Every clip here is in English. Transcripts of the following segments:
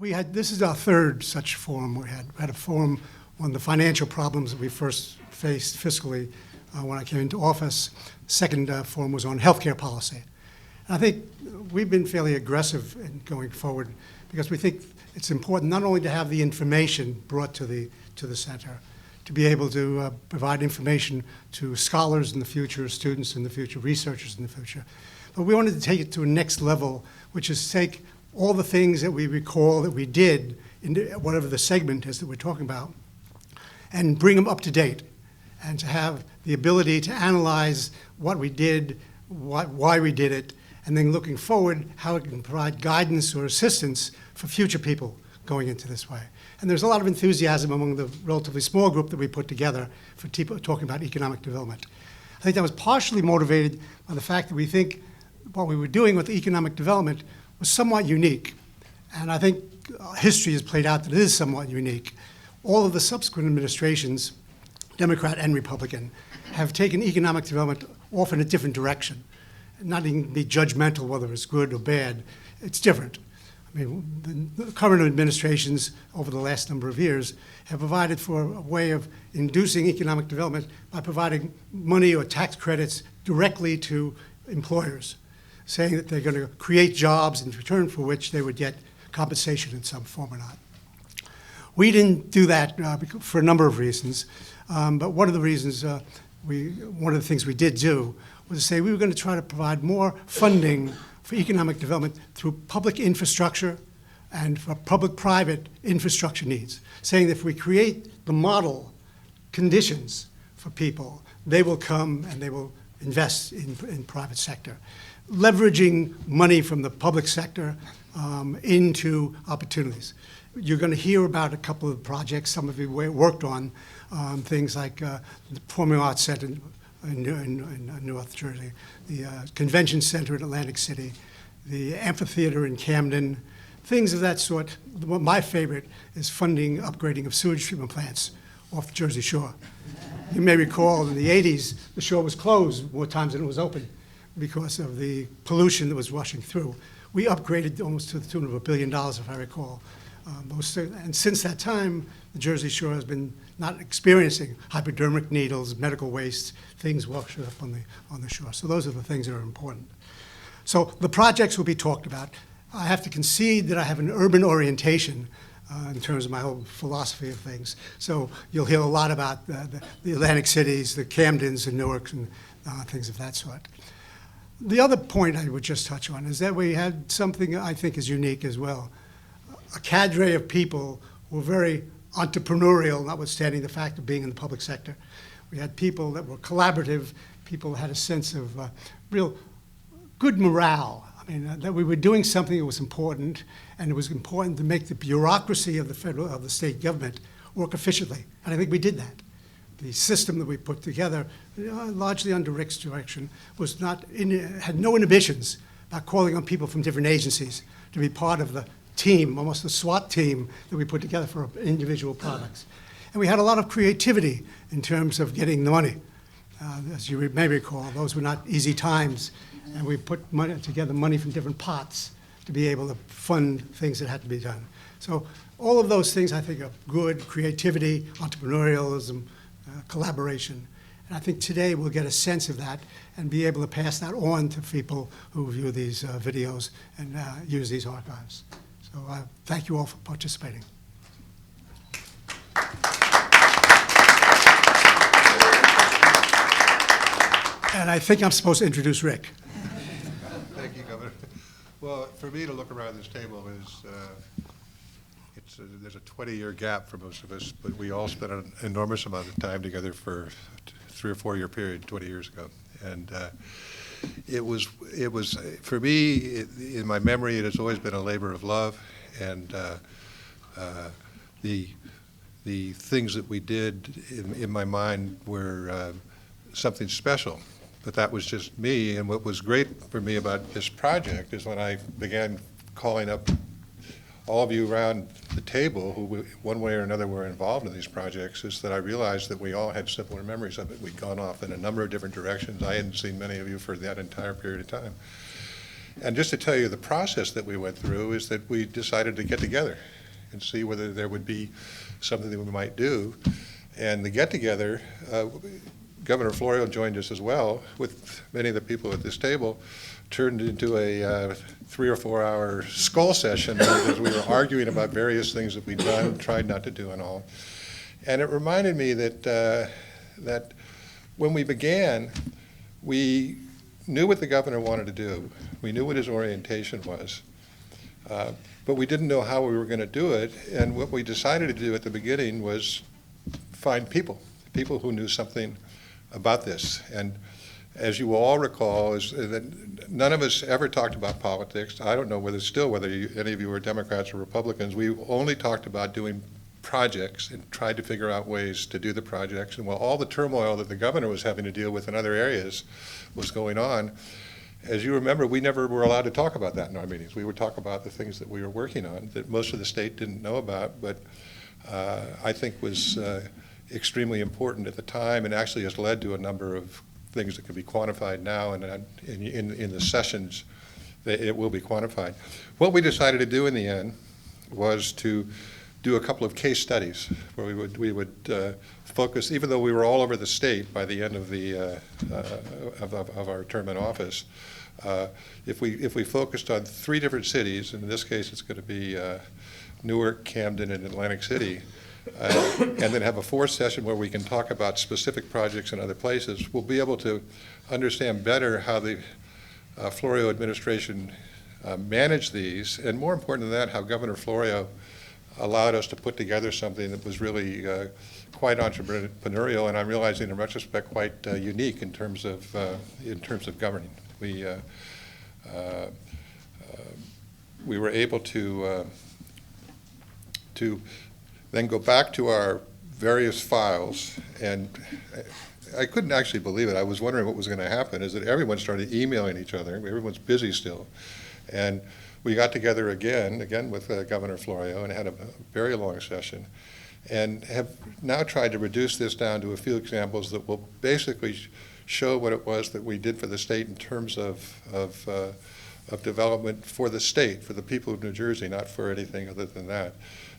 This is our third such forum. We had a forum on the financial problems that we first faced fiscally when I came into office. Second forum was on healthcare policy. And I think we've been fairly aggressive in going forward because we think it's important not only to have the information brought to the center, to be able to provide information to scholars in the future, students in the future, researchers in the future, but we wanted to take it to a next level, which is take all the things that we recall that we did in whatever the segment is that we're talking about and bring them up to date, and to have the ability to analyze what we did, why we did it, and then looking forward, how it can provide guidance or assistance for future people going into this way. And there's a lot of enthusiasm among the relatively small group that we put together for talking about economic development. I think that was partially motivated by the fact that we think what we were doing with economic development was somewhat unique. And I think history has played out that it is somewhat unique. All of the subsequent administrations, Democrat and Republican, have taken economic development off in a different direction. Not even be judgmental whether it's good or bad. It's different. I mean, the current administrations over the last number of years have provided for a way of inducing economic development by providing money or tax credits directly to employers, saying that they're going to create jobs in return for which they would get compensation in some form or not. We didn't do that for a number of reasons, but one of the reasons, one of the things we did do was to say we were going to try to provide more funding for economic development through public infrastructure and for public-private infrastructure needs, saying that if we create the model conditions for people, they will come and they will invest in private sector, leveraging money from the public sector into opportunities. You're going to hear about a couple of projects some of you worked on, things like the Performing Arts Center in North Jersey, the Convention Center in Atlantic City, the amphitheater in Camden, things of that sort. My favorite is funding upgrading of sewage treatment plants off the Jersey Shore. You may recall in the 80s, the shore was closed more times than it was open because of the pollution that was rushing through. We upgraded almost to the tune of $1 billion, if I recall. And since that time, the Jersey Shore has been not experiencing hypodermic needles, medical waste, things washed up on the shore. So those are the things that are important. So the projects will be talked about. I have to concede that I have an urban orientation in terms of my whole philosophy of things. So you'll hear a lot about the Atlantic cities, the Camdens and Newarks and things of that sort. The other point I would just touch on is that we had something I think is unique as well. A cadre of people who were very entrepreneurial, notwithstanding the fact of being in the public sector. We had people that were collaborative, people who had a sense of real good morale. I mean, that we were doing something that was important, and it was important to make the bureaucracy of the state government work efficiently. And I think we did that. The system that we put together, largely under Rick's direction, had no inhibitions about calling on people from different agencies to be part of the team, almost a SWAT team that we put together for individual products. And we had a lot of creativity in terms of getting the money. As you may recall, those were not easy times, and we put together money from different pots to be able to fund things that had to be done. So all of those things I think are good: creativity, entrepreneurialism, collaboration. And I think today we'll get a sense of that and be able to pass that on to people who view these videos and use these archives. So thank you all for participating. And I think I'm supposed to introduce Rick. Thank you, Governor. Well, for me to look around this table is, there's a 20-year gap for most of us, but we all spent an enormous amount of time together for a 3 or 4 year period 20 years ago. And it was for me, in my memory, it has always been a labor of love, and the things that we did in my mind were something special. But that was just me, and what was great for me about this project is when I began calling up all of you around the table who one way or another were involved in these projects, is that I realized that we all had similar memories of it. We'd gone off in a number of different directions. I hadn't seen many of you for that entire period of time. And just to tell you the process that we went through is that we decided to get together and see whether there would be something that we might do. And the get-together, Governor Florio joined us as well, with many of the people at this table, turned into a 3 or 4 hour skull session as we were arguing about various things that we'd done, tried not to do and all. And it reminded me that, that when we began, we knew what the governor wanted to do. We knew what his orientation was. But we didn't know how we were going to do it. And what we decided to do at the beginning was find people who knew something about this. And as you all recall, is that none of us ever talked about politics. I don't know whether any of you are Democrats or Republicans. We only talked about doing projects and tried to figure out ways to do the projects. And while all the turmoil that the governor was having to deal with in other areas was going on, as you remember, we never were allowed to talk about that in our meetings. We would talk about the things that we were working on that most of the state didn't know about, but I think was extremely important at the time, and actually has led to a number of things that can be quantified now, and in the sessions it will be quantified. What we decided to do in the end was to do a couple of case studies where we would focus, even though we were all over the state by the end of the of our term in office. If we focused on 3 different cities, and in this case it's going to be Newark, Camden, and Atlantic City, and then have a 4th session where we can talk about specific projects in other places, we'll be able to understand better how the Florio administration managed these, and more important than that, how Governor Florio allowed us to put together something that was really quite entrepreneurial, and I'm realizing in retrospect quite unique in terms of governing. We were able to then go back to our various files, and I couldn't actually believe it. I was wondering what was going to happen, is that everyone started emailing each other. Everyone's busy still. And we got together again with Governor Florio, and had a very long session, and have now tried to reduce this down to a few examples that will basically show what it was that we did for the state in terms of development for the state, for the people of New Jersey, not for anything other than that.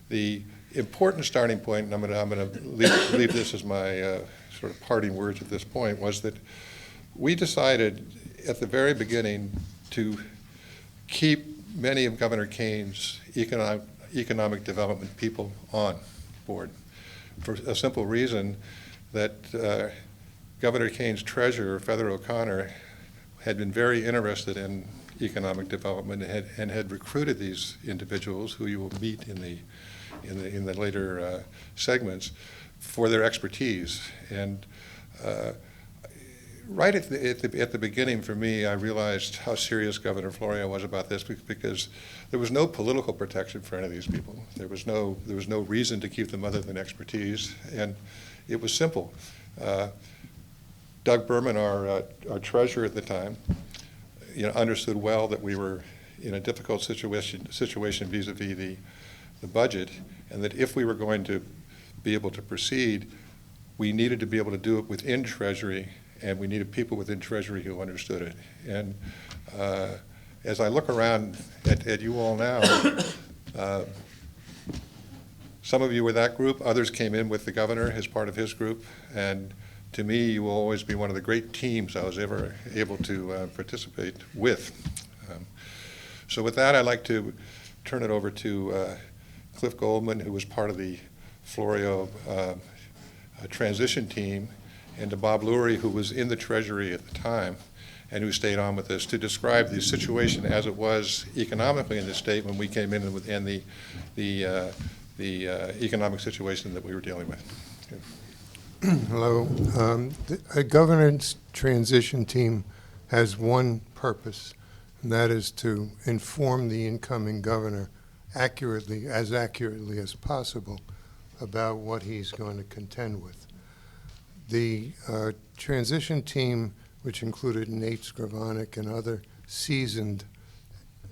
The important starting point, and I'm going to leave this as my sort of parting words at this point, was that we decided at the very beginning to keep many of Governor Kane's economic development people on board, for a simple reason that Governor Kane's treasurer, Feather O'Connor, had been very interested in economic development and had recruited these individuals, who you will meet in the later segments, for their expertise. And right at the beginning, for me, I realized how serious Governor Florio was about this, because there was no political protection for any of these people. There was no reason to keep them other than expertise, and it was simple. Doug Berman, our treasurer at the time, understood well that we were in a difficult situation vis-a-vis the budget, and that if we were going to be able to proceed, we needed to be able to do it within Treasury, and we needed people within Treasury who understood it. And as I look around at you all now, some of you were that group, others came in with the governor as part of his group, and to me, you will always be one of the great teams I was ever able to participate with. So with that, I'd like to turn it over to Cliff Goldman, who was part of the Florio transition team, and to Bob Lurie, who was in the Treasury at the time and who stayed on with us, to describe the situation as it was economically in the state when we came in, and the economic situation that we were dealing with. Okay. Hello. A governance transition team has one purpose, and that is to inform the incoming governor accurately as possible about what he's going to contend with. The transition team, which included Nate Scrivonic and other seasoned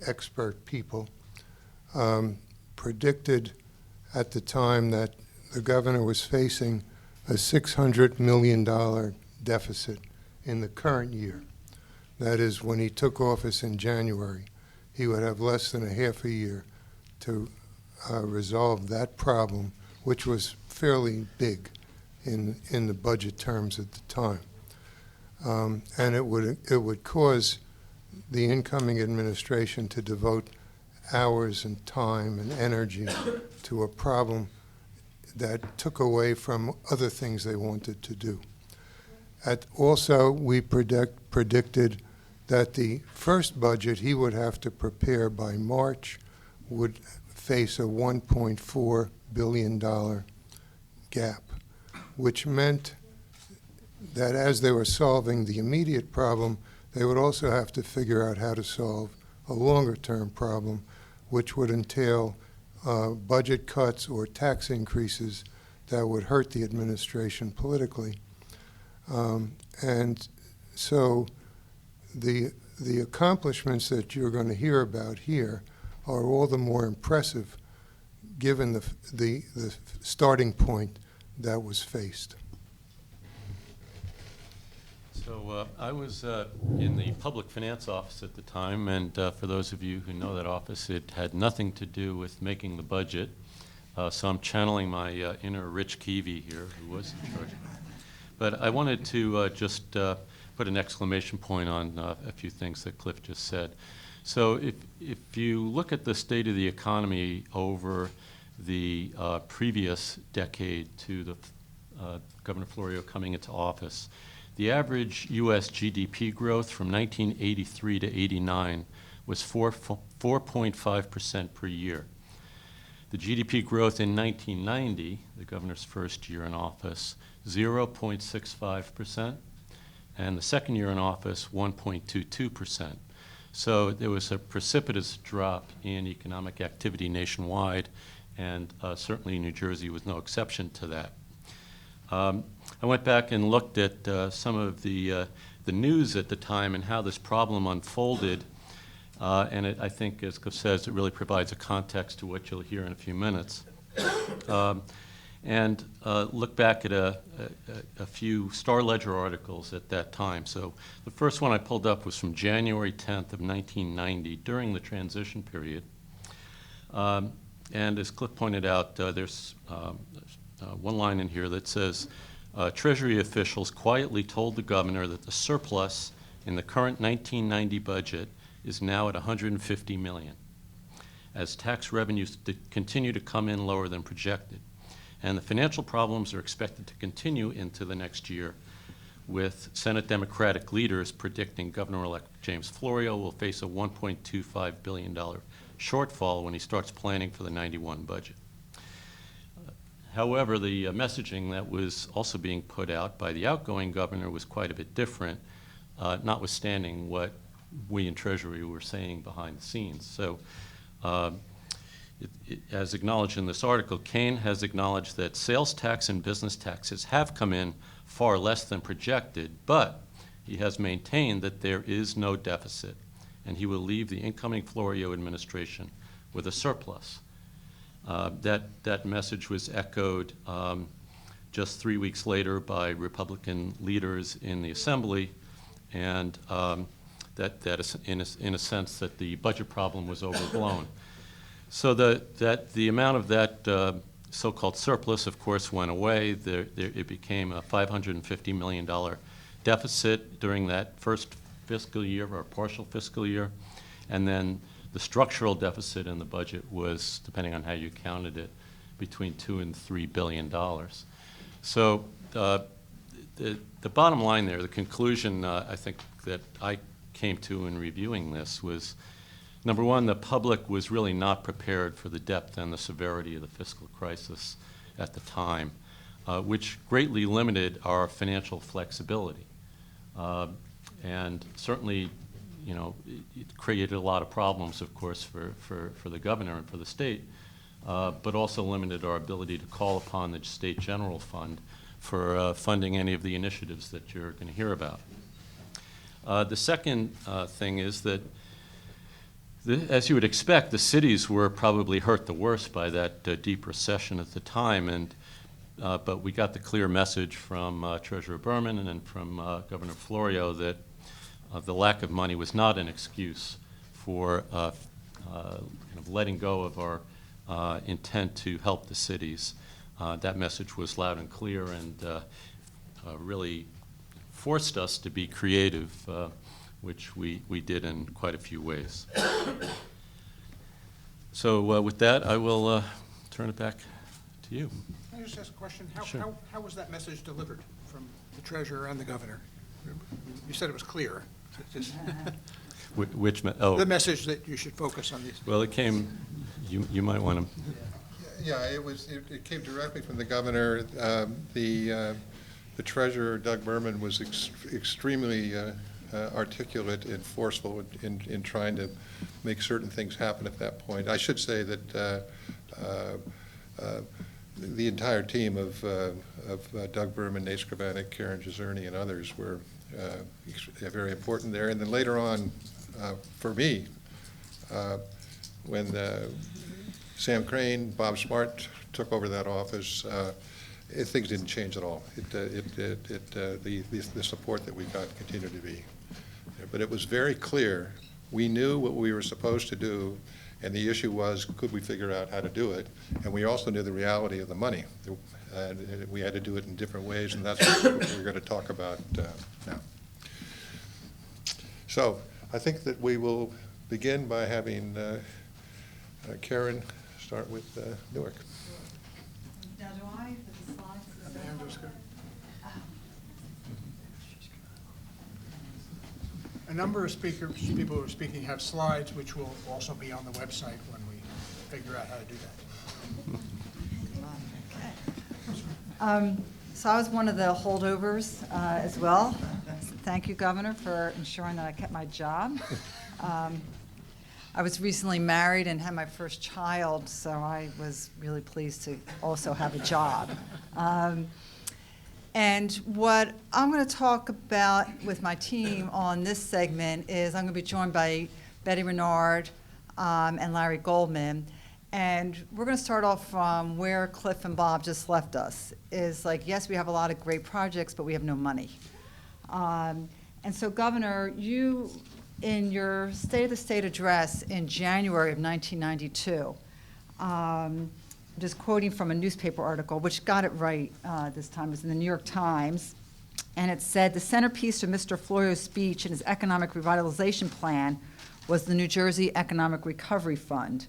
expert people, predicted at the time that the governor was facing a $600 million deficit in the current year, That is, when he took office in January, he would have less than a half a year to resolve that problem, which was fairly big in the budget terms at the time. And it would cause the incoming administration to devote hours and time and energy to a problem that took away from other things they wanted to do. Also, we predicted that the first budget he would have to prepare by March would face a $1.4 billion gap, which meant that as they were solving the immediate problem, they would also have to figure out how to solve a longer-term problem, which would entail budget cuts or tax increases that would hurt the administration politically. And so the accomplishments that you're going to hear about here are all the more impressive given the starting point that was faced. So I was in the public finance office at the time, and for those of you who know that office, it had nothing to do with making the budget. So I'm channeling my inner Rich Keevy here, who was in charge. But I wanted to just put an exclamation point on a few things that Cliff just said. So if you look at the state of the economy over the previous decade to the Governor Florio coming into office, the average U.S. GDP growth from 1983 to 89 was 4.5% per year. The GDP growth in 1990, the governor's first year in office, 0.65%, and the second year in office, 1.22%. So there was a precipitous drop in economic activity nationwide, and certainly New Jersey was no exception to that. I went back and looked at some of the news at the time and how this problem unfolded, and I think, as Cliff says, it really provides a context to what you'll hear in a few minutes. And look back at a few Star Ledger articles at that time. So the first one I pulled up was from January 10th of 1990, during the transition period. And as Cliff pointed out, there's one line in here that says, Treasury officials quietly told the governor that the surplus in the current 1990 budget is now at $150 million, as tax revenues continue to come in lower than projected. And the financial problems are expected to continue into the next year, with Senate Democratic leaders predicting Governor-elect James Florio will face a $1.25 billion shortfall when he starts planning for the 91 budget. However, the messaging that was also being put out by the outgoing governor was quite a bit different, notwithstanding what we in Treasury were saying behind the scenes. So, as acknowledged in this article, Kane has acknowledged that sales tax and business taxes have come in far less than projected, but he has maintained that there is no deficit, and he will leave the incoming Florio administration with a surplus. That message was echoed just 3 weeks later by Republican leaders in the Assembly, and that is in a sense that the budget problem was overblown. So the amount of that so-called surplus, of course, went away. It became a $550 million deficit during that first fiscal year, or partial fiscal year, and then the structural deficit in the budget was, depending on how you counted it, between $2 and $3 billion. So the bottom line there, the conclusion I think that I came to in reviewing this was, number one, the public was really not prepared for the depth and the severity of the fiscal crisis at the time, which greatly limited our financial flexibility. And certainly, you know, it created a lot of problems, of course, for the governor and for the state, but also limited our ability to call upon the state general fund for funding any of the initiatives that you're going to hear about. The second thing is that, as you would expect, the cities were probably hurt the worst by that deep recession at the time, and but we got the clear message from Treasurer Berman and then from Governor Florio that the lack of money was not an excuse for kind of letting go of our intent to help the cities. That message was loud and clear and really forced us to be creative, which we did in quite a few ways. So with that, I will turn it back to you. Can I just ask a question? Sure. How was that message delivered from the treasurer and the governor? You said it was clear. Just the message that you should focus on these. Well, it came, you might want to. Yeah, it came directly from the governor. The treasurer, Doug Berman, was extremely articulate and forceful in trying to make certain things happen at that point. I should say that the entire team of Doug Berman, Nate Skravanek, Caren Franzini, and others were very important there. And then later on, for me, when Sam Crane, Bob Smart took over that office, things didn't change at all. The support that we got continued to be. But it was very clear. We knew what we were supposed to do, and the issue was, could we figure out how to do it? And we also knew the reality of the money. And we had to do it in different ways, and that's what we're going to talk about now. So I think that we will begin by having Caren start with Newark. Now, do I put the slides? A number of people who are speaking have slides, which will also be on the website when we figure out how to do that. So I was one of the holdovers as well. Thank you, Governor, for ensuring that I kept my job. I was recently married and had my first child, so I was really pleased to also have a job. And what I'm going to talk about with my team on this segment is I'm going to be joined by Betty Renaud and Larry Goldman. And we're going to start off from where Cliff and Bob just left us. Is like, yes, we have a lot of great projects, but we have no money. And so, Governor, you, in your State of the State address in January of 1992, just quoting from a newspaper article, which got it right this time, it was in the New York Times, and it said, the centerpiece of Mr. Florio's speech and his economic revitalization plan was the New Jersey Economic Recovery Fund,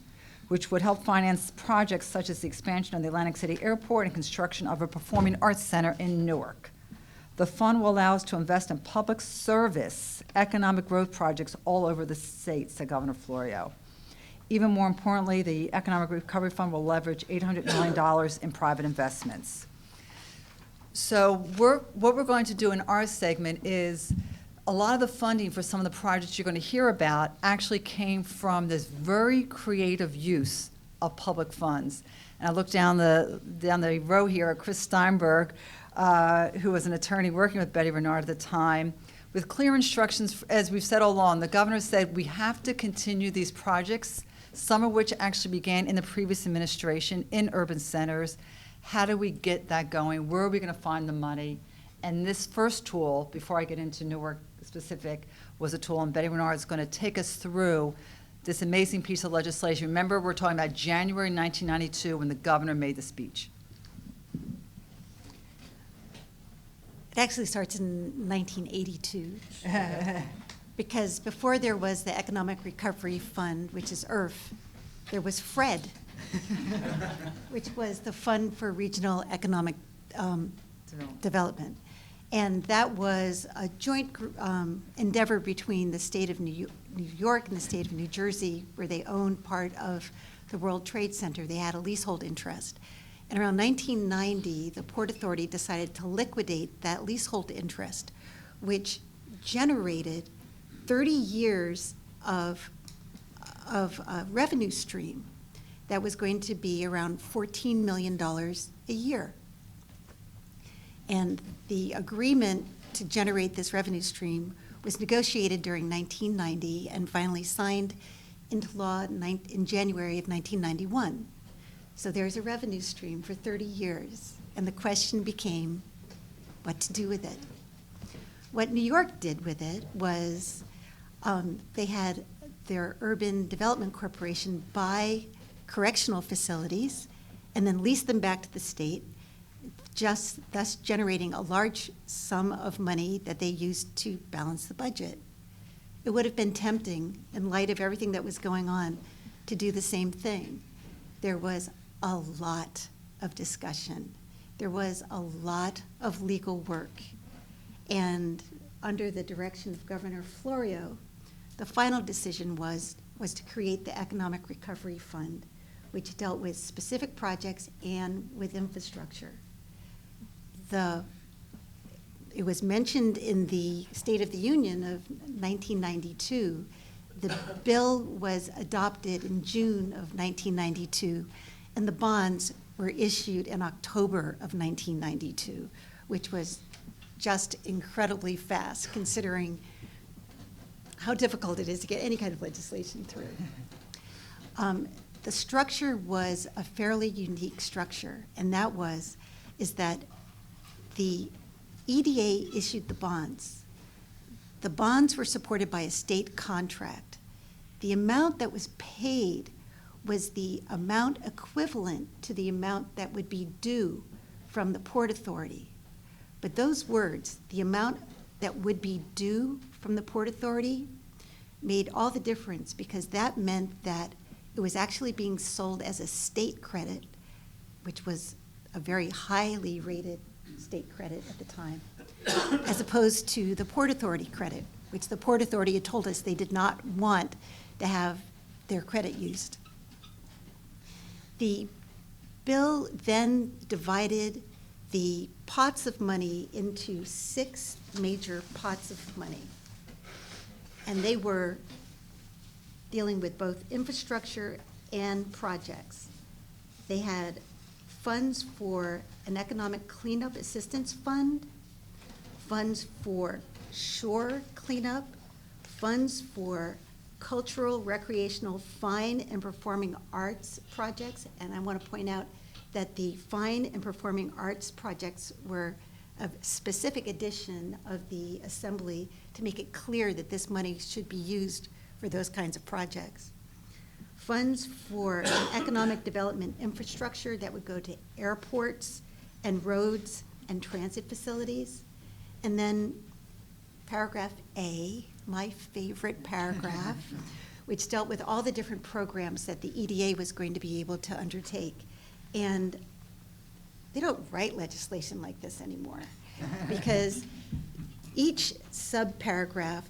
which would help finance projects such as the expansion of the Atlantic City Airport and construction of a performing arts center in Newark. The fund will allow us to invest in public service economic growth projects all over the state, said Governor Florio. Even more importantly, the Economic Recovery Fund will leverage $800 million in private investments. So what we're going to do in our segment is a lot of the funding for some of the projects you're going to hear about actually came from this very creative use of public funds. And I look down the row here at Chris Steinberg, who was an attorney working with Betty Renaud at the time, with clear instructions, as we've said all along. The governor said we have to continue these projects, some of which actually began in the previous administration in urban centers. How do we get that going? Where are we going to find the money? And this first tool, before I get into Newark specific, was a tool, and Betty Renaud is going to take us through this amazing piece of legislation. Remember, we're talking about January 1992 when the governor made the speech. It actually starts in 1982. Because before there was the Economic Recovery Fund, which is ERF, there was FRED, which was the Fund for Regional Economic Development. And that was a joint endeavor between the state of New York and the state of New Jersey, where they owned part of the World Trade Center. They had a leasehold interest. And around 1990, the Port Authority decided to liquidate that leasehold interest, which generated 30 years of revenue stream that was going to be around $14 million a year. And the agreement to generate this revenue stream was negotiated during 1990 and finally signed into law in January of 1991. So there's a revenue stream for 30 years, and the question became what to do with it. What New York did with it was they had their Urban Development Corporation buy correctional facilities and then lease them back to the state, just thus generating a large sum of money that they used to balance the budget. It would have been tempting, in light of everything that was going on, to do the same thing. There was a lot of discussion. There was a lot of legal work. And under the direction of Governor Florio, the final decision was to create the Economic Recovery Fund, which dealt with specific projects and with infrastructure. It was mentioned in the State of the Union of 1992. The bill was adopted in June of 1992, and the bonds were issued in October of 1992, which was just incredibly fast, considering how difficult it is to get any kind of legislation through. The structure was a fairly unique structure, and that is that the EDA issued the bonds. The bonds were supported by a state contract. The amount that was paid was the amount equivalent to the amount that would be due from the Port Authority. But those words, the amount that would be due from the Port Authority, made all the difference, because that meant that it was actually being sold as a state credit, which was a very highly rated state credit at the time, as opposed to the Port Authority credit, which the Port Authority had told us they did not want to have their credit used. The bill then divided the pots of money into 6 major pots of money. And they were dealing with both infrastructure and projects. They had funds for an economic cleanup assistance fund, funds for shore cleanup, funds for cultural, recreational, fine and performing arts projects. And I want to point out that the fine and performing arts projects were a specific addition of the Assembly to make it clear that this money should be used for those kinds of projects. Funds for an economic development infrastructure that would go to airports and roads and transit facilities. And then paragraph A, my favorite paragraph, which dealt with all the different programs that the EDA was going to be able to undertake. And they don't write legislation like this anymore, because each sub-paragraph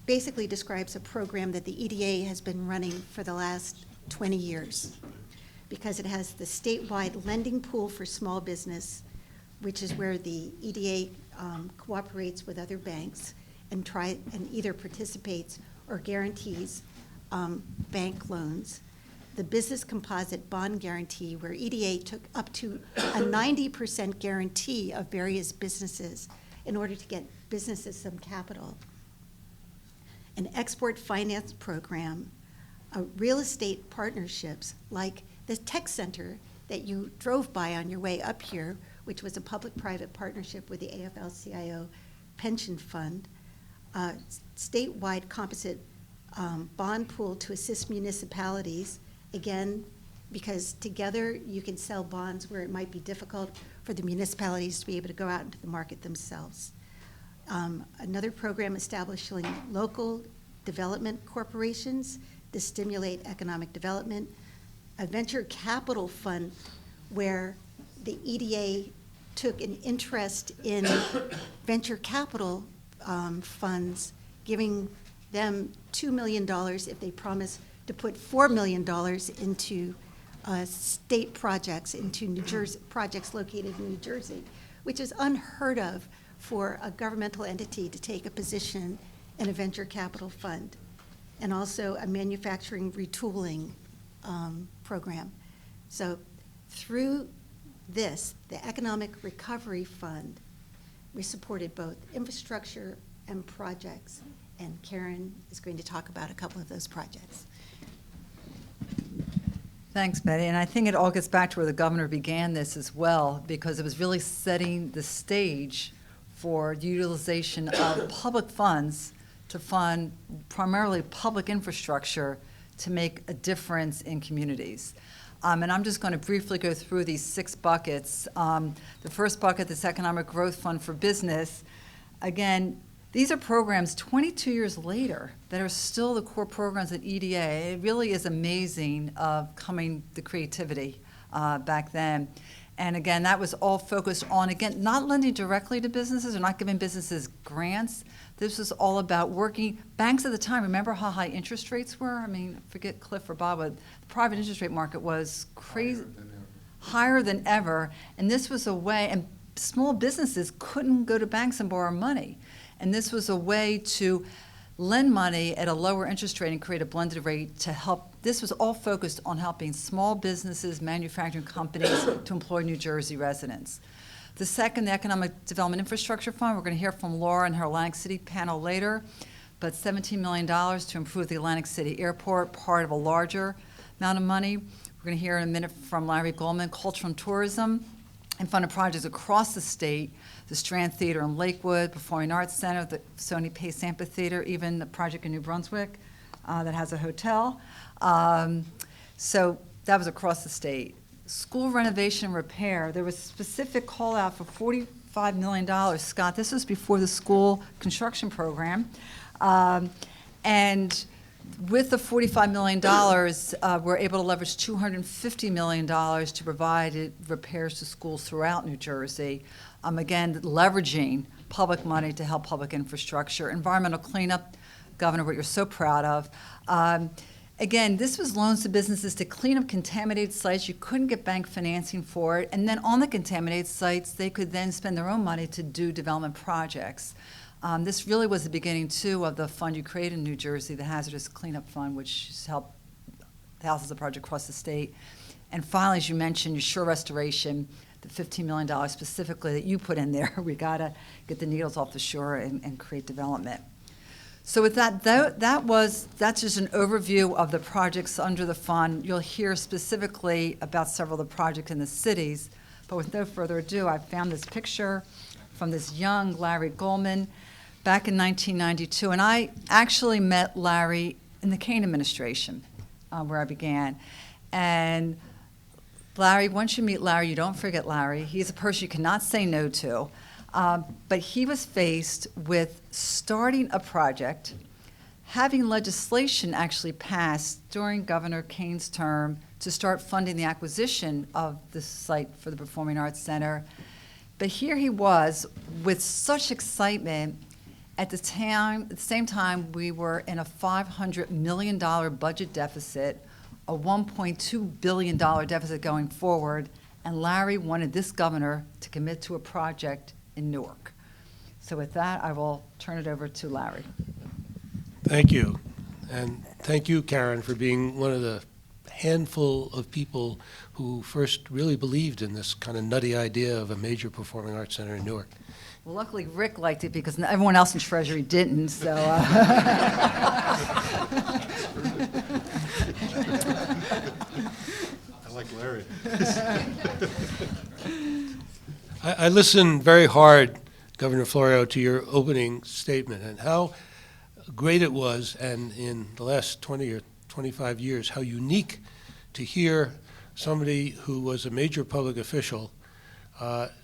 basically describes a program that the EDA has been running for the last 20 years, because it has the statewide lending pool for small business, which is where the EDA cooperates with other banks and either participates or guarantees bank loans. The business composite bond guarantee, where EDA took up to a 90% guarantee of various businesses in order to get businesses some capital. An export finance program, real estate partnerships like the tech center that you drove by on your way up here, which was a public-private partnership with the AFL-CIO pension fund, statewide composite bond pool to assist municipalities, again, because together you can sell bonds where it might be difficult for the municipalities to be able to go out into the market themselves. Another program establishing local development corporations to stimulate economic development. A venture capital fund where the EDA took an interest in venture capital funds, giving them $2 million if they promise to put $4 million into state projects, into New Jersey, projects located in New Jersey, which is unheard of for a governmental entity to take a position in a venture capital fund. And also a manufacturing retooling program. So through this, the Economic Recovery Fund, we supported both infrastructure and projects. And Caren is going to talk about a couple of those projects. Thanks, Betty. And I think it all gets back to where the governor began this as well, because it was really setting the stage for the utilization of public funds to fund primarily public infrastructure to make a difference in communities. And I'm just going to briefly go through these 6 buckets. The first bucket, this Economic Growth Fund for Business. Again, these are programs 22 years later that are still the core programs at EDA. It really is amazing of the creativity back then. And again, that was all focused on, again, not lending directly to businesses or not giving businesses grants. This was all about working. Banks at the time, remember how high interest rates were? I mean, forget Cliff or Bob, but the private interest rate market was crazy, higher than ever. And this was a way, and small businesses couldn't go to banks and borrow money. And this was a way to lend money at a lower interest rate and create a blended rate to help. This was all focused on helping small businesses, manufacturing companies to employ New Jersey residents. The second, the Economic Development Infrastructure Fund, we're going to hear from Laura and her Atlantic City panel later, but $17 million to improve the Atlantic City Airport, part of a larger amount of money. We're going to hear in a minute from Larry Goldman, Culture and Tourism, and funded projects across the state, the Strand Theater in Lakewood, Performing Arts Center, the Sony Pace Amphitheater, even the project in New Brunswick that has a hotel. So that was across the state. School renovation and repair, there was a specific call out for $45 million. Scott, this was before the school construction program. And with the $45 million, we're able to leverage $250 million to provide repairs to schools throughout New Jersey. Again, leveraging public money to help public infrastructure. Environmental cleanup, Governor, what you're so proud of. Again, this was loans to businesses to clean up contaminated sites. You couldn't get bank financing for it. And then on the contaminated sites, they could then spend their own money to do development projects. This really was the beginning, too, of the fund you created in New Jersey, the Hazardous Cleanup Fund, which has helped thousands of projects across the state. And finally, as you mentioned, your shore restoration, the $15 million specifically that you put in there. We got to get the needles off the shore and create development. So with that, that's just an overview of the projects under the fund. You'll hear specifically about several of the projects in the cities. But with no further ado, I found this picture from this young Larry Goldman back in 1992. And I actually met Larry in the Kane administration, where I began. And Larry, once you meet Larry, you don't forget Larry. He's a person you cannot say no to. But he was faced with starting a project, having legislation actually passed during Governor Kane's term to start funding the acquisition of the site for the Performing Arts Center. But here he was with such excitement. At the same time, we were in a $500 million budget deficit, a $1.2 billion deficit going forward, and Larry wanted this governor to commit to a project in Newark. So with that, I will turn it over to Larry. Thank you. And thank you, Caren, for being one of the handful of people who first really believed in this kind of nutty idea of a major performing arts center in Newark. Well, luckily Rick liked it because everyone else in Treasury didn't, so. I like Larry. I listened very hard, Governor Florio, to your opening statement and how great it was, and in the last 20 or 25 years, how unique to hear somebody who was a major public official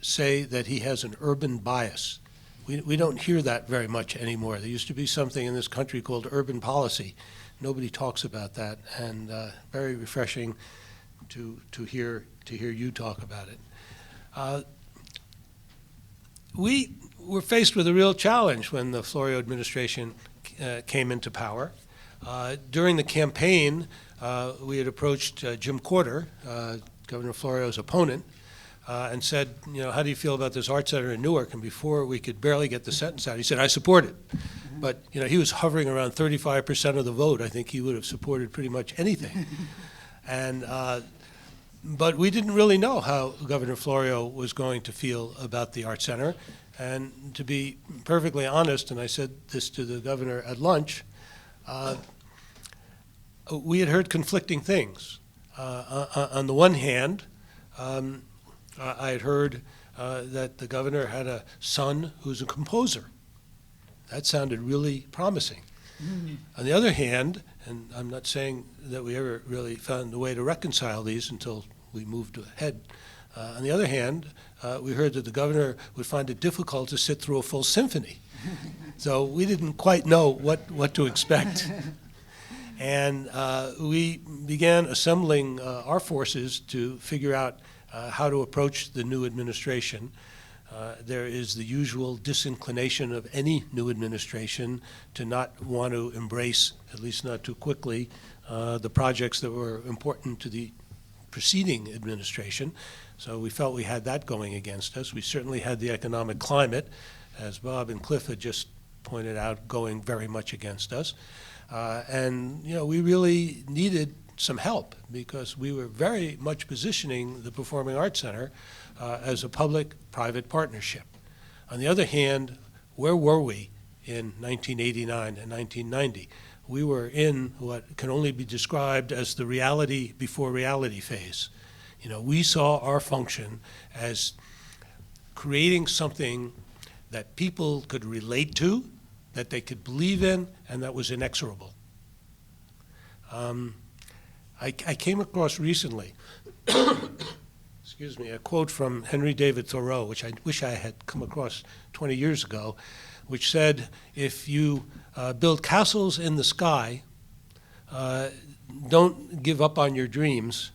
say that he has an urban bias. We don't hear that very much anymore. There used to be something in this country called urban policy. Nobody talks about that, and very refreshing to hear you talk about it. We were faced with a real challenge when the Florio administration came into power. During the campaign, we had approached Jim Courter, Governor Florio's opponent, and said, how do you feel about this art center in Newark? And before we could barely get the sentence out, he said, I support it. But, he was hovering around 35% of the vote. I think he would have supported pretty much anything. And but we didn't really know how Governor Florio was going to feel about the Art Center. And to be perfectly honest, and I said this to the governor at lunch, we had heard conflicting things. On the one hand, I had heard that the governor had a son who's a composer. That sounded really promising. On the other hand, and I'm not saying that we ever really found a way to reconcile these until we moved ahead. On the other hand, we heard that the governor would find it difficult to sit through a full symphony. So we didn't quite know what to expect. And we began assembling our forces to figure out how to approach the new administration. There is the usual disinclination of any new administration to not want to embrace, at least not too quickly, the projects that were important to the preceding administration. So we felt we had that going against us. We certainly had the economic climate, as Bob and Cliff had just pointed out, going very much against us. And we really needed some help because we were very much positioning the Performing Arts Center as a public-private partnership. On the other hand, where were we in 1989 and 1990? We were in what can only be described as the reality before reality phase. We saw our function as creating something that people could relate to, that they could believe in, and that was inexorable. I came across recently, excuse me, a quote from Henry David Thoreau, which I wish I had come across 20 years ago, which said, if you build castles in the sky, don't give up on your dreams,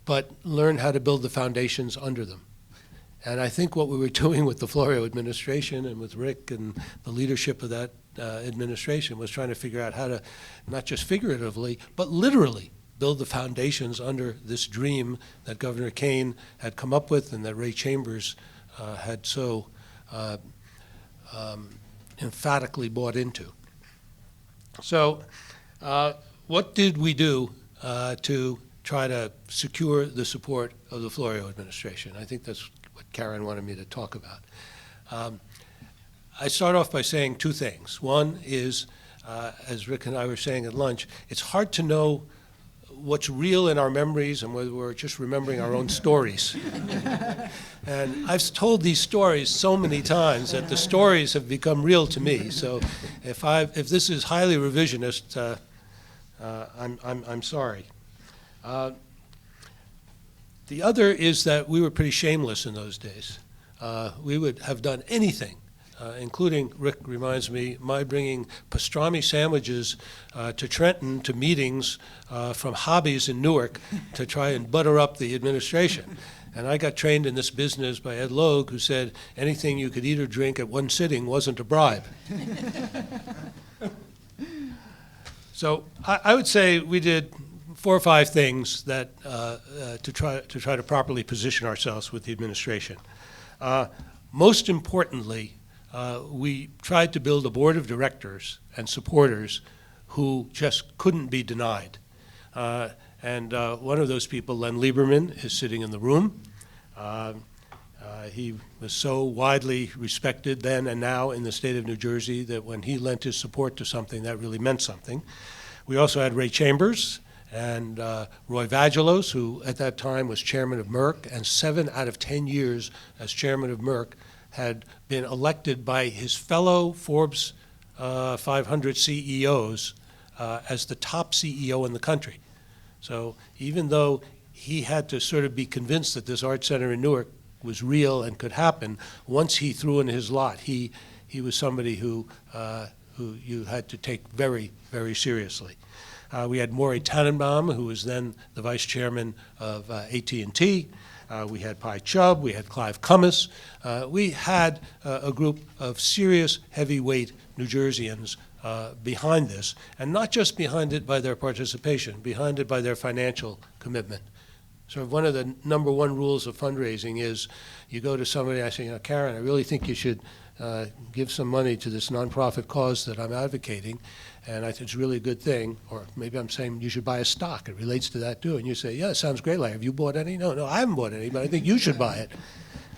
but learn how to build the foundations under them. And I think what we were doing with the Florio administration and with Rick and the leadership of that administration was trying to figure out how to, not just figuratively, but literally build the foundations under this dream that Governor Kane had come up with and that Ray Chambers had so emphatically bought into. So what did we do to try to secure the support of the Florio administration? I think that's what Caren wanted me to talk about. I start off by saying two things. One is, as Rick and I were saying at lunch, it's hard to know what's real in our memories and whether we're just remembering our own stories. And I've told these stories so many times that the stories have become real to me. So if this is highly revisionist, I'm sorry. The other is that we were pretty shameless in those days. We would have done anything, including, Rick reminds me, my bringing pastrami sandwiches to Trenton to meetings from hobbies in Newark to try and butter up the administration. And I got trained in this business by Ed Logue, who said anything you could eat or drink at one sitting wasn't a bribe. So I would say we did 4 or 5 things that to try to properly position ourselves with the administration. Most importantly, we tried to build a board of directors and supporters who just couldn't be denied. And one of those people, Len Lieberman, is sitting in the room. He was so widely respected then and now in the state of New Jersey that when he lent his support to something, that really meant something. We also had Ray Chambers and Roy Vagelos, who at that time was chairman of Merck, and 7 out of 10 years as chairman of Merck had been elected by his fellow Forbes 500 CEOs as the top CEO in the country. So even though he had to sort of be convinced that this art center in Newark was real and could happen, once he threw in his lot, he was somebody who you had to take very, very seriously. We had Maury Tannenbaum, who was then the vice chairman of AT&T. We had Pi Chubb. We had Clive Cummis. We had a group of serious, heavyweight New Jerseyans behind this, and not just behind it by their participation, behind it by their financial commitment. So one of the #1 rules of fundraising is you go to somebody, I say, Caren, I really think you should give some money to this nonprofit cause that I'm advocating, and I think it's a really good thing. Or maybe I'm saying you should buy a stock. It relates to that too. And you say, yeah, it sounds great, Larry. Have you bought any? No, I haven't bought any, but I think you should buy it.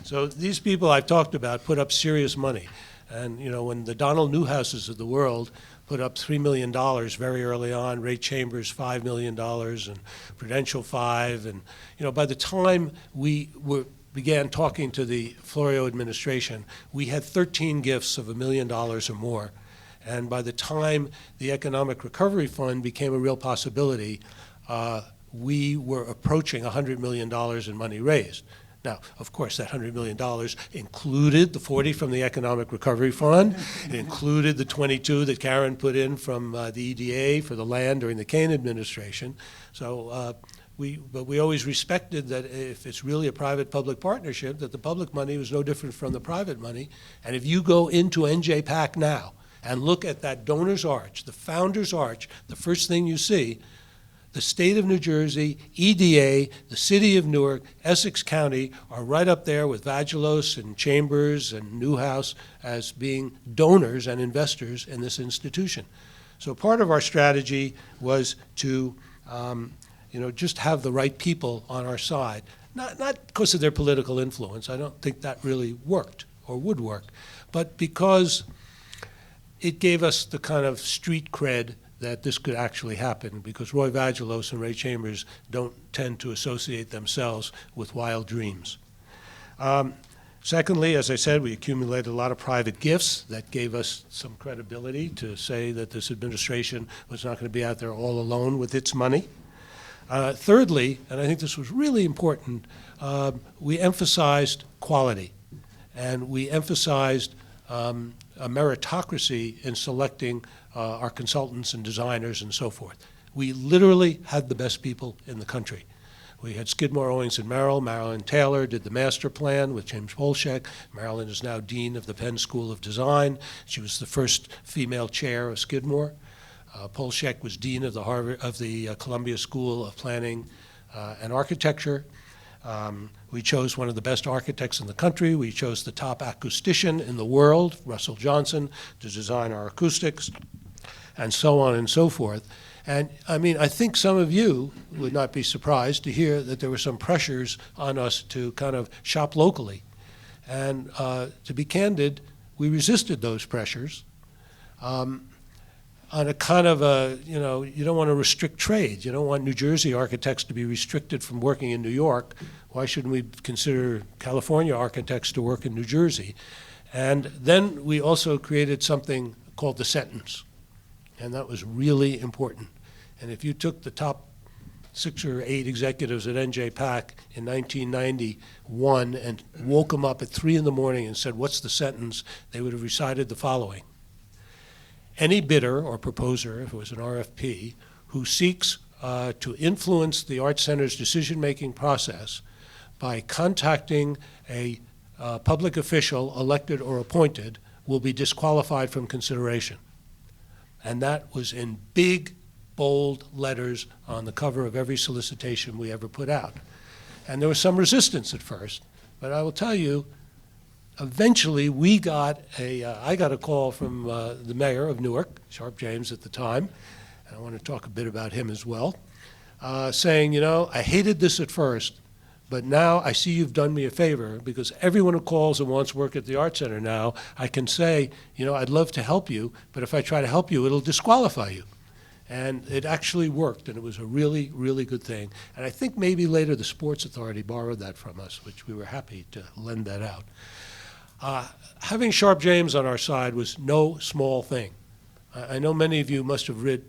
So these people I've talked about put up serious money. And when the Donald Newhouses of the world put up $3 million very early on, Ray Chambers $5 million, and Prudential $5 million, and by the time we were began talking to the Florio administration, we had 13 gifts of $1 million or more. And by the time the Economic Recovery Fund became a real possibility, we were approaching $100 million in money raised. Now, of course, that $100 million included the 40 from the Economic Recovery Fund. It included the 22 that Caren put in from the EDA for the land during the Kane administration. So, but we always respected that if it's really a private-public partnership, that the public money was no different from the private money. And if you go into NJPAC now and look at that donor's arch, the founder's arch, the first thing you see, the state of New Jersey, EDA, the city of Newark, Essex County are right up there with Vagelos and Chambers and Newhouse as being donors and investors in this institution. So part of our strategy was to just have the right people on our side. Not because of their political influence. I don't think that really worked or would work, but because it gave us the kind of street cred that this could actually happen, because Roy Vagelos and Ray Chambers don't tend to associate themselves with wild dreams. Secondly, as I said, we accumulated a lot of private gifts that gave us some credibility to say that this administration was not going to be out there all alone with its money. Thirdly, and I think this was really important, we emphasized quality, and we emphasized a meritocracy in selecting our consultants and designers and so forth. We literally had the best people in the country. We had Skidmore, Owings & Merrill. Marilyn Taylor did the master plan with James Polshek. Marilyn is now dean of the Penn School of Design. She was the first female chair of Skidmore. Polshek was dean of the Columbia School of Planning and Architecture. We chose one of the best architects in the country. We chose the top acoustician in the world, Russell Johnson, to design our acoustics, and so on and so forth. And I mean, I think some of you would not be surprised to hear that there were some pressures on us to kind of shop locally. And to be candid, we resisted those pressures. On a kind of a, you don't want to restrict trade. You don't want New Jersey architects to be restricted from working in New York. Why shouldn't we consider California architects to work in New Jersey? And then we also created something called the sentence. And that was really important. And if you took the top 6 or 8 executives at NJPAC in 1991 and woke them up at 3 in the morning and said, what's the sentence? They would have recited the following. Any bidder or proposer, if it was an RFP, who seeks to influence the Art Center's decision-making process by contacting a public official, elected or appointed, will be disqualified from consideration. And that was in big, bold letters on the cover of every solicitation we ever put out. And there was some resistance at first, but I will tell you, eventually I got a call from the mayor of Newark, Sharp James at the time, and I want to talk a bit about him as well, saying, I hated this at first, but now I see you've done me a favor, because everyone who calls and wants work at the Art Center now, I can say, I'd love to help you, but if I try to help you, it'll disqualify you. And it actually worked, and it was a really, really good thing. And I think maybe later the Sports Authority borrowed that from us, which we were happy to lend that out. Having Sharp James on our side was no small thing. I know many of you must have read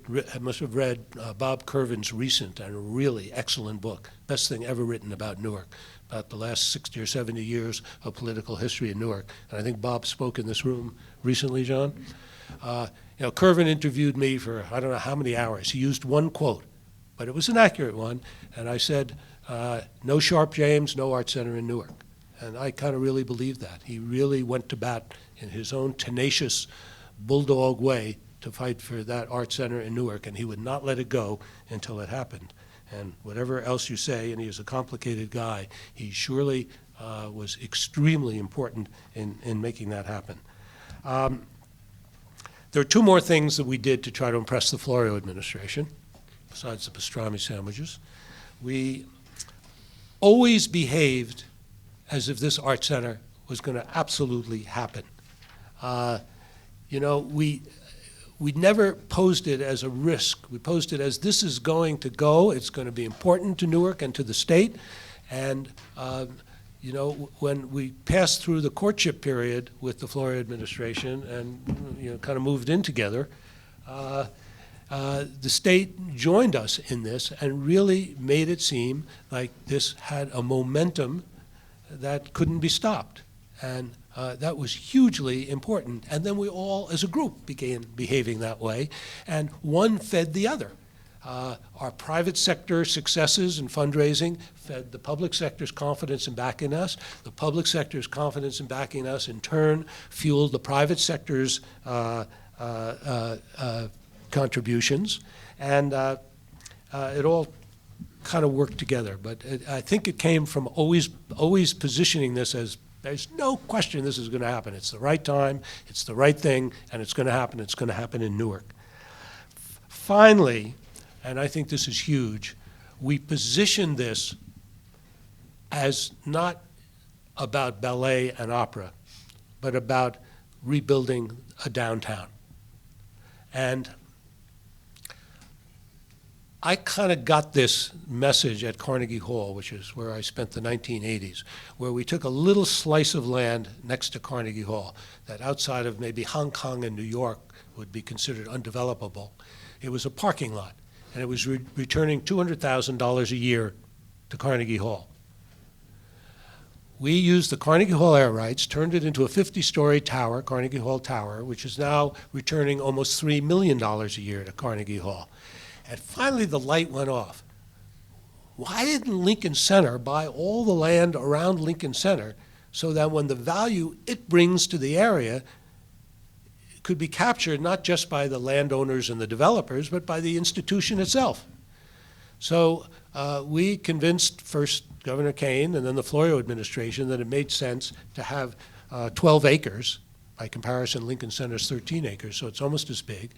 Bob Kervin's recent and really excellent book, best thing ever written about Newark, about the last 60 or 70 years of political history in Newark. And I think Bob spoke in this room recently, John. Kervin interviewed me for I don't know how many hours. He used one quote, but it was an accurate one. And I said, no Sharp James, no Art Center in Newark. And I kind of really believe that. He really went to bat in his own tenacious bulldog way to fight for that Art Center in Newark, and he would not let it go until it happened. And whatever else you say, and he is a complicated guy, he surely was extremely important in making that happen. There are 2 more things that we did to try to impress the Florio administration, besides the pastrami sandwiches. We always behaved as if this Art Center was going to absolutely happen. We never posed it as a risk. We posed it as this is going to go. It's going to be important to Newark and to the state. And, you know, when we passed through the courtship period with the Florio administration and, you know, kind of moved in together, the state joined us in this and really made it seem like this had a momentum that couldn't be stopped. And that was hugely important. And then we all, as a group, began behaving that way, and one fed the other. Our private sector successes in fundraising fed the public sector's confidence in backing us. The public sector's confidence in backing us, in turn, fueled the private sector's contributions. And it all kind of worked together. But I think it came from always positioning this as, there's no question this is going to happen. It's the right time, it's the right thing, and it's going to happen. It's going to happen in Newark. Finally, and I think this is huge, we positioned this as not about ballet and opera, but about rebuilding a downtown. And I kind of got this message at Carnegie Hall, which is where I spent the 1980s, where we took a little slice of land next to Carnegie Hall that outside of maybe Hong Kong and New York would be considered undevelopable. It was a parking lot, and it was returning $200,000 a year to Carnegie Hall. We used the Carnegie Hall air rights, turned it into a 50-story tower, Carnegie Hall Tower, which is now returning almost $3 million a year to Carnegie Hall. And finally, the light went off. Why didn't Lincoln Center buy all the land around Lincoln Center so that when the value it brings to the area could be captured not just by the landowners and the developers, but by the institution itself? So we convinced first Governor Kane and then the Florio administration that it made sense to have 12 acres. By comparison, Lincoln Center's 13 acres, so it's almost as big,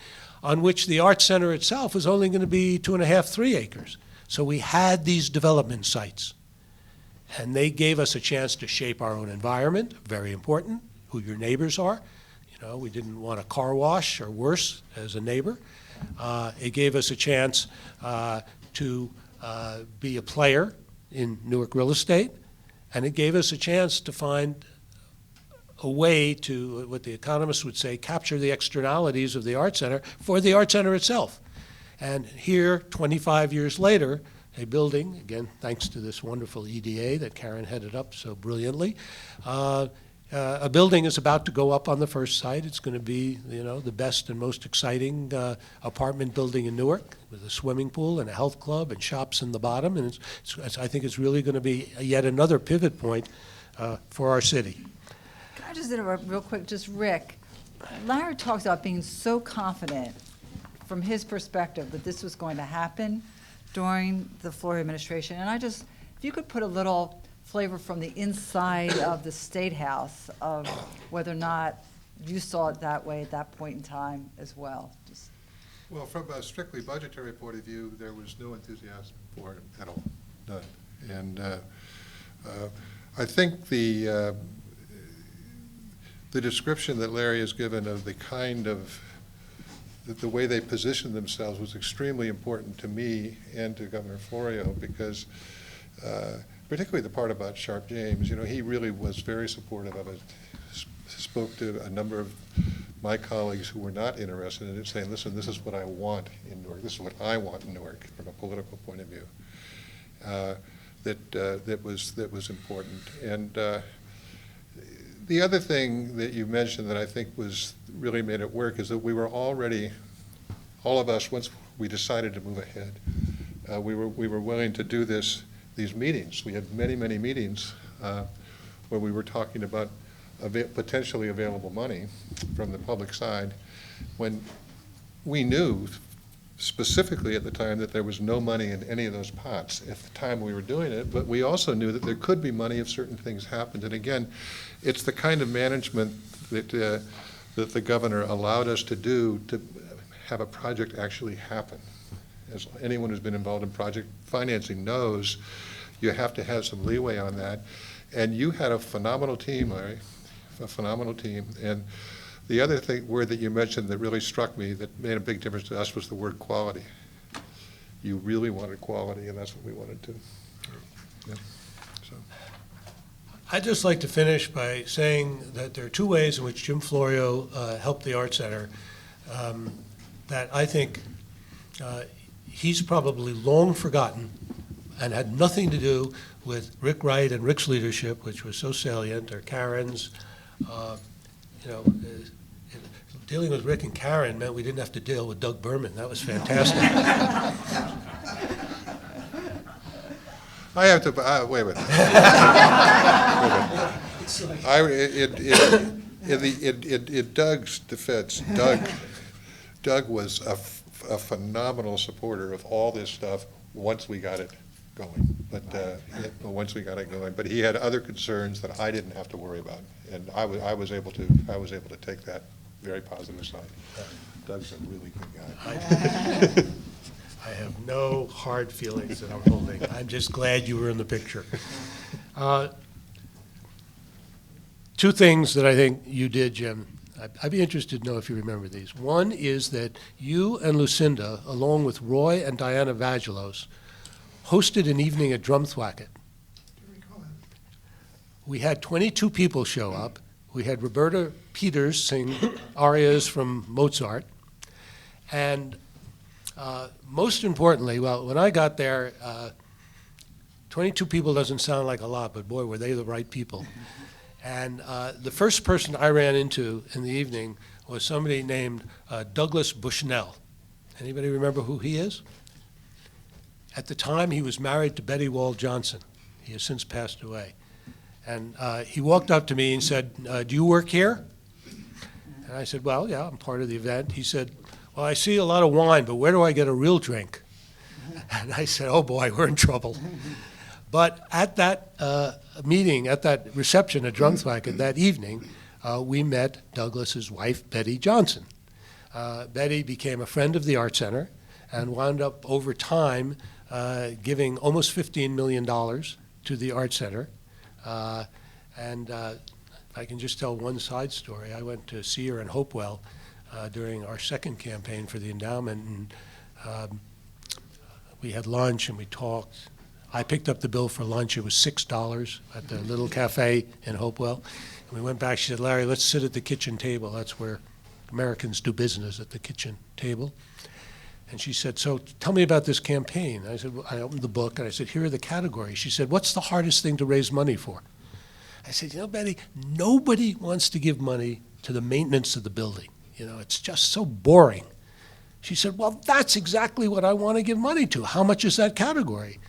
on which the Art Center itself was only going to be 2.5, 3 acres. So we had these development sites. And they gave us a chance to shape our own environment, very important, who your neighbors are. You know, we didn't want a car wash or worse as a neighbor. It gave us a chance to be a player in Newark real estate, and it gave us a chance to find a way to, what the economists would say, capture the externalities of the Art Center for the Art Center itself. And here, 25 years later, a building, again, thanks to this wonderful EDA that Caren headed up so brilliantly, a building is about to go up on the first site. It's going to be, you know, the best and most exciting apartment building in Newark, with a swimming pool and a health club and shops in the bottom. And I think it's really going to be yet another pivot point for our city. Can I just interrupt real quick? Just Rick, Larry talks about being so confident from his perspective that this was going to happen during the Florio administration. And if you could put a little flavor from the inside of the State House of whether or not you saw it that way at that point in time as well. Well, from a strictly budgetary point of view, there was no enthusiasm for it at all, none. And I think the description that Larry has given of the kind of the way they positioned themselves was extremely important to me and to Governor Florio, because particularly the part about Sharp James, you know, he really was very supportive of it. Spoke to a number of my colleagues who were not interested in it, saying, listen, this is what I want in Newark. This is what I want in Newark from a political point of view. That was important. And the other thing that you mentioned that I think really made it work is that we were already, all of us, once we decided to move ahead, we were willing to do these meetings. We had many, many meetings where we were talking about potentially available money from the public side, when we knew specifically at the time that there was no money in any of those pots at the time we were doing it, but we also knew that there could be money if certain things happened. And again, it's the kind of management that the governor allowed us to do to have a project actually happen. As anyone who's been involved in project financing knows, you have to have some leeway on that. And you had a phenomenal team, Larry, a phenomenal team. And the other word that you mentioned that really struck me that made a big difference to us was the word quality. You really wanted quality, and that's what we wanted to. Yeah. So. I'd just like to finish by saying that there are two ways in which Jim Florio helped the Art Center that I think he's probably long forgotten and had nothing to do with Rick Wright and Rick's leadership, which was so salient, or Caren's. Dealing with Rick and Caren meant we didn't have to deal with Doug Berman. That was fantastic. I have to, wait a minute. In Doug's defense, Doug was a phenomenal supporter of all this stuff once we got it going. Once we got it going, but he had other concerns that I didn't have to worry about, and I was able to take that very positive side. Doug's a really good guy. I have no hard feelings that I'm holding. I'm just glad you were in the picture. Two things that I think you did, Jim. I'd be interested to know if you remember these. One is that you and Lucinda, along with Roy and Diana Vagelos, hosted an evening at Drumthwacket. We had 22 people show up. We had Roberta Peters sing arias from Mozart. And most importantly, well, when I got there, 22 people doesn't sound like a lot, but boy, were they the right people. And the first person I ran into in the evening was somebody named Douglas Bushnell. Anybody remember who he is? At the time, he was married to Betty Wall Johnson. He has since passed away. And he walked up to me and said, do you work here? And I said, well, yeah, I'm part of the event. He said, well, I see a lot of wine, but where do I get a real drink? And I said, oh boy, we're in trouble. But at that meeting, at that reception at Drumthwacket that evening, we met Douglas's wife, Betty Johnson. Betty became a friend of the Art Center and wound up over time giving almost $15 million to the Art Center. If I can just tell one side story, I went to see her in Hopewell during our second campaign for the endowment, and we had lunch and we talked. I picked up the bill for lunch. It was $6 at the little cafe in Hopewell. And we went back. She said, Larry, let's sit at the kitchen table. That's where Americans do business, at the kitchen table. And she said, so tell me about this campaign. I said, well, I opened the book and I said, here are the categories. She said, what's the hardest thing to raise money for? I said, you know, Betty, nobody wants to give money to the maintenance of the building. You know, it's just so boring. She said, well, that's exactly what I want to give money to. How much is that category?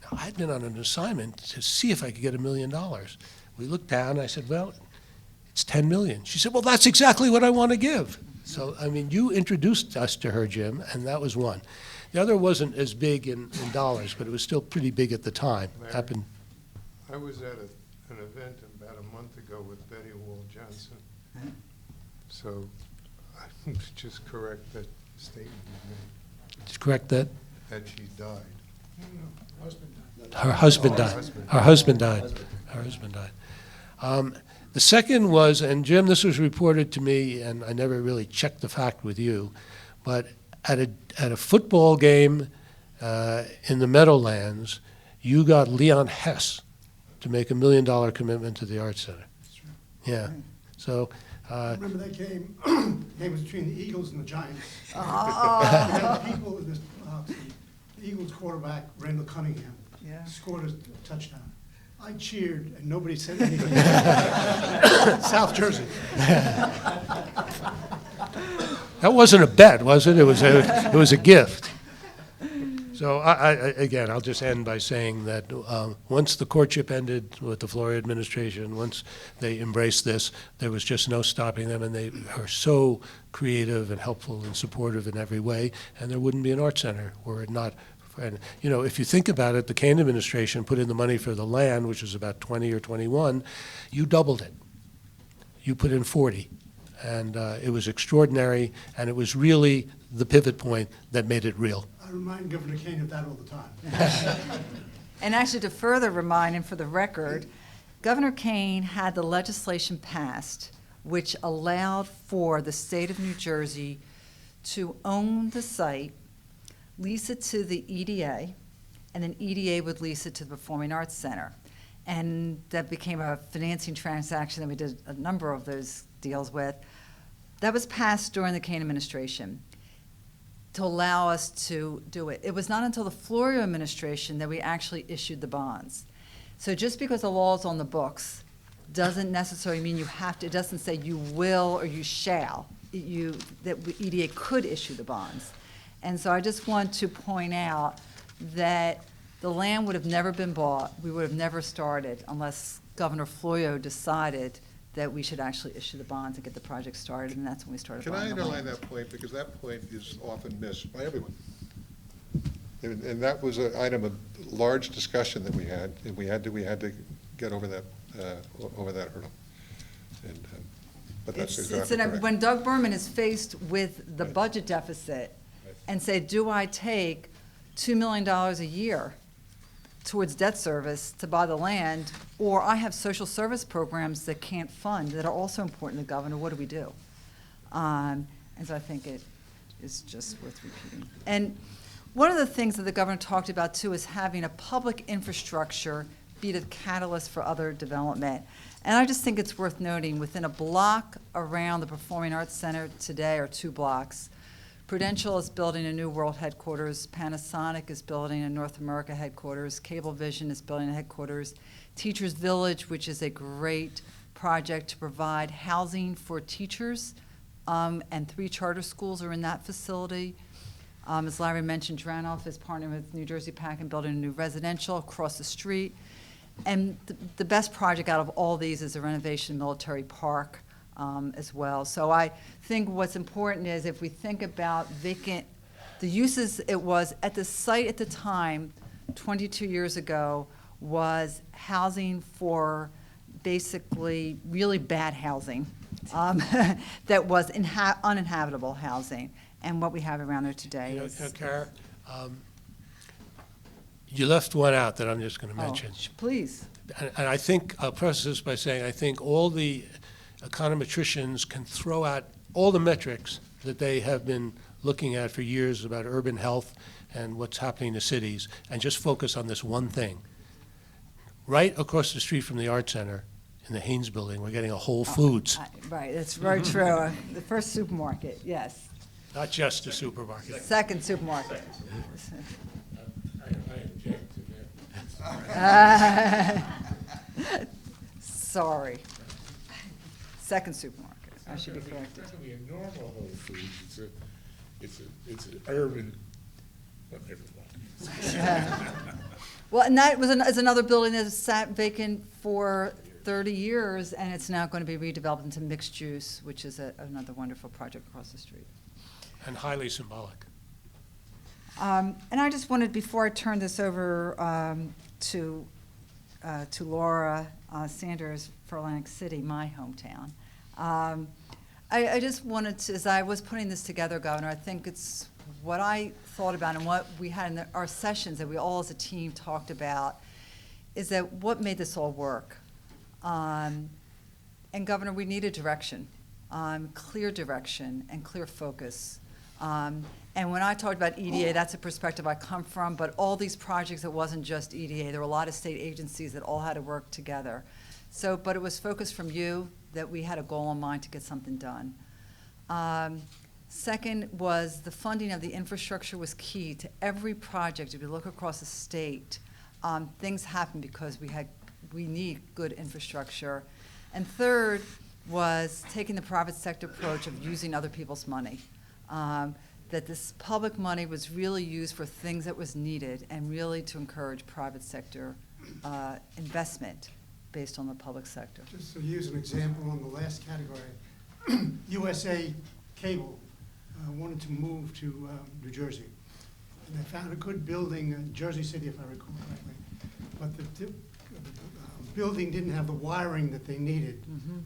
Now, I'd been on an assignment to see if I could get $1 million. We looked down and I said, well, it's $10 million. She said, well, that's exactly what I want to give. So, I mean, you introduced us to her, Jim, and that was one. The other wasn't as big in dollars, but it was still pretty big at the time. Larry, Happened. I was at an event about a month ago with Betty Wall Johnson. So I just correct that statement you made, Did you correct that? that she died. Her husband died. Her husband died. Her husband died. The second was, and Jim, this was reported to me, and I never really checked the fact with you, but at a football game in the Meadowlands, you got Leon Hess to make $1 million commitment to the Art Center. That's right. Yeah. So. I remember that game. The game was between the Eagles and the Giants. We had people in this, the Eagles quarterback, Randall Cunningham, scored a touchdown. I cheered, and nobody said anything. South Jersey. That wasn't a bet, was it? It was a gift. So again, I'll just end by saying that once the courtship ended with the Florio administration, once they embraced this, there was just no stopping them, and they are so creative and helpful and supportive in every way, and there wouldn't be an art center were it not. And, you know, if you think about it, the Kane administration put in the money for the land, which was about 20 or 21. You doubled it. You put in 40. And it was extraordinary, and it was really the pivot point that made it real. I remind Governor Kane of that all the time. And actually, to further remind, and for the record, Governor Kane had the legislation passed which allowed for the state of New Jersey to own the site, lease it to the EDA, and then EDA would lease it to the Performing Arts Center. and that became a financing transaction that we did a number of those deals with. That was passed during the Kane administration to allow us to do it. It was not until the Florio administration that we actually issued the bonds. So just because the law is on the books doesn't necessarily mean you have to, it doesn't say you will or you shall, that EDA could issue the bonds. And so I just want to point out that the land would have never been bought, we would have never started unless Governor Florio decided that we should actually issue the bonds and get the project started, and that's when we started Can buying I the underline land. that point, because that point is often missed by everyone. And that was an item of large discussion that we had, and we had to get over that hurdle. And, but that's exactly correct. When Doug Berman is faced with the budget deficit and say, do I take $2 million a year towards debt service to buy the land, or I have social service programs that can't fund, that are also important to the governor, what do we do? And so I think it is just worth repeating. And one of the things that the governor talked about too is having a public infrastructure be the catalyst for other development. And I just think it's worth noting, within a block around the Performing Arts Center today, or 2 blocks, Prudential is building a new world headquarters, Panasonic is building a North America headquarters, Cablevision is building a headquarters, Teachers Village, which is a great project to provide housing for teachers, and 3 charter schools are in that facility. As Larry mentioned, Dranoff is partnering with New Jersey PAC and building a new residential across the street. And the best project out of all these is the renovation of Military Park as well. So I think what's important is, if we think about vacant, the uses it was at the site at the time, 22 years ago, was housing for basically really bad housing that was uninhabitable housing. And what we have around there today is... Karen, you left one out that I'm just going to mention. Please. And I think, I'll preface this by saying, I think all the econometricians can throw out all the metrics that they have been looking at for years about urban health and what's happening to cities, and just focus on this one thing. Right across the street from the Art Center, in the Haynes Building, we're getting a Whole Foods. Right, that's very true. The first supermarket, yes. Not just a supermarket. Second supermarket. I object to that. Sorry. Second supermarket. I should be corrected. It's not gonna be a normal Whole Foods. It's an urban, but never mind. Well, and that is another building that has sat vacant for 30 years, and it's now going to be redeveloped into mixed use, which is another wonderful project across the street. And highly symbolic. And I just wanted, before I turn this over to Laura Sanders for Atlantic City, my hometown, I just wanted to, as I was putting this together, Governor, I think it's what I thought about and what we had in our sessions that we all as a team talked about, is that what made this all work. And Governor, we needed direction, clear direction and clear focus. And when I talked about EDA, that's a perspective I come from, but all these projects, it wasn't just EDA. There were a lot of state agencies that all had to work together. So, but it was focused from you that we had a goal in mind to get something done. Second was the funding of the infrastructure was key to every project. If you look across the state, things happen because we need good infrastructure. And third was taking the private sector approach of using other people's money. That this public money was really used for things that was needed and really to encourage private sector investment based on the public sector. Just to use an example on the last category, USA Cable wanted to move to New Jersey. And they found a good building in Jersey City, if I recall correctly. But the building didn't have the wiring that they needed. Mm-hmm.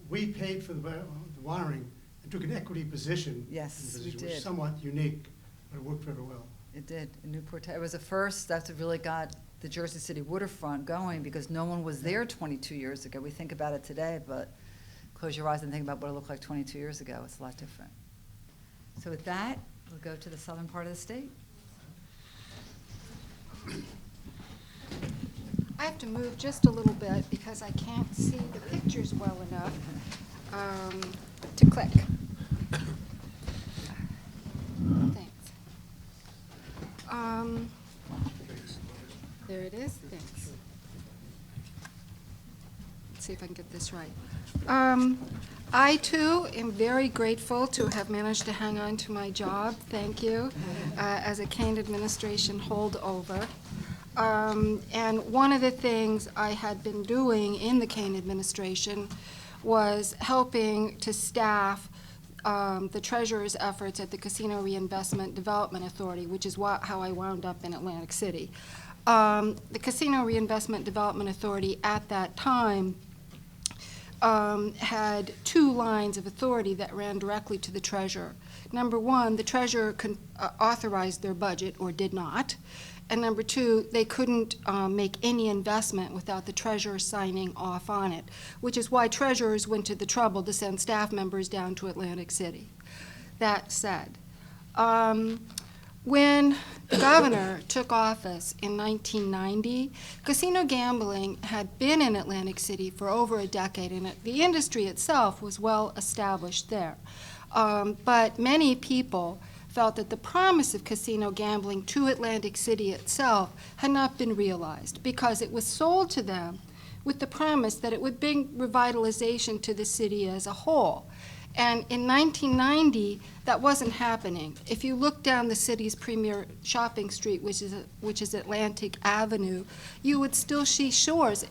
We paid for the wiring and took an equity position. Yes, in the we position, which did. was somewhat unique, but it worked very well. It did, in Newport. It was the first, that's what really got the Jersey City waterfront going, because no one was there 22 years ago. We think about it today, but close your eyes and think about what it looked like 22 years ago. It's a lot different. So with that, we'll go to the southern part of the state. I have to move just a little bit because I can't see the pictures well enough to click. Thanks. There it is. Thanks. Let's see if I can get this right. I, too, am very grateful to have managed to hang on to my job, thank you, as a Kane administration holdover. And one of the things I had been doing in the Kane administration was helping to staff the treasurer's efforts at the Casino Reinvestment Development Authority, which is how I wound up in Atlantic City. The Casino Reinvestment Development Authority at that time had two lines of authority that ran directly to the treasurer. Number one, the treasurer authorized their budget or did not. And number two, they couldn't make any investment without the treasurer signing off on it, which is why treasurers went to the trouble to send staff members down to Atlantic City. That said, when the governor took office in 1990, casino gambling had been in Atlantic City for over a decade, and the industry itself was well established there. But many people felt that the promise of casino gambling to Atlantic City itself had not been realized because it was sold to them with the promise that it would bring revitalization to the city as a whole. And in 1990, that wasn't happening. If you look down the city's premier shopping street, which is Atlantic Avenue, you would still see stores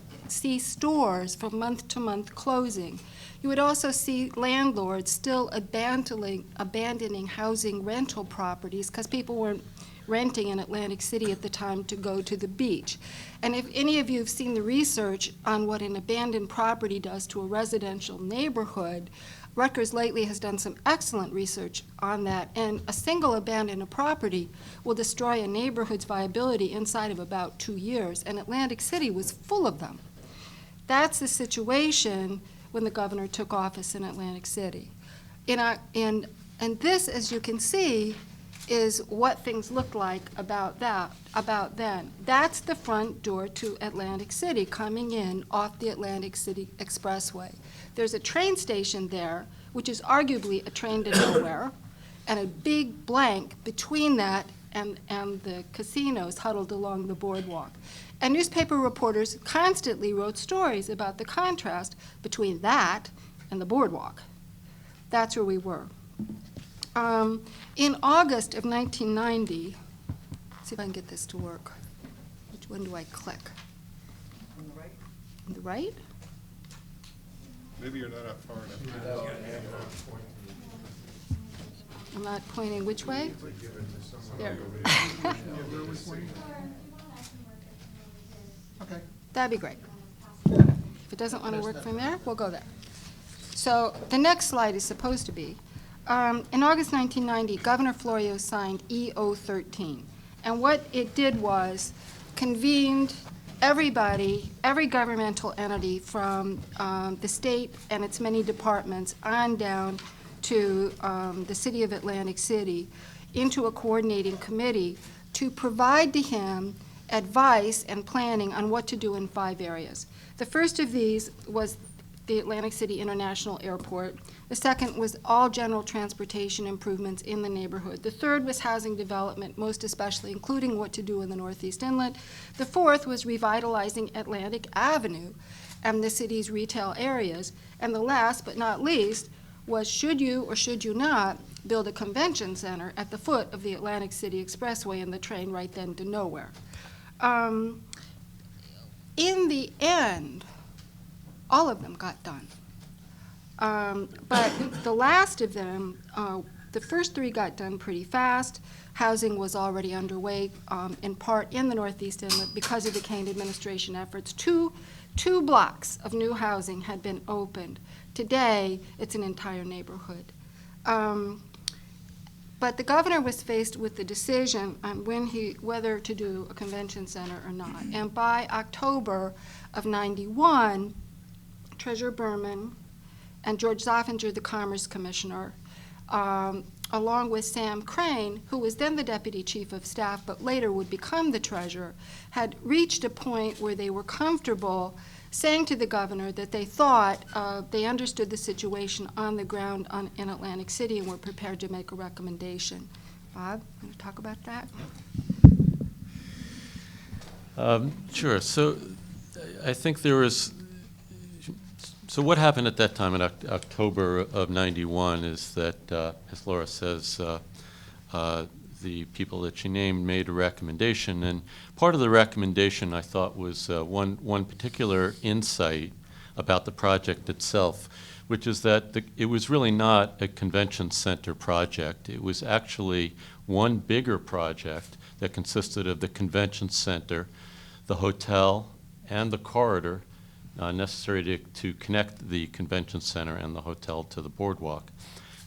from month to month closing. You would also see landlords still abandoning housing rental properties because people weren't renting in Atlantic City at the time to go to the beach. And if any of you have seen the research on what an abandoned property does to a residential neighborhood, Rutgers lately has done some excellent research on that, and a single abandoned property will destroy a neighborhood's viability inside of about 2 years, and Atlantic City was full of them. That's the situation when the governor took office in Atlantic City. And this, as you can see, is what things looked like about then. That's the front door to Atlantic City coming in off the Atlantic City Expressway. There's a train station there, which is arguably a train to nowhere, and a big blank between that and the casinos huddled along the boardwalk. And newspaper reporters constantly wrote stories about the contrast between that and the boardwalk. That's where we were. In August of 1990, let's see if I can get this to work. Which one do I click? On the right. On the right? Maybe you're not up far enough. I'm not pointing which way? There. Okay. That'd be great. If it doesn't want to work from there, we'll go there. So the next slide is supposed to be, in August 1990, Governor Florio signed EO 13. And what it did was convened everybody, every governmental entity from the state and its many departments on down to the city of Atlantic City into a coordinating committee to provide to him advice and planning on what to do in 5 areas. The first of these was the Atlantic City International Airport. The second was all general transportation improvements in the neighborhood. The third was housing development, most especially including what to do in the Northeast Inlet. The fourth was revitalizing Atlantic Avenue and the city's retail areas. And the last but not least was should you or should you not build a convention center at the foot of the Atlantic City Expressway and the train right then to nowhere. In the end, all of them got done. But the last of them, the first 3 got done pretty fast. Housing was already underway, in part in the Northeast Inlet because of the Kane administration efforts. Two blocks of new housing had been opened. Today, it's an entire neighborhood. But the governor was faced with the decision on whether to do a convention center or not. And by October of 91, Treasurer Berman and George Zoffinger, the Commerce Commissioner, along with Sam Crane, who was then the deputy chief of staff but later would become the treasurer, had reached a point where they were comfortable saying to the governor that they thought they understood the situation on the ground in Atlantic City and were prepared to make a recommendation. Bob, want to talk about that? Sure. So I think there was, so what happened at that time in October of '91 is that, as Laura says, the people that she named made a recommendation, and part of the recommendation I thought was one particular insight about the project itself, which is that it was really not a convention center project. It was actually one bigger project that consisted of the convention center, the hotel, and the corridor necessary to connect the convention center and the hotel to the boardwalk.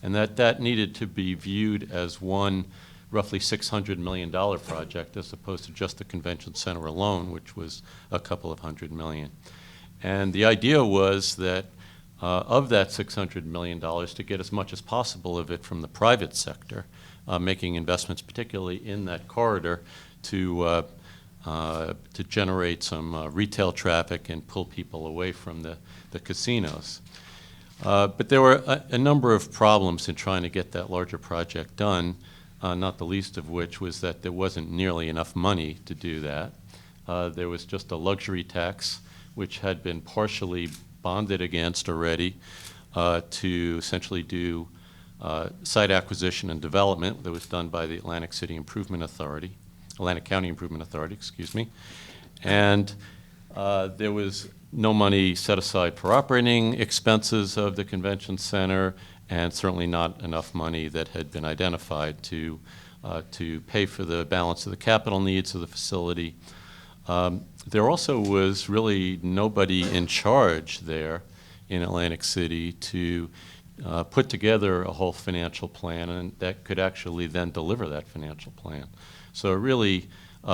And that needed to be viewed as one roughly $600 million project as opposed to just the convention center alone, which was a couple of $100 million. And the idea was that of that $600 million, to get as much as possible of it from the private sector, making investments particularly in that corridor to generate some retail traffic and pull people away from the casinos. But there were a number of problems in trying to get that larger project done, not the least of which was that there wasn't nearly enough money to do that. There was just a luxury tax, which had been partially bonded against already to essentially do site acquisition and development that was done by the Atlantic County Improvement Authority, excuse me. And there was no money set aside for operating expenses of the convention center, and certainly not enough money that had been identified to pay for the balance of the capital needs of the facility. There also was really nobody in charge there in Atlantic City to put together a whole financial plan and that could actually then deliver that financial plan. So it really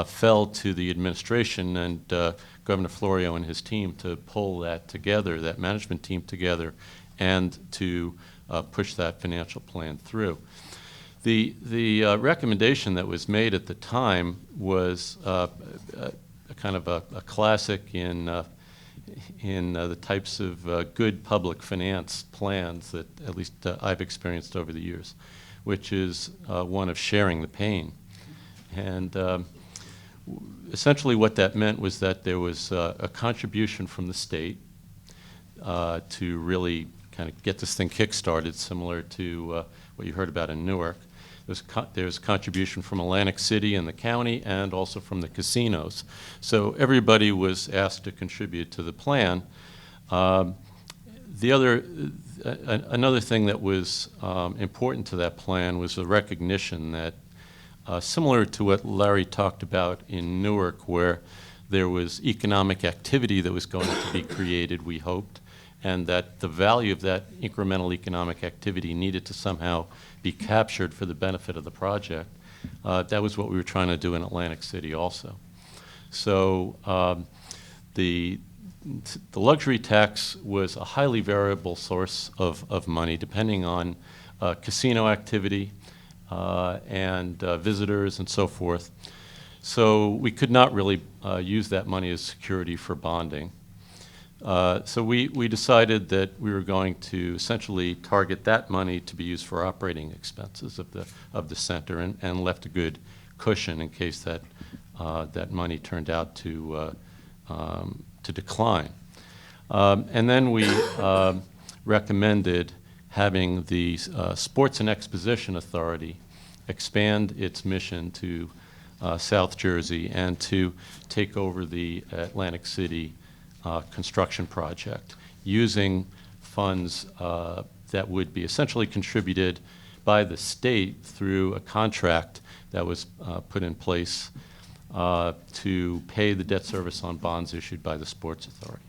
fell to the administration and Governor Florio and his team to pull that together, that management team together, and to push that financial plan through. The recommendation that was made at the time was kind of a classic in the types of good public finance plans that at least I've experienced over the years, which is one of sharing the pain. And essentially what that meant was that there was a contribution from the state to really kind of get this thing kick-started, similar to what you heard about in Newark. There's contribution from Atlantic City and the county and also from the casinos. So everybody was asked to contribute to the plan. Another thing that was important to that plan was the recognition that similar to what Larry talked about in Newark, where there was economic activity that was going to be created, we hoped, and that the value of that incremental economic activity needed to somehow be captured for the benefit of the project. That was what we were trying to do in Atlantic City also. So the luxury tax was a highly variable source of money, depending on casino activity and visitors and so forth. So we could not really use that money as security for bonding. So we decided that we were going to essentially target that money to be used for operating expenses of the center, and left a good cushion in case that that money turned out to decline. And then we recommended having the Sports and Exposition Authority expand its mission to South Jersey and to take over the Atlantic City construction project using funds that would be essentially contributed by the state through a contract that was put in place to pay the debt service on bonds issued by the Sports Authority.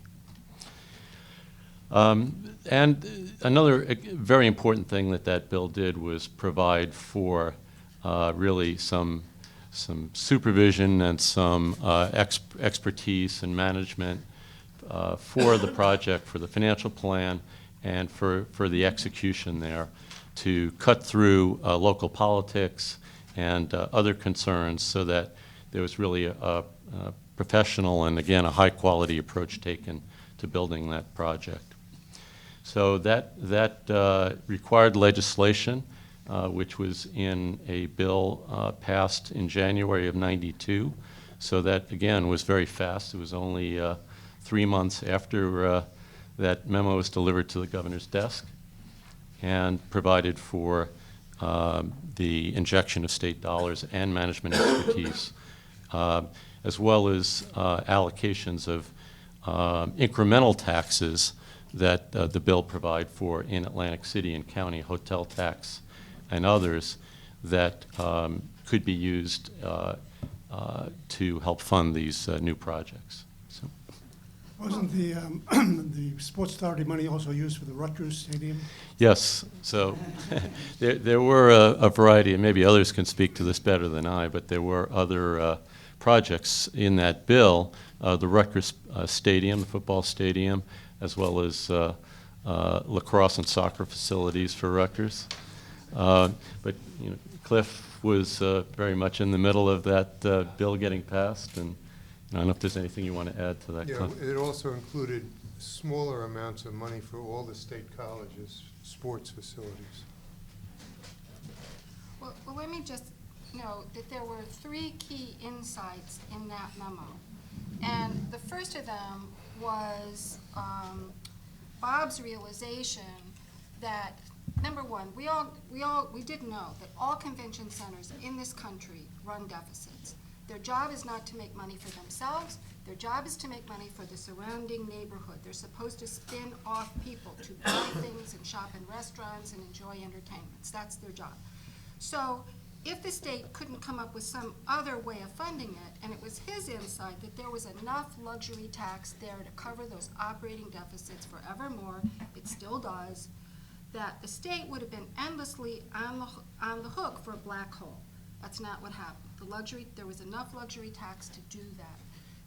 And another very important thing that bill did was provide for really some supervision and some expertise and management for the project, for the financial plan, and for the execution there to cut through local politics and other concerns so that there was really a professional and, again, a high-quality approach taken to building that project. So that required legislation, which was in a bill passed in January of '92. So that, again, was very fast. It was only 3 months after that memo was delivered to the governor's desk, and provided for the injection of state dollars and management expertise, as well as allocations of incremental taxes that the bill provide for in Atlantic City and County, hotel tax and others that could be used to help fund these new projects. So. Wasn't the the Sports Authority money also used for the Rutgers Stadium? Yes, so there were a variety, and maybe others can speak to this better than I, but there were other projects in that bill, the Rutgers Stadium, the football stadium, as well as lacrosse and soccer facilities for Rutgers. But you know, Cliff was very much in the middle of that bill getting passed, and I don't know if there's anything you want to add to that. Yeah, it also included smaller amounts of money for all the state colleges' sports facilities. Well, let me just note that there were 3 key insights in that memo. And the first of them was Bob's realization that, number one, we did know that all convention centers in this country run deficits. Their job is not to make money for themselves. Their job is to make money for the surrounding neighborhood. They're supposed to spin off people to buy things and shop in restaurants and enjoy entertainments. That's their job. So if the state couldn't come up with some other way of funding it, and it was his insight that there was enough luxury tax there to cover those operating deficits forevermore, it still does, that the state would have been endlessly on the hook for a black hole. That's not what happened. There was enough luxury tax to do that.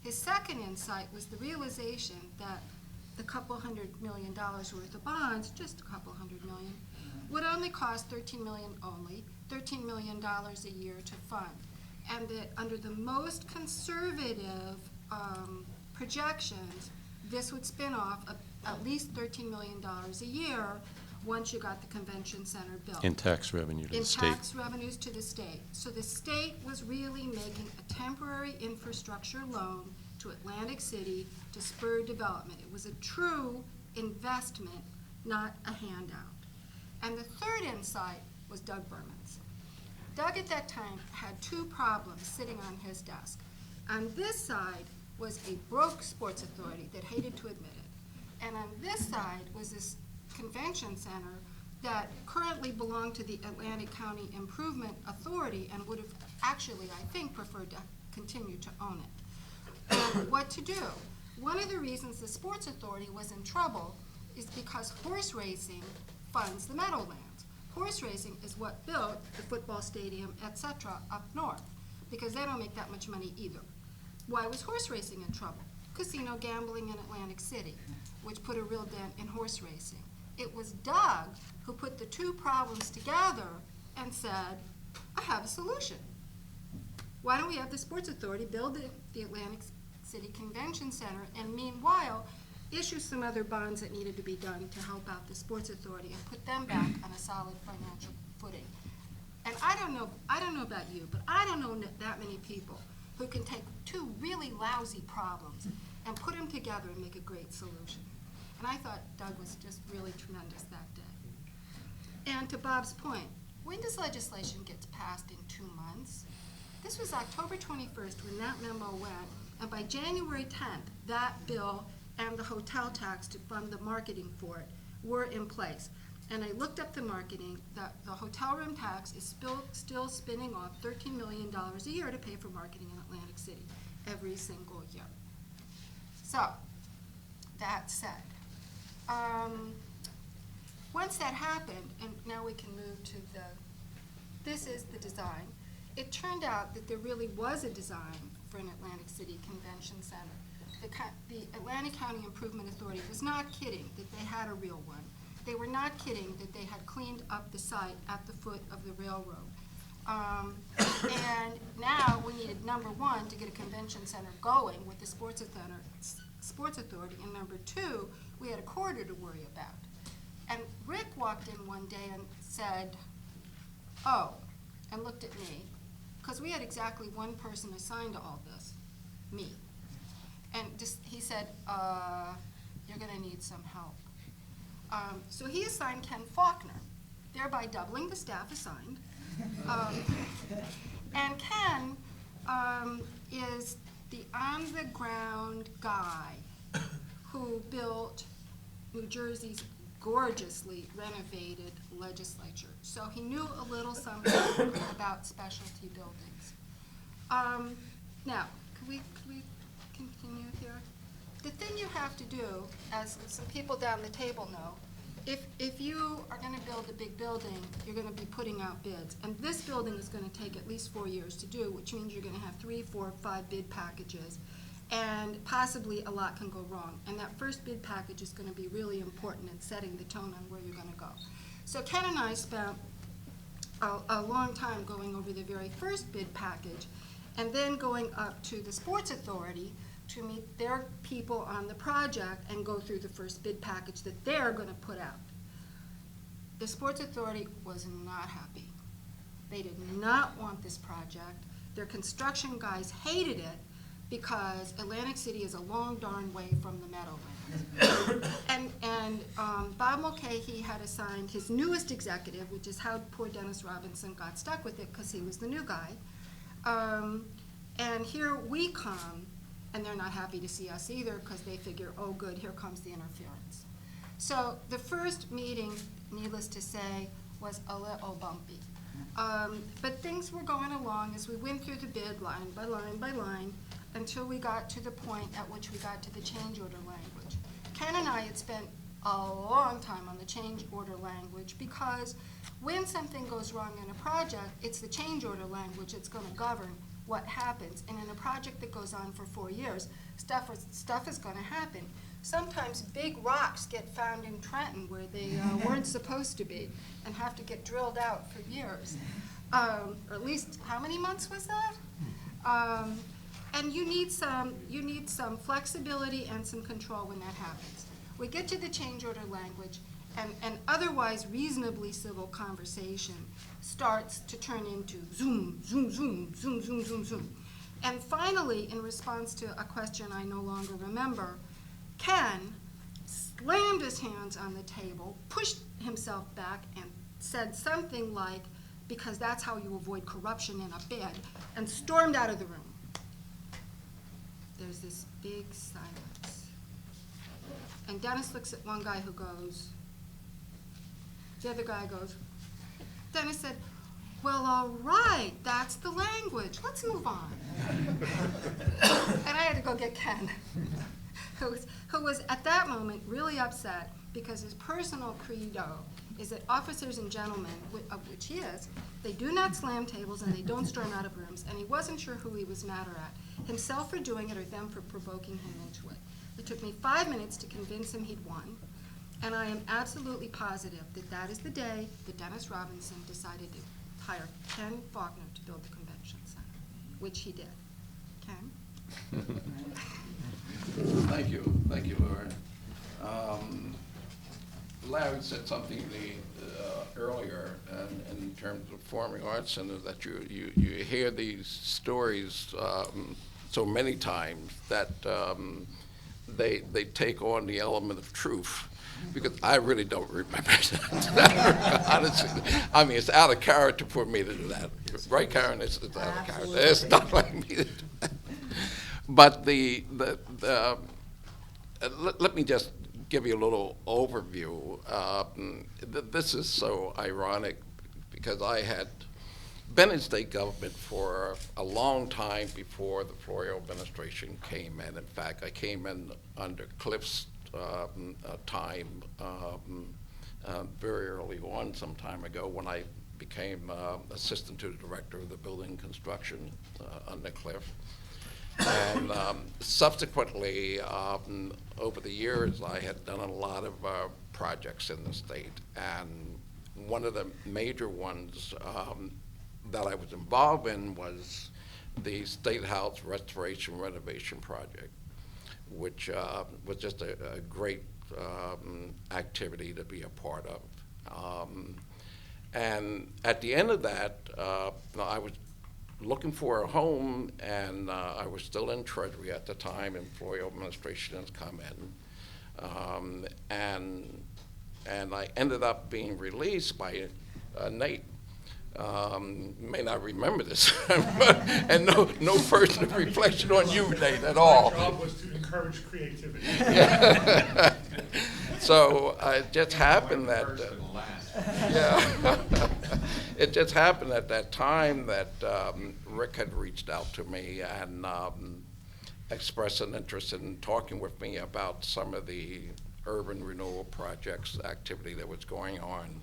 His second insight was the realization that the couple $100 million worth of bonds, just a couple $100 million, would only cost $13 million a year to fund. And that under the most conservative projections, this would spin off at least $13 million a year once you got the convention center built. In tax revenue to the state. In tax revenues to the state. So the state was really making a temporary infrastructure loan to Atlantic City to spur development. It was a true investment, not a handout. And the third insight was Doug Berman's. Doug at that time had 2 problems sitting on his desk. On this side was a broke sports authority that hated to admit it. And on this side was this convention center that currently belonged to the Atlantic County Improvement Authority and would have actually, I think, preferred to continue to own it. And what to do? One of the reasons the Sports Authority was in trouble is because horse racing funds the Meadowlands. Horse racing is what built the football stadium, etc., up north, because they don't make that much money either. Why was horse racing in trouble? Casino gambling in Atlantic City, which put a real dent in horse racing. It was Doug who put the 2 problems together and said, I have a solution. Why don't we have the Sports Authority build the Atlantic City Convention Center, and meanwhile, issue some other bonds that needed to be done to help out the Sports Authority and put them back on a solid financial footing. And I don't know about you, but I don't know that many people who can take 2 really lousy problems and put them together and make a great solution. And I thought Doug was just really tremendous that day. And to Bob's point, when this legislation gets passed in 2 months, this was October 21st when that memo went, and by January 10th, that bill and the hotel tax to fund the marketing for it were in place. And I looked up the marketing. The hotel room tax is still spinning off $13 million a year to pay for marketing in Atlantic City every single year. So, that said, once that happened, and now we can move to this is the design. It turned out that there really was a design for an Atlantic City Convention Center. The Atlantic County Improvement Authority was not kidding that they had a real one. they were not kidding that they had cleaned up the site at the foot of the railroad. And now we needed, number one, to get a convention center going with the sports authority, and number two, we had a corridor to worry about. And Rick walked in one day and said, oh, and looked at me, because we had exactly one person assigned to all this, me. And just, he said, you're gonna need some help. So he assigned Ken Faulkner, thereby doubling the staff assigned. And Ken is the on-the-ground guy who built New Jersey's gorgeously renovated legislature. So he knew a little something about specialty buildings. Now, could we continue here? The thing you have to do, as some people down the table know, if you are going to build a big building, you're going to be putting out bids. And this building is going to take at least 4 years to do, which means you're going to have 3, 4, 5 bid packages. And possibly a lot can go wrong. And that first bid package is going to be really important in setting the tone on where you're going to go. So Ken and I spent a long time going over the very first bid package and then going up to the Sports Authority to meet their people on the project and go through the first bid package that they're going to put out. The Sports Authority was not happy. They did not want this project. Their construction guys hated it because Atlantic City is a long darn way from the Meadowlands. and Bob Mulcahy had assigned his newest executive, which is how poor Dennis Robinson got stuck with it because he was the new guy. And here we come, and they're not happy to see us either because they figure, oh good, here comes the interference. So the first meeting, needless to say, was a little bumpy. But things were going along as we went through the bid line by line by line until we got to the point at which we got to the change order language. Ken and I had spent a long time on the change order language because when something goes wrong in a project, it's the change order language that's going to govern what happens. And in a project that goes on for 4 years, stuff is going to happen. Sometimes big rocks get found in Trenton where they weren't supposed to be and have to get drilled out for years. Or at least, how many months was that? And you need some flexibility and some control when that happens. We get to the change order language, and otherwise reasonably civil conversation starts to turn into zoom, zoom, zoom, zoom, zoom, zoom, zoom. And finally, in response to a question I no longer remember, Ken slammed his hands on the table, pushed himself back, and said something like, because that's how you avoid corruption in a bid, and stormed out of the room. There's this big silence. And Dennis looks at one guy who goes, the other guy goes, Dennis said, well, all right, that's the language. Let's move on. And I had to go get Ken, who was at that moment really upset because his personal credo is that officers and gentlemen, of which he is, they do not slam tables and they don't storm out of rooms, and he wasn't sure who he was madder at, himself for doing it or them for provoking him into it. It took me 5 minutes to convince him he'd won, and I am absolutely positive that that is the day that Dennis Robinson decided to hire Ken Faulkner to build the convention center, which he did. Ken? Thank you, Lauren. Larry said something to me earlier in terms of performing arts centers, that you hear these stories so many times that they take on the element of truth. Because I really don't remember that. Honestly, I mean, it's out of character for me to do that. Right, Caren? It's out of character. It's not like me to do that. But let me just give you a little overview. This is so ironic because I had been in state government for a long time before the Florio administration came in. In fact, I came in under Cliff's time very early on, some time ago, when I became assistant to the director of the building construction under Cliff. And subsequently, over the years, I had done a lot of projects in the state. And one of the major ones that I was involved in was the State House Restoration Renovation Project, which was just a great activity to be a part of. And at the end of that, I was looking for a home, and I was still in Treasury at the time, and Florio administration has come in. And I ended up being released by Nate. You may not remember this, and no personal reflection on you, Nate, at all. My job was to encourage creativity. Yeah. So it just happened that, it just happened at that time that Rick had reached out to me and expressed an interest in talking with me about some of the urban renewal projects activity that was going on.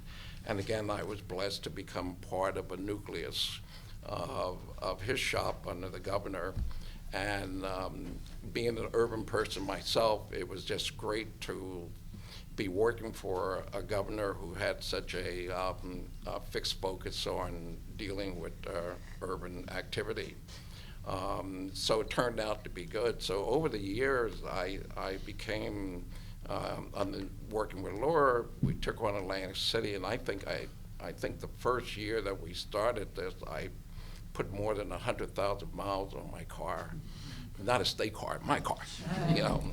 And again, I was blessed to become part of a nucleus of his shop under the governor. And being an urban person myself, it was just great to be working for a governor who had such a fixed focus on dealing with urban activity. So it turned out to be good. So over the years, I became working with Laura, we took on Atlantic City, and I think the first year that we started this, I put more than 100,000 miles on my car. Not a state car, my car, you know.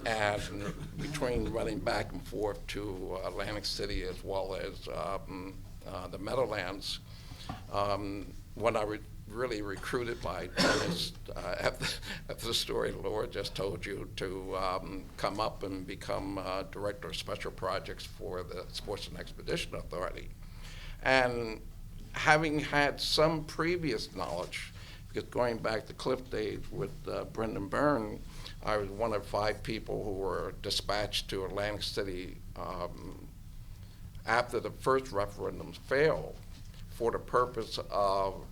And between running back and forth to Atlantic City as well as the Meadowlands, when I really recruited by Dennis, after the story Laura just told you, to come up and become Director of Special Projects for the Sports and Expedition Authority. And having had some previous knowledge, because going back to Cliff days with Brendan Byrne, I was one of 5 people who were dispatched to Atlantic City after the first referendums failed for the purpose of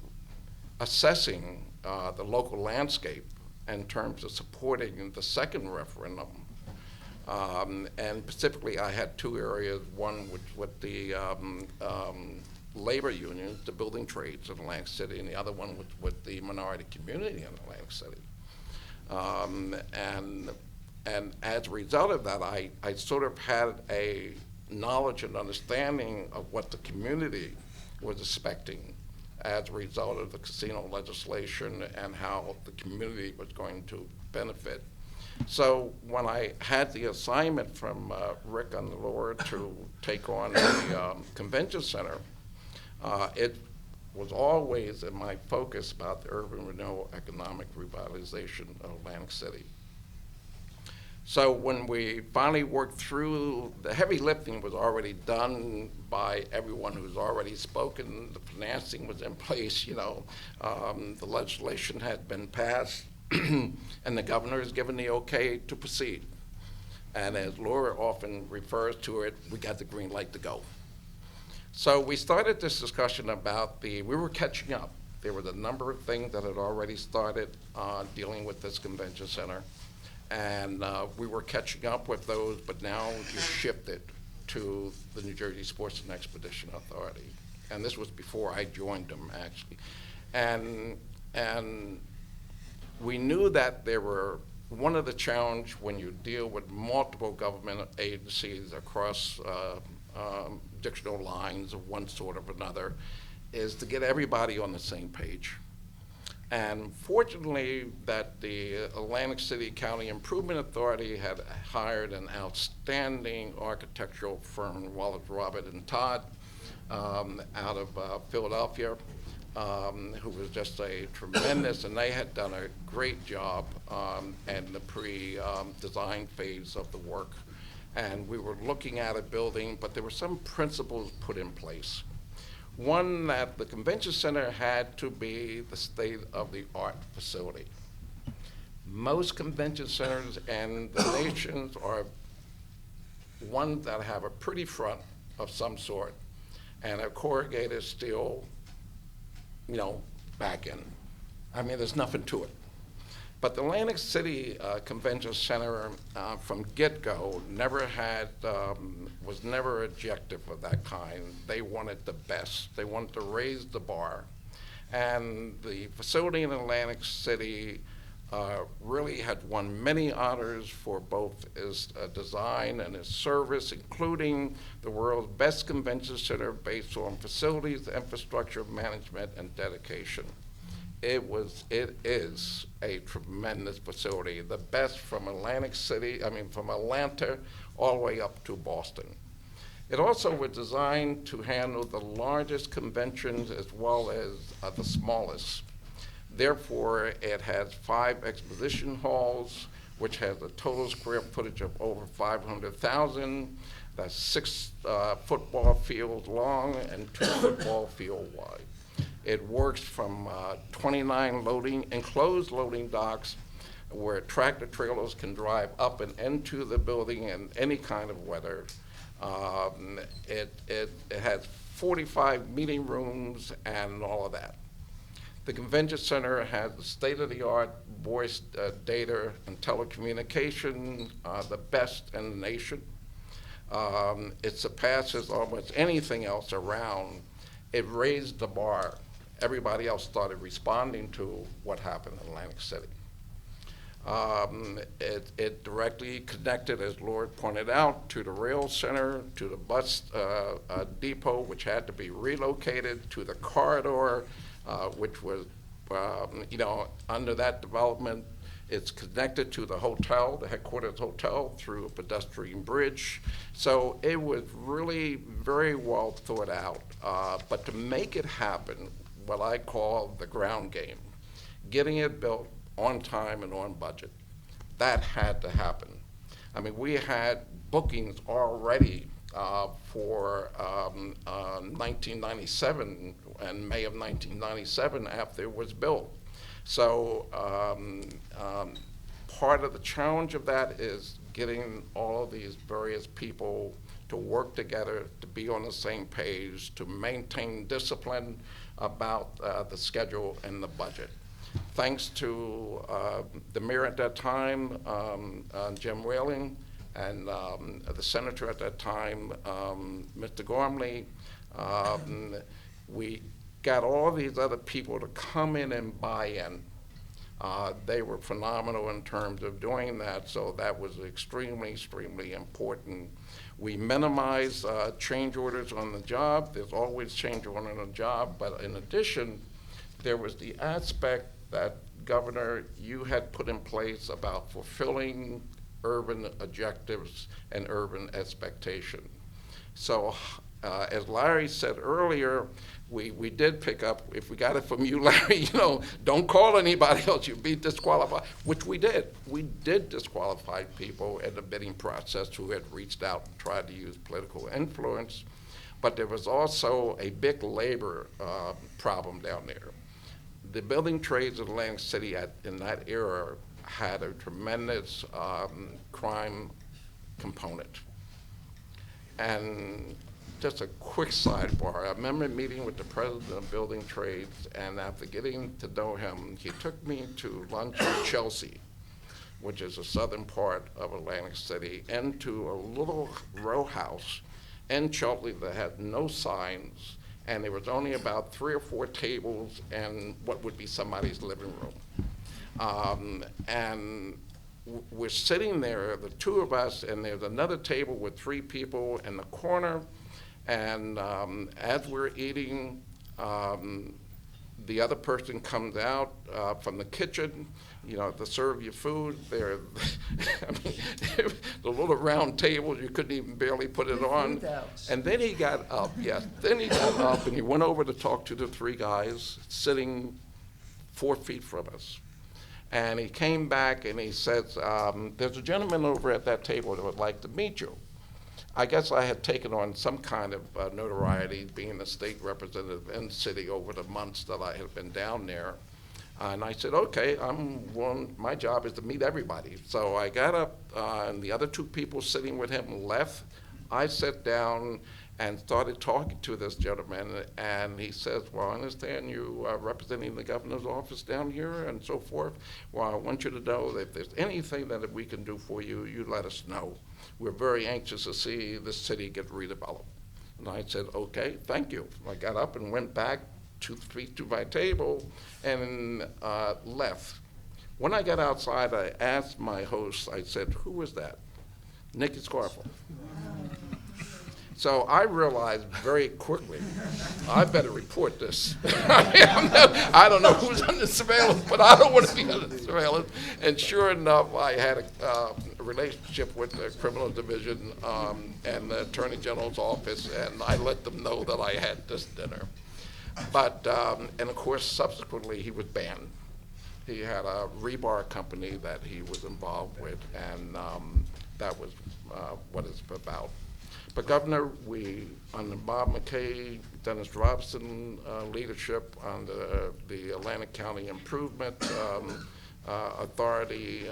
assessing the local landscape in terms of supporting the second referendum. And specifically, I had 2 areas, one with the labor unions, the building trades in Atlantic City, and the other one with the minority community in Atlantic City. And as a result of that, I sort of had a knowledge and understanding of what the community was expecting as a result of the casino legislation and how the community was going to benefit. So when I had the assignment from Rick and Laura to take on the convention center, it was always in my focus about the urban renewal, economic revitalization of Atlantic City. So when we finally worked through, the heavy lifting was already done by everyone who's already spoken. The financing was in place, you know. The legislation had been passed, and the governor has given the okay to proceed. And as Laura often refers to it, we got the green light to go. So we started this discussion about we were catching up. There was a number of things that had already started dealing with this convention center. And we were catching up with those, but now you shifted to the New Jersey Sports and Expedition Authority. And this was before I joined them, actually. And we knew that there were, one of the challenge when you deal with multiple government agencies across dictional lines of one sort or another, is to get everybody on the same page. And fortunately, that the Atlantic City County Improvement Authority had hired an outstanding architectural firm, Wallace, Robert, and Todd, out of Philadelphia, who was just a tremendous, and they had done a great job in the pre-design phase of the work. And we were looking at a building, but there were some principles put in place. One, that the convention center had to be the state-of-the-art facility. Most convention centers in the nations are ones that have a pretty front of some sort and a corrugated steel, you know, back end. I mean, there's nothing to it. But the Atlantic City Convention Center from get-go was never objective of that kind. They wanted the best. They wanted to raise the bar. And the facility in Atlantic City really had won many honors for both its design and its service, including the world's best convention center based on facilities, infrastructure, management, and dedication. It is a tremendous facility, the best from from Atlanta all the way up to Boston. It also was designed to handle the largest conventions as well as the smallest. Therefore, it has 5 exposition halls, which has a total square footage of over 500,000. That's 6 football fields long and 2 football fields wide. It works from 29 enclosed loading docks where tractor trailers can drive up and into the building in any kind of weather. It has 45 meeting rooms and all of that. The convention center has state-of-the-art voice data and telecommunication, the best in the nation. It surpasses almost anything else around. It raised the bar. Everybody else started responding to what happened in Atlantic City. It directly connected, as Lord pointed out, to the rail center, to the bus depot, which had to be relocated, to the corridor, which was, under that development. It's connected to the hotel, the headquarters hotel, through a pedestrian bridge. So it was really very well thought out. But to make it happen, what I call the ground game, getting it built on time and on budget, that had to happen. I mean, we had bookings already for 1997 and May of 1997 after it was built. So part of the challenge of that is getting all of these various people to work together, to be on the same page, to maintain discipline about the schedule and the budget. Thanks to the mayor at that time, Jim Whaling, and the senator at that time, Mr. Gormley, we got all these other people to come in and buy in. They were phenomenal in terms of doing that, so that was extremely, extremely important. We minimize change orders on the job. There's always change order on the job, but in addition, there was the aspect that, Governor, you had put in place about fulfilling urban objectives and urban expectation. So as Larry said earlier, we did pick up, if we got it from you, Larry, don't call anybody else, you'd be disqualified, which we did. We did disqualify people in the bidding process who had reached out and tried to use political influence, but there was also a big labor problem down there. The building trades in Atlantic City in that era had a tremendous crime component. And just a quick sidebar, I remember meeting with the president of building trades, and after getting to know him, he took me to lunch in Chelsea, which is the southern part of Atlantic City, into a little row house in Chelsea that had no signs, and there was only about 3 or 4 tables and what would be somebody's living room. And we're sitting there, the 2 of us, and there's another table with 3 people in the corner, and as we're eating, the other person comes out from the kitchen, to serve you food. They're, the little round tables, you couldn't even barely put it on. And then he got up, and he went over to talk to the 3 guys sitting 4 feet from us. And he came back and he says, there's a gentleman over at that table that would like to meet you. I guess I had taken on some kind of notoriety being a state representative in the city over the months that I had been down there. And I said, okay, my job is to meet everybody. So I got up, and the other 2 people sitting with him left. I sat down, and started talking to this gentleman, and he says, well, I understand you are representing the governor's office down here and so forth. Well, I want you to know that if there's anything that we can do for you, you let us know. We're very anxious to see this city get redeveloped. And I said, okay, thank you. I got up and went back 2 feet to my table and left. When I got outside, I asked my host, I said, who was that? Nicky Scarfo. So I realized very quickly, I better report this. I don't know who's under surveillance, but I don't want to be under surveillance. And sure enough, I had a relationship with the criminal division and the attorney general's office, and I let them know that I had this dinner. But, and of course, subsequently, he was banned. He had a rebar company that he was involved with, and that was what it's about. But Governor, we, under Bob McKay, Dennis Robson leadership, under the Atlantic County Improvement Authority,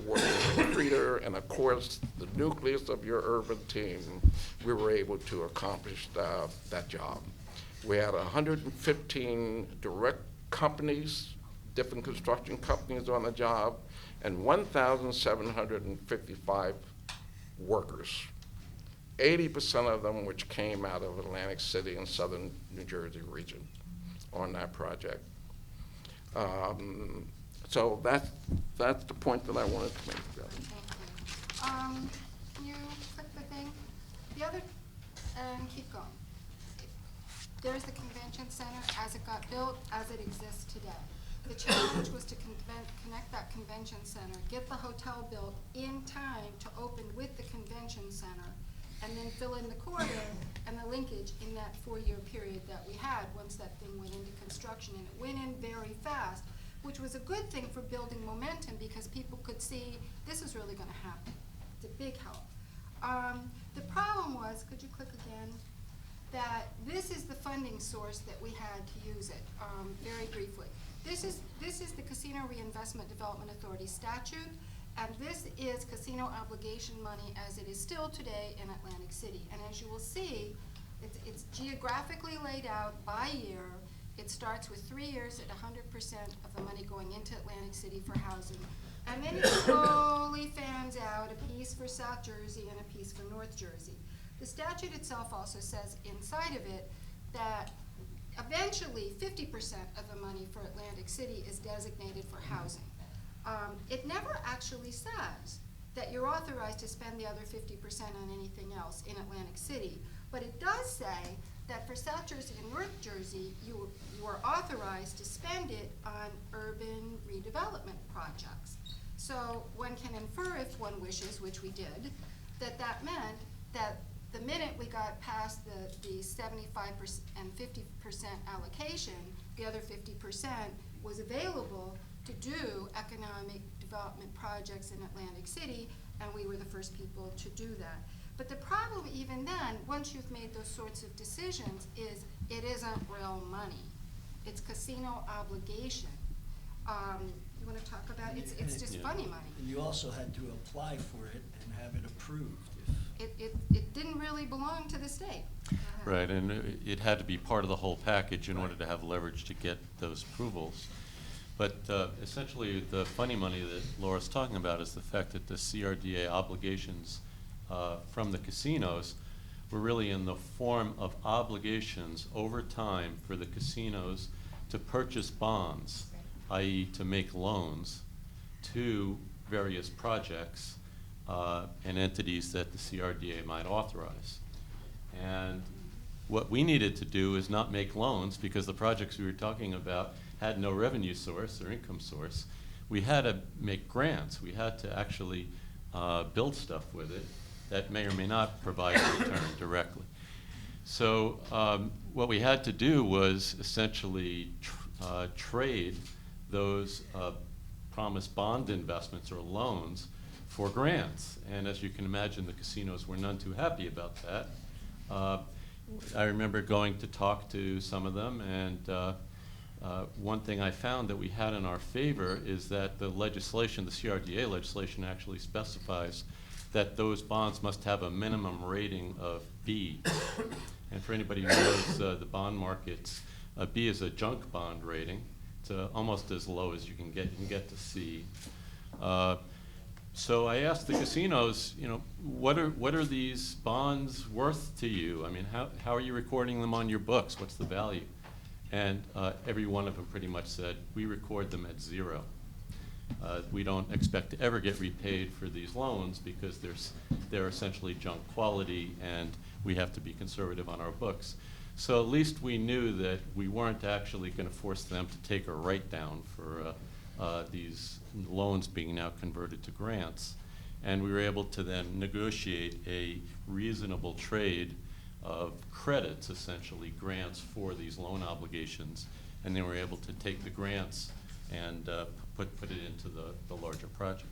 working with Creeder, and of course, the nucleus of your urban team, we were able to accomplish that job. We had 115 direct companies, different construction companies on the job, and 1,755 workers. 80% of them which came out of Atlantic City and southern New Jersey region on that project. So that's the point that I wanted to make. Thank you. Can you click the thing? The other, and keep going. There's the convention center as it got built, as it exists today. The challenge was to connect that convention center, get the hotel built in time to open with the convention center, and then fill in the corridor and the linkage in that 4-year period that we had once that thing went into construction. And it went in very fast, which was a good thing for building momentum because people could see this is really going to happen. It's a big help. The problem was, could you click again, that this is the funding source that we had to use it, very briefly. This is the Casino Reinvestment Development Authority statute. And this is casino obligation money as it is still today in Atlantic City. And as you will see, it's geographically laid out by year. It starts with 3 years at 100% of the money going into Atlantic City for housing. And then it slowly fans out, a piece for South Jersey and a piece for North Jersey. The statute itself also says inside of it that eventually 50% of the money for Atlantic City is designated for housing. It never actually says that you're authorized to spend the other 50% on anything else in Atlantic City, but it does say that for South Jersey and North Jersey, you are authorized to spend it on urban redevelopment projects. So one can infer, if one wishes, which we did, that meant that the minute we got past the 75% and 50% allocation, the other 50% was available to do economic development projects in Atlantic City, and we were the first people to do that. But the problem even then, once you've made those sorts of decisions, is it isn't real money. It's casino obligation. You want to talk about it? It's just funny money. And you also had to apply for it and have it approved. It didn't really belong to the state. Right, and it had to be part of the whole package in order to have leverage to get those approvals. But essentially, the funny money that Laura's talking about is the fact that the CRDA obligations from the casinos were really in the form of obligations over time for the casinos to purchase bonds, i.e. to make loans to various projects and entities that the CRDA might authorize. And what we needed to do is not make loans because the projects we were talking about had no revenue source or income source. We had to make grants. We had to actually build stuff with it that may or may not provide a return directly. So what we had to do was essentially trade those promised bond investments or loans for grants. And as you can imagine, the casinos were none too happy about that. I remember going to talk to some of them, and one thing I found that we had in our favor is that the legislation, the CRDA legislation, actually specifies that those bonds must have a minimum rating of B. And for anybody who knows the bond markets, B is a junk bond rating. It's almost as low as you can get. You can get to C. So I asked the casinos, what are these bonds worth to you? I mean, how are you recording them on your books? What's the value? And every one of them pretty much said, we record them at 0. We don't expect to ever get repaid for these loans because they're essentially junk quality, and we have to be conservative on our books. So at least we knew that we weren't actually going to force them to take a write-down for these loans being now converted to grants. And we were able to then negotiate a reasonable trade of credits, essentially grants for these loan obligations. And then we were able to take the grants and put it into the larger project.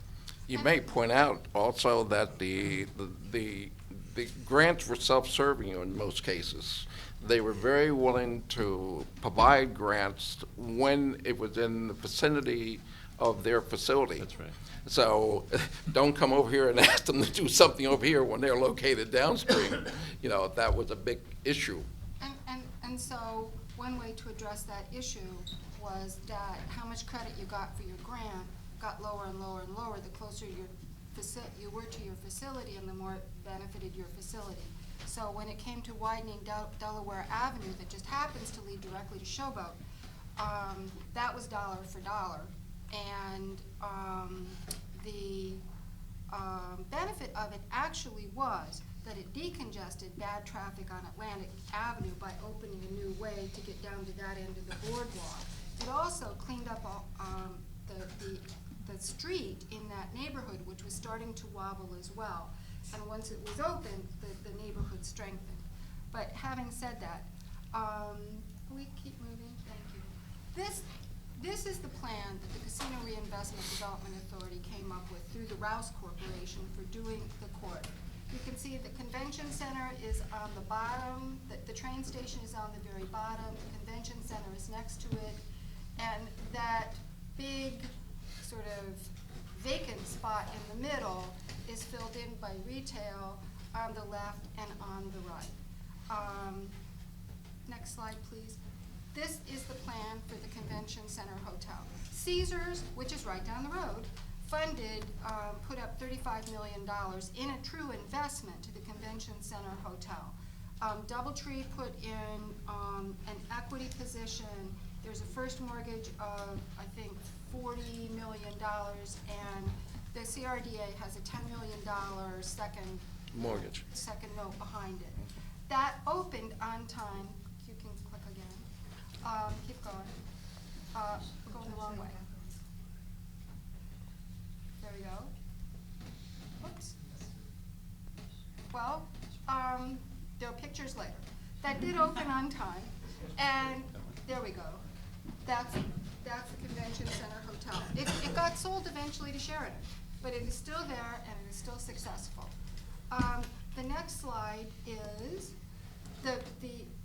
You may point out also that the grants were self-serving in most cases. They were very willing to provide grants when it was in the vicinity of their facility. That's right. So don't come over here and ask them to do something over here when they're located downstream. That was a big issue. And so one way to address that issue was that how much credit you got for your grant got lower and lower and lower the closer you were to your facility and the more it benefited your facility. So when it came to widening Delaware Avenue that just happens to lead directly to Showboat, that was dollar for dollar. And the benefit of it actually was that it decongested bad traffic on Atlantic Avenue by opening a new way to get down to that end of the boardwalk. It also cleaned up the street in that neighborhood, which was starting to wobble as well. And once it was open, the neighborhood strengthened. But having said that, we keep moving? Thank you. This is the plan that the Casino Reinvestment Development Authority came up with through the Rouse Corporation for doing the court. You can see the convention center is on the bottom, the train station is on the very bottom, the convention center is next to it, and that big sort of vacant spot in the middle is filled in by retail on the left and on the right. Next slide, please. This is the plan for the Convention Center Hotel. Caesars, which is right down the road, put up $35 million in a true investment to the Convention Center Hotel. DoubleTree put in an equity position. There's a first mortgage of, I think, $40 million, and the CRDA has a $10 million second note behind it. That opened on time. You can click again. Keep going. We're going the wrong way. There we go. Whoops. Well, there are pictures later. That did open on time, and there we go. That's the Convention Center Hotel. It got sold eventually to Sheridan, but it is still there and it is still successful. The next slide is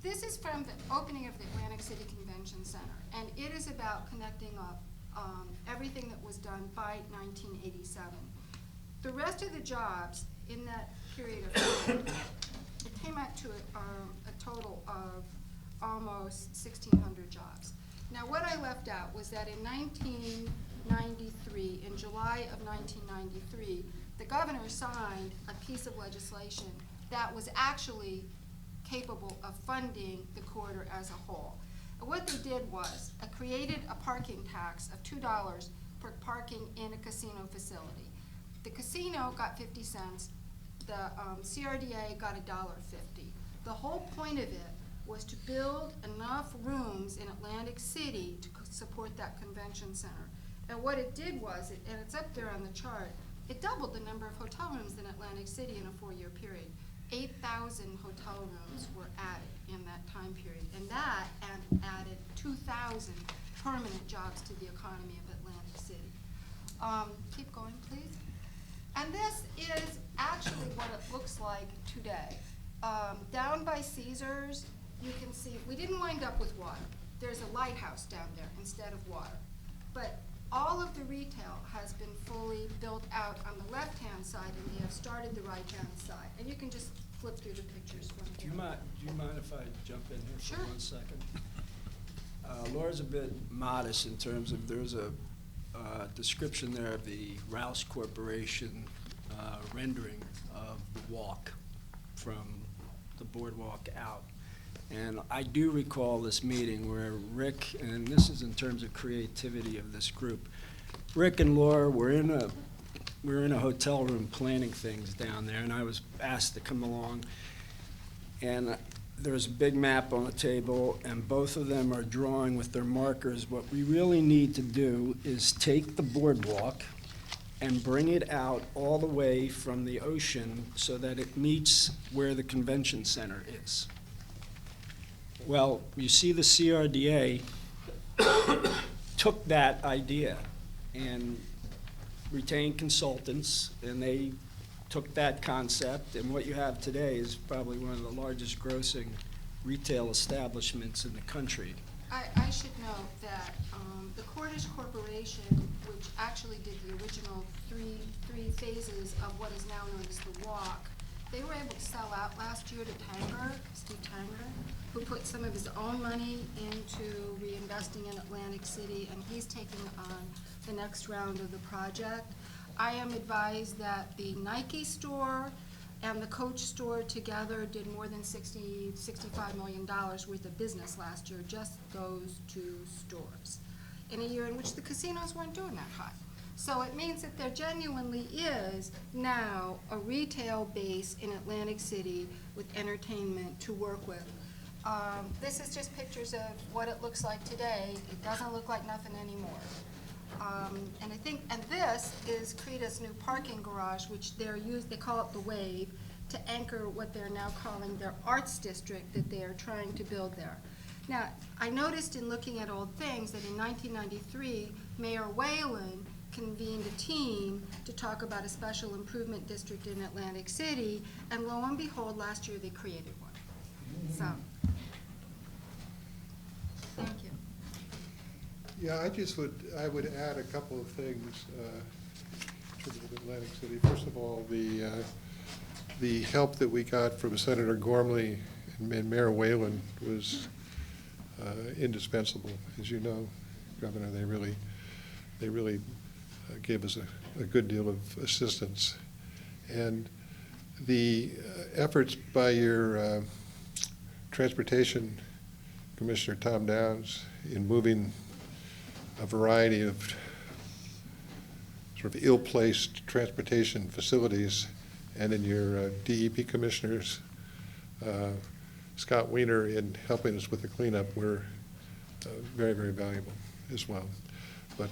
this is from the opening of the Atlantic City Convention Center, and it is about connecting up everything that was done by 1987. The rest of the jobs in that period of time, it came out to a total of almost 1,600 jobs. Now, what I left out was that in 1993, in July of 1993, the governor signed a piece of legislation that was actually capable of funding the corridor as a whole. And what they did was created a parking tax of $2 for parking in a casino facility. The casino got 50 cents. The CRDA got $1.50. The whole point of it was to build enough rooms in Atlantic City to support that convention center. And what it did was, and it's up there on the chart, it doubled the number of hotel rooms in Atlantic City in a 4-year period. 8,000 hotel rooms were added in that time period, and that added 2,000 permanent jobs to the economy of Atlantic City. Keep going, please. And this is actually what it looks like today. Down by Caesars, you can see, we didn't wind up with water. There's a lighthouse down there instead of water. But all of the retail has been fully built out on the left-hand side, and they have started the right-hand side. And you can just flip through the pictures for me. Do you mind if I jump in here for Sure. 1 second? Laura's a bit modest in terms of, there's a description there of the Rouse Corporation rendering of the walk from the boardwalk out. And I do recall this meeting where Rick, and this is in terms of creativity of this group, Rick and Laura were in a hotel room planning things down there, and I was asked to come along. And there was a big map on the table, and both of them are drawing with their markers. What we really need to do is take the boardwalk and bring it out all the way from the ocean so that it meets where the convention center is. Well, you see the CRDA took that idea and retained consultants, and they took that concept, and what you have today is probably one of the largest grossing retail establishments in the country. I should note that the Cordish Corporation, which actually did the original three phases of what is now known as the Walk, they were able to sell out last year to Steve Tanger, who put some of his own money into reinvesting in Atlantic City, and he's taking on the next round of the project. I am advised that the Nike store and the Coach store together did more than $65 million worth of business last year, just those two stores, in a year in which the casinos weren't doing that hot. So it means that there genuinely is now a retail base in Atlantic City with entertainment to work with. This is just pictures of what it looks like today. It doesn't look like nothing anymore. And this is Creda's new parking garage, which they call it the Wave, to anchor what they're now calling their arts district that they are trying to build there. Now, I noticed in looking at old things that in 1993, Mayor Whalen convened a team to talk about a special improvement district in Atlantic City, and lo and behold, last year they created one. So, thank you. Yeah, I would add a couple of things in terms of Atlantic City. First of all, the help that we got from Senator Gormley and Mayor Whalen was indispensable. As you know, Governor, they really gave us a good deal of assistance. And the efforts by your Transportation Commissioner Tom Downs in moving a variety of sort of ill-placed transportation facilities, and in your DEP commissioners, Scott Wiener, in helping us with the cleanup, were very, very valuable as well. But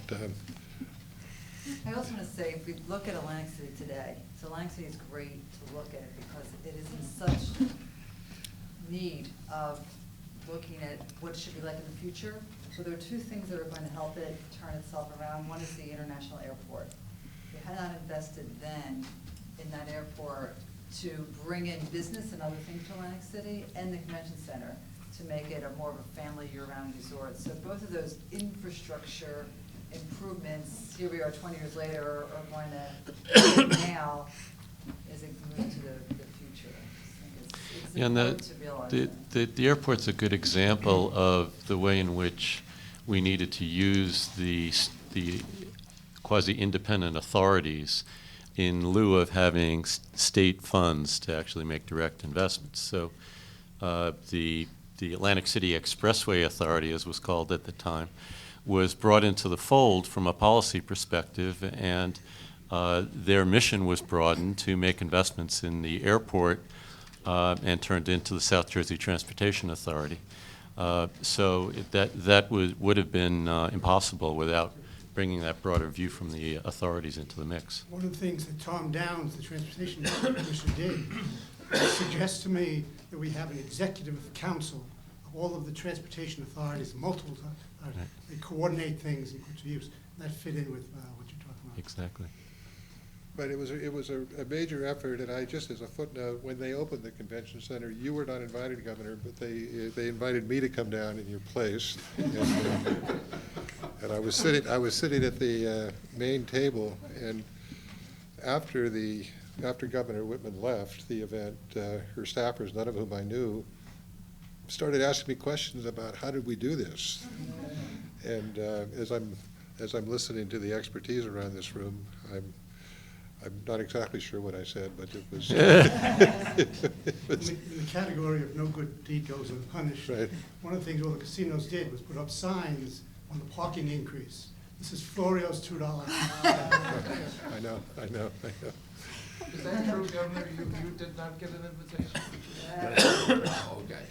I also want to say, if we look at Atlantic City today, so Atlantic City is great to look at because it is in such need of looking at what it should be like in the future. So there are two things that are going to help it turn itself around. One is the international airport. We had not invested then in that airport to bring in business and other things to Atlantic City, and the convention center to make it a more of a family year-round resort. So both of those infrastructure improvements, here we are 20 years later, are going to now is a move to the future. It's Yeah, and important to realize that. the airport's a good example of the way in which we needed to use the quasi-independent authorities in lieu of having state funds to actually make direct investments. So the Atlantic City Expressway Authority, as was called at the time, was brought into the fold from a policy perspective, and their mission was broadened to make investments in the airport and turned into the South Jersey Transportation Authority. So that would have been impossible without bringing that broader view from the authorities into the mix. One of the things that Tom Downs, the Transportation Commissioner, did suggests to me that we have an executive council of all of the transportation authorities, multiple times. They coordinate things and put to use. That fit in with what you're talking about. Exactly. But it was a major effort, and I, just as a footnote, when they opened the convention center, you were not invited, Governor, but they invited me to come down in your place. And I was sitting at the main table, and after Governor Whitman left the event, her staffers, none of whom I knew, started asking me questions about how did we do this. And as I'm listening to the expertise around this room, I'm not exactly sure what I said, but it was. In the category of no good deed goes unpunished, Right. one of the things all the casinos did was put up signs on the parking increase. This is Florio's $2. I know. Is that true, Governor? You did not get an invitation? Okay.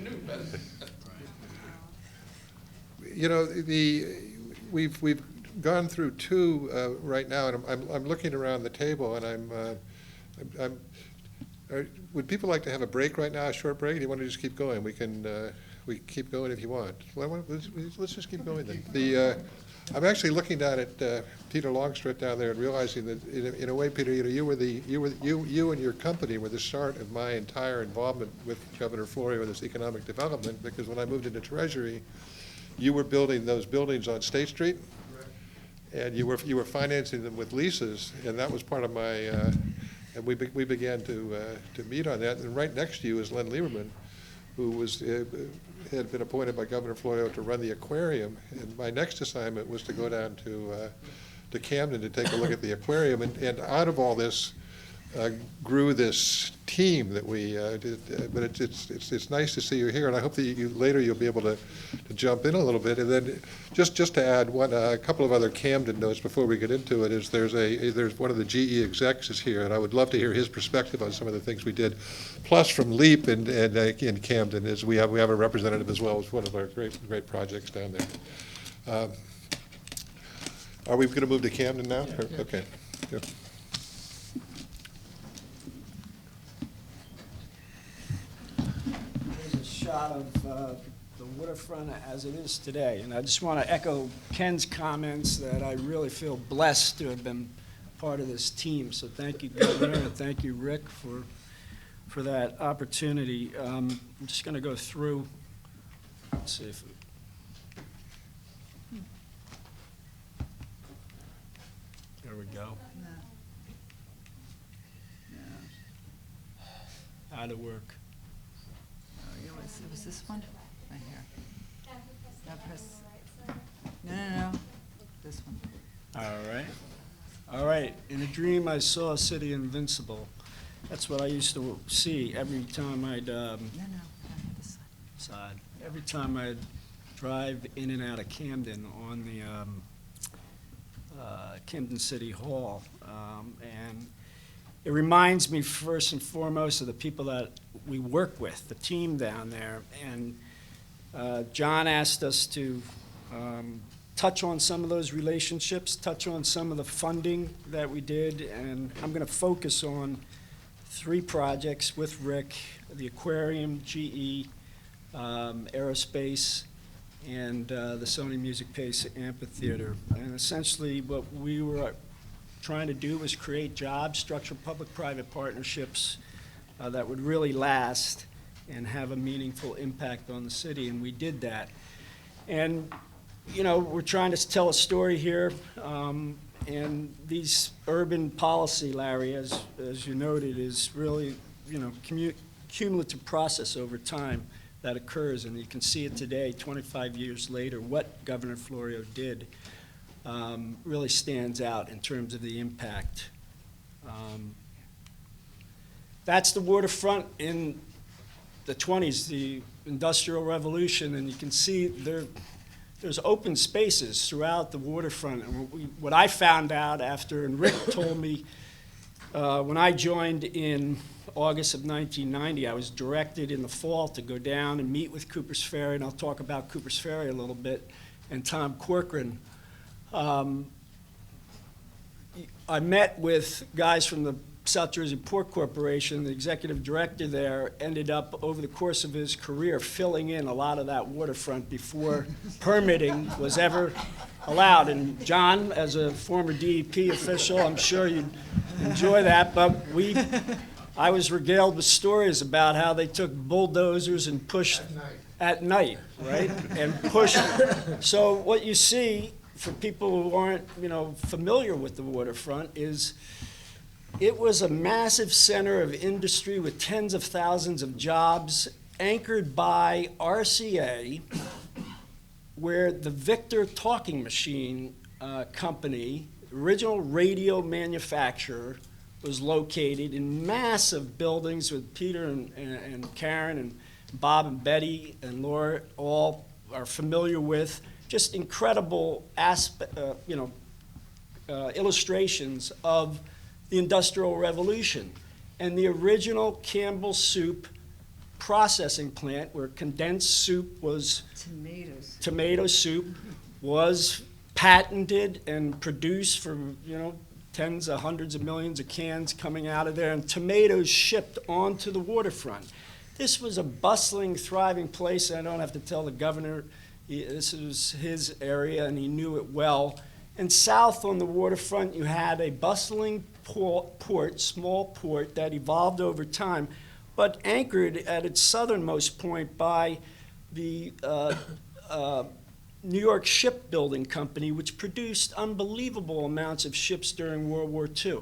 New business. You know, we've gone through two right now, and I'm looking around the table, and would people like to have a break right now, a short break? Do you want to just keep going? We keep going if you want. Let's just keep going then. I'm actually looking down at Peter Longstreth down there and realizing that in a way, Peter, you and your company were the start of my entire involvement with Governor Florio in this economic development, because when I moved into Treasury, you were building those buildings on State Street, and you were financing them with leases, and that was part of my. And we began to meet on that. And right next to you is Leonard Lieberman, who had been appointed by Governor Florio to run the aquarium. And my next assignment was to go down to Camden to take a look at the aquarium. And out of all this grew this team that we did. But it's nice to see you here, and I hope that later you'll be able to jump in a little bit. And then just to add a couple of other Camden notes before we get into it is there's one of the GE execs is here, and I would love to hear his perspective on some of the things we did. Plus, from LEAP in Camden, is we have a representative as well as one of our great projects down there. Are we going to move to Camden now? Yeah. Okay. Yeah. Shot of the waterfront as it is today. And I just want to echo Ken's comments that I really feel blessed to have been part of this team. So thank you, Governor, and thank you, Rick, for that opportunity. I'm just going to go through, let's see if there we go. How to work. It was this one? Right here. No, press. No. This one. All right. In a dream, I saw a city invincible. That's what I used to see every time I'd This side. Every time I'd drive in and out of Camden on the Camden City Hall, and it reminds me first and foremost of the people that we work with, the team down there. And John asked us to touch on some of those relationships, touch on some of the funding that we did, and I'm going to focus on 3 projects with Rick: the aquarium, GE, aerospace, and the Sony Music Pace Amphitheater. And essentially what we were trying to do was create jobs, structure public-private partnerships that would really last and have a meaningful impact on the city, and we did that. And, you know, we're trying to tell a story here, and these urban policy, Larry, as you noted, is really, you know, cumulative process over time that occurs, and you can see it today, 25 years later, what Governor Florio did really stands out in terms of the impact. That's the waterfront in the 20s, the Industrial Revolution, and you can see there's open spaces throughout the waterfront. And what I found out after, and Rick told me, when I joined in August of 1990, I was directed in the fall to go down and meet with Cooper's Ferry, and I'll talk about Cooper's Ferry a little bit, and Tom Corcoran. I met with guys from the South Jersey Port Corporation. The executive director there ended up, over the course of his career, filling in a lot of that waterfront before permitting was ever allowed. And John, as a former DEP official, I'm sure you'd enjoy that, but I was regaled with stories about how they took bulldozers and pushed at night, right? And push. So what you see, for people who aren't, familiar with the waterfront, is it was a massive center of industry with tens of thousands of jobs, anchored by RCA, where the Victor talking machine company, original radio manufacturer, was located in massive buildings with Peter and Caren and Bob and Betty and Laura all are familiar with. Just incredible illustrations of the Industrial Revolution. And the original Campbell soup processing plant, where condensed soup was tomato soup, was patented and produced for tens of hundreds of millions of cans coming out of there, and tomatoes shipped onto the waterfront. This was a bustling, thriving place. I don't have to tell the governor, this was his area and he knew it well. And south on the waterfront, you had a bustling port, small port that evolved over time, but anchored at its southernmost point by the New York Shipbuilding Company, which produced unbelievable amounts of ships during World War II.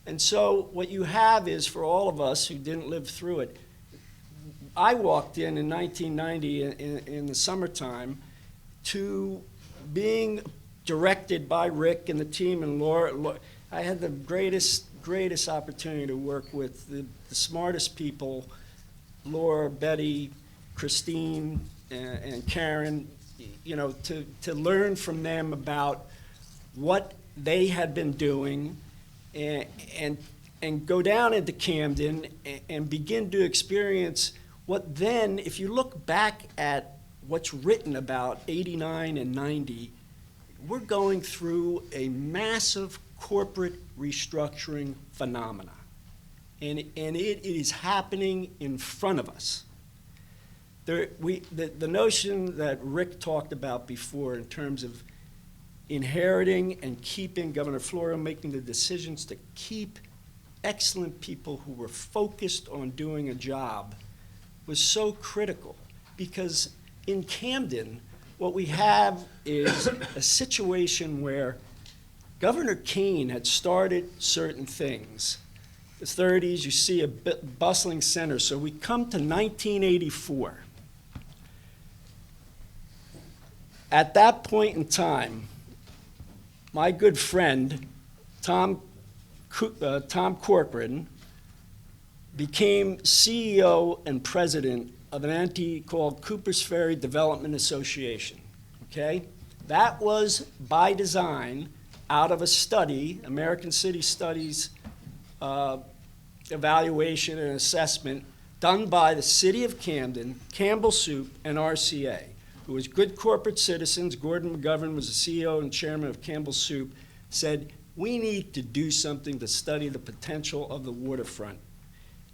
And so what you have is, for all of us who didn't live through it, I walked in 1990 in the summertime to being directed by Rick and the team and Laura. I had the greatest opportunity to work with the smartest people, Laura, Betty, Christine, and Caren, to learn from them about what they had been doing and go down into Camden and begin to experience what then, if you look back at what's written about 89 and 90, we're going through a massive corporate restructuring phenomena. And it is happening in front of us. The notion that Rick talked about before in terms of inheriting and keeping, Governor Florio making the decisions to keep excellent people who were focused on doing a job, was so critical, because in Camden, what we have is a situation where Governor Kane had started certain things. The 30s, you see a bustling center. So we come to 1984. At that point in time, my good friend, Tom Corcoran, became CEO and president of an entity called Cooper's Ferry Development Association, okay? That was by design out of a study, American City Studies evaluation and assessment done by the City of Camden, Campbell Soup, and RCA, who was good corporate citizens. Gordon McGovern was the CEO and chairman of Campbell Soup, said, we need to do something to study the potential of the waterfront.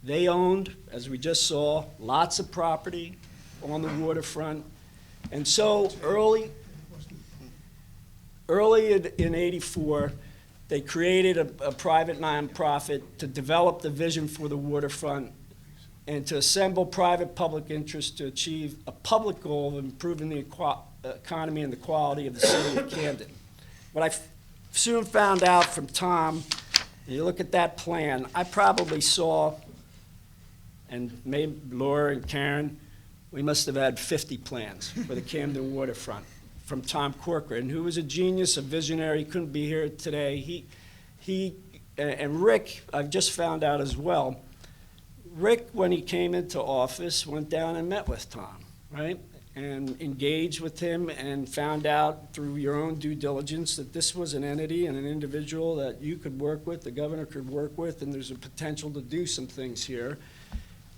They owned, as we just saw, lots of property on the waterfront. And so early in 84, they created a private nonprofit to develop the vision for the waterfront and to assemble private-public interest to achieve a public goal of improving the economy and the quality of the city of Camden. What I soon found out from Tom, and you look at that plan, I probably saw, and maybe Laura and Caren, we must have had 50 plans for the Camden waterfront from Tom Corcoran, who was a genius, a visionary, couldn't be here today. And Rick, I've just found out as well, Rick, when he came into office, went down and met with Tom, right? And engaged with him and found out through your own due diligence that this was an entity and an individual that you could work with, the governor could work with, and there's a potential to do some things here.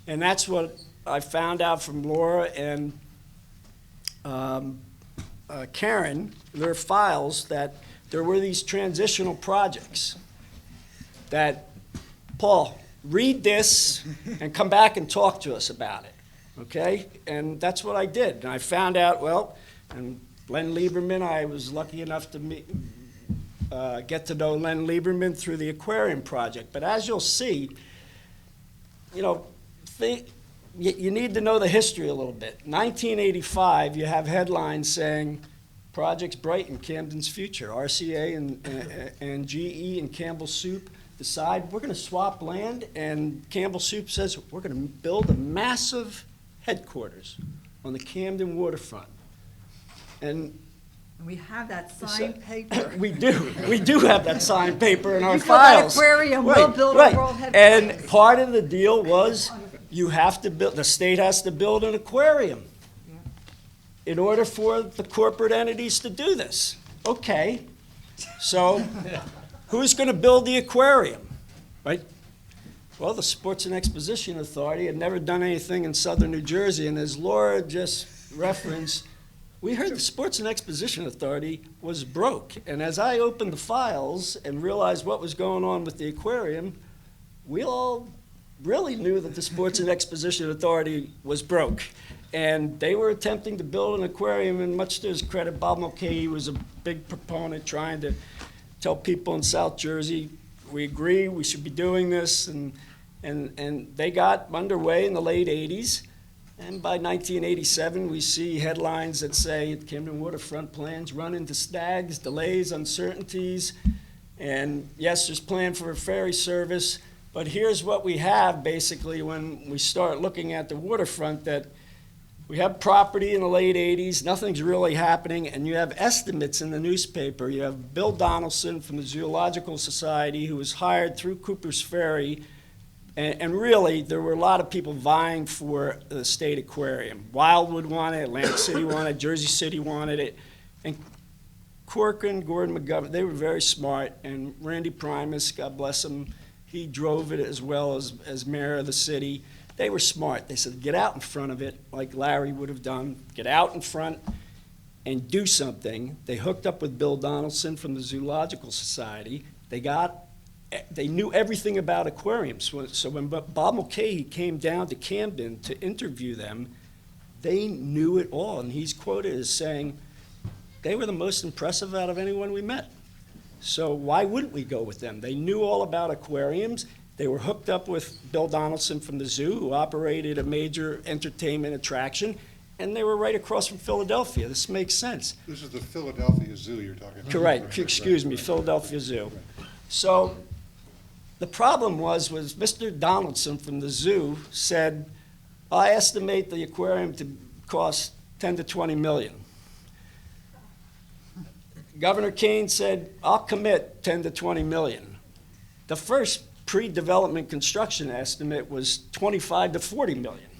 And that's what I found out from Laura and Caren, their files, that there were these transitional projects that, Paul, read this and come back and talk to us about it, okay? And that's what I did. And I found out, well, and Len Lieberman, I was lucky enough to get to know Len Lieberman through the aquarium project. But as you'll see, you need to know the history a little bit. 1985, you have headlines saying, Projects Brighten Camden's future. RCA and GE and Campbell Soup decide we're going to swap land, and Campbell Soup says we're going to build a massive headquarters on the Camden waterfront. And We have that signed paper. we do have that signed paper in our You build that files. aquarium, we'll Right, build a right. world headquarters. And part of the deal was you have to build, the state has to build an aquarium in order for the corporate entities to do this. Okay, so who's going to build the aquarium, right? Well, the Sports and Exposition Authority had never done anything in southern New Jersey, and as Laura just referenced, we heard the Sports and Exposition Authority was broke. And as I opened the files and realized what was going on with the aquarium, we all really knew that the Sports and Exposition Authority was broke. And they were attempting to build an aquarium, and much to his credit, Bob Mulcahy was a big proponent trying to tell people in South Jersey, we agree, we should be doing this, and they got underway in the late 80s. And by 1987, we see headlines that say Camden waterfront plans run into snags, delays, uncertainties, and yes, there's plan for a ferry service, but here's what we have basically when we start looking at the waterfront, that we have property in the late 80s, nothing's really happening, and you have estimates in the newspaper. You have Bill Donaldson from the Zoological Society, who was hired through Cooper's Ferry, and really, there were a lot of people vying for the state aquarium. Wildwood wanted it, Atlantic City wanted it, Jersey City wanted it, and Corcoran, Gordon McGovern, they were very smart, and Randy Primus, God bless him, he drove it as well as mayor of the city. They were smart. They said, get out in front of it, like Larry would have done. Get out in front and do something. They hooked up with Bill Donaldson from the Zoological Society. They knew everything about aquariums. So when Bob Mulcahy came down to Camden to interview them, they knew it all. And he's quoted as saying, they were the most impressive out of anyone we met. So why wouldn't we go with them? They knew all about aquariums. They were hooked up with Bill Donaldson from the zoo, who operated a major entertainment attraction, and they were right across from Philadelphia. This makes sense. This is the Philadelphia Zoo you're talking about. Correct. Excuse me, Philadelphia Zoo. So the problem was Mr. Donaldson from the zoo said, I estimate the aquarium to cost 10 to 20 million. Governor Kane said, I'll commit 10 to 20 million. The first pre-development construction estimate was 25 to 40 million.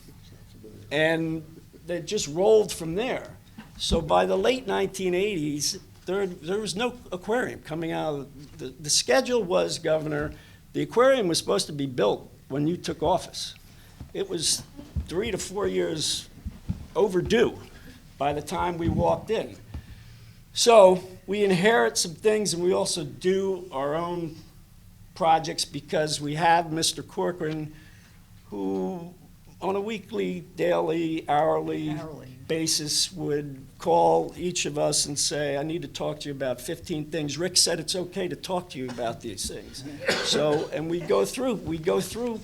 And they just rolled from there. So by the late 1980s, there was no aquarium coming out of the schedule was, Governor, the aquarium was supposed to be built when you took office. It was 3 to 4 years overdue by the time we walked in. So we inherit some things, and we also do our own projects because we have Mr. Corcoran, who on a weekly, daily, hourly basis would call each of us and say, I need to talk to you about 15 things. Rick said it's okay to talk to you about these things. So, and we go through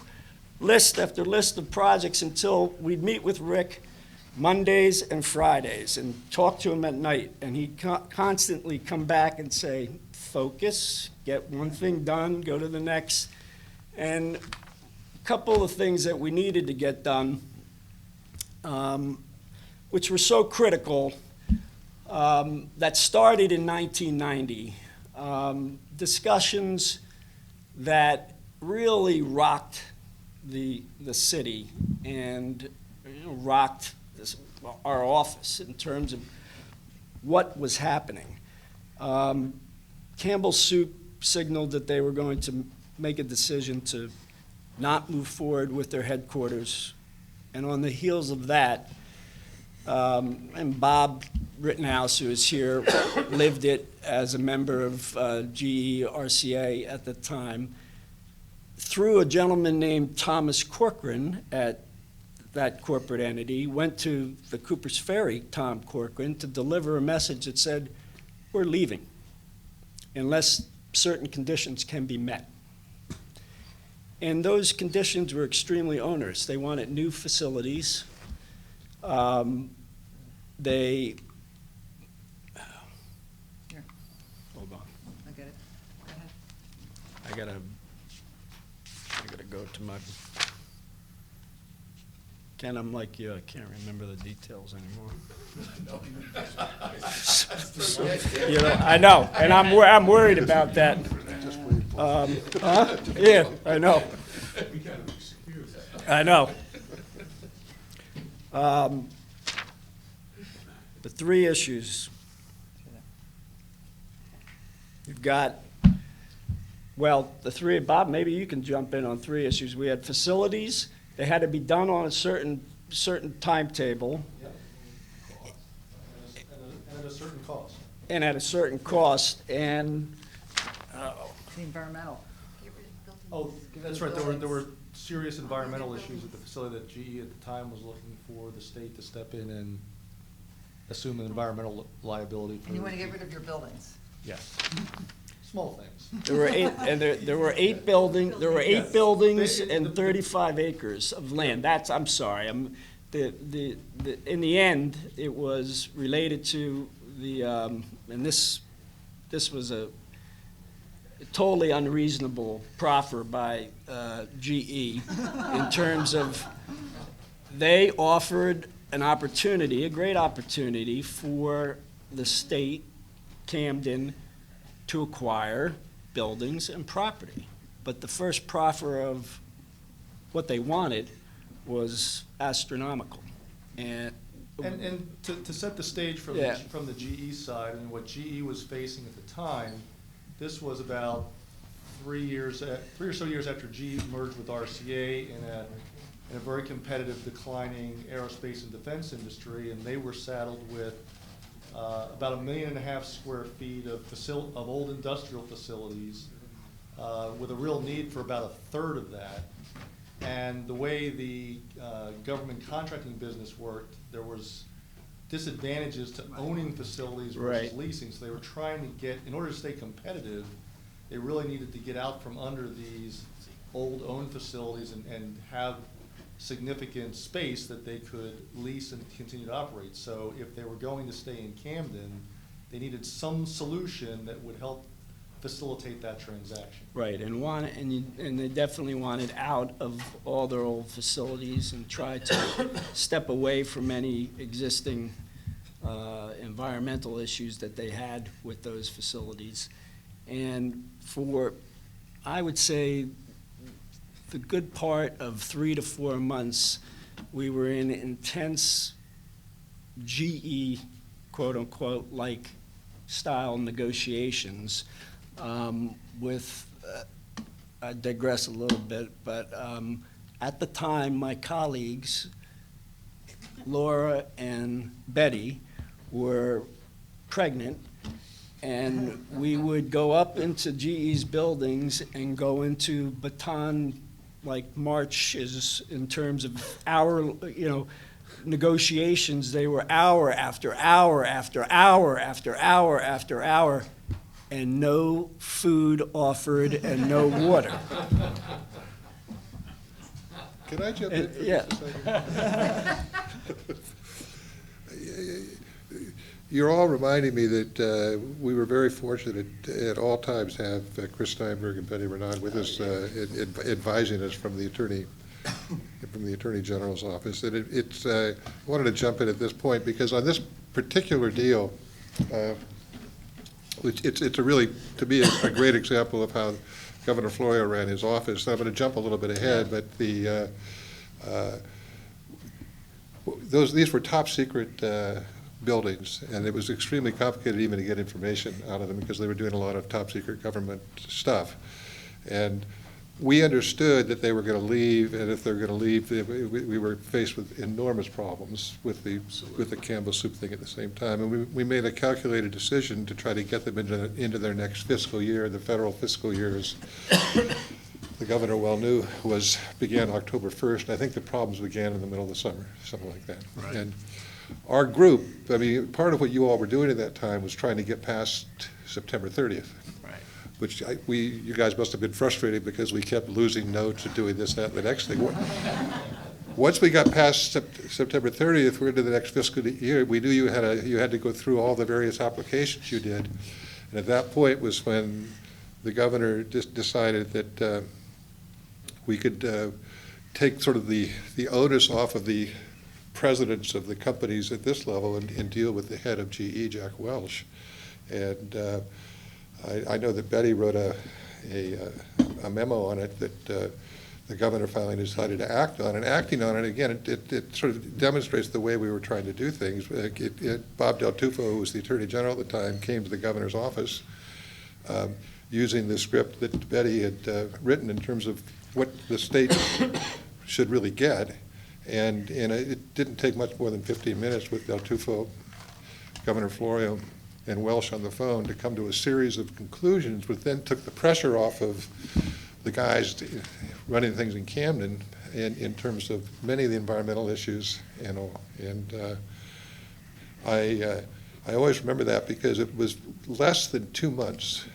list after list of projects until we'd meet with Rick Mondays and Fridays and talk to him at night. And he'd constantly come back and say, focus, get one thing done, go to the next. And a couple of things that we needed to get done, which were so critical, that started in 1990. Discussions that really rocked the city and rocked our office in terms of what was happening. Campbell Soup signaled that they were going to make a decision to not move forward with their headquarters. And on the heels of that, and Bob Rittenhouse, who is here, lived it as a member of GE RCA at the time, through a gentleman named Thomas Corcoran at that corporate entity, went to the Cooper's Ferry, Tom Corcoran, to deliver a message that said, we're leaving unless certain conditions can be met. And those conditions were extremely onerous. They wanted new facilities. They, Here. hold on, I get it. Go ahead. I gotta go to my, Ken, I'm like you, I can't remember the details anymore. You know, I know, and I'm worried about that. Yeah, I know. I know. The three issues. You've got, well, the three, Bob, maybe you can jump in on three issues. We had facilities, they had to be done on a certain timetable. And at a certain cost. And at a certain cost, and, The environmental. Oh, that's right, there were serious environmental issues at the facility that GE at the time was looking for the state to step in and assume an environmental liability for. And you want to get rid of your buildings. Yes. Small things. there were eight, and there were eight buildings and 35 acres of land. That's, I'm sorry, in the end, it was related to the, and this was a totally unreasonable proffer by GE in terms of they offered an opportunity, a great opportunity for the state, Camden, to acquire buildings and property. But the first proffer of what they wanted was astronomical. And to set the stage from Yeah. from the GE side and what GE was facing at the time, this was about 3 or so years after GE merged with RCA in a very competitive, declining aerospace and defense industry, and they were saddled with about 1.5 million square feet of old industrial facilities, with a real need for about a third of that. And the way the government contracting business worked, there was disadvantages to owning facilities versus Right. leasing. So they were trying to get, in order to stay competitive, they really needed to get out from under these old owned facilities and have significant space that they could lease and continue to operate. So if they were going to stay in Camden, they needed some solution that would help facilitate that transaction. right, and they definitely wanted out of all their old facilities and try to step away from any existing environmental issues that they had with those facilities. And for, I would say, the good part of 3 to 4 months, we were in intense GE, quote-unquote, like style negotiations with, I digress a little bit, but at the time, my colleagues, Laura and Betty, were pregnant, and we would go up into GE's buildings and go into baton marches in terms of our, negotiations. They were hour after hour after hour after hour after hour, and no food offered and no water. Can I jump in for Yeah. just a second? You're all reminding me that we were very fortunate at all times to have Chris Steinberg and Betty Renaud with us, advising us from the Attorney General's office. And I wanted to jump in at this point because on this particular deal, it's a really, to me, a great example of how Governor Florio ran his office. I'm going to jump a little bit ahead, but these were top secret buildings, and it was extremely complicated even to get information out of them because they were doing a lot of top secret government stuff. And we understood that they were going to leave, and if they're going to leave, we were faced with enormous problems with the Campbell soup thing at the same time. And we made a calculated decision to try to get them into their next fiscal year. The federal fiscal year, as the governor well knew, began October 1st. And I think the problems began in the middle of the summer, something like that. Right. And our group, part of what you all were doing at that time was trying to get past September 30th. Right. which you guys must have been frustrated because we kept losing notes and doing this, that, and the next thing. Once we got past September 30th, we're into the next fiscal year, we knew you had to go through all the various applications you did. And at that point was when the governor decided that we could take sort of the onus off of the presidents of the companies at this level and deal with the head of GE, Jack Welch. And I know that Betty wrote a memo on it that the governor finally decided to act on. And acting on it, again, it sort of demonstrates the way we were trying to do things. Bob Del Tufo, who was the Attorney General at the time, came to the governor's office using the script that Betty had written in terms of what the state should really get. And it didn't take much more than 15 minutes with Del Tufo, Governor Florio, and Welsh on the phone to come to a series of conclusions, which then took the pressure off of the guys running things in Camden in terms of many of the environmental issues and all. And I always remember that because it was less than 2 months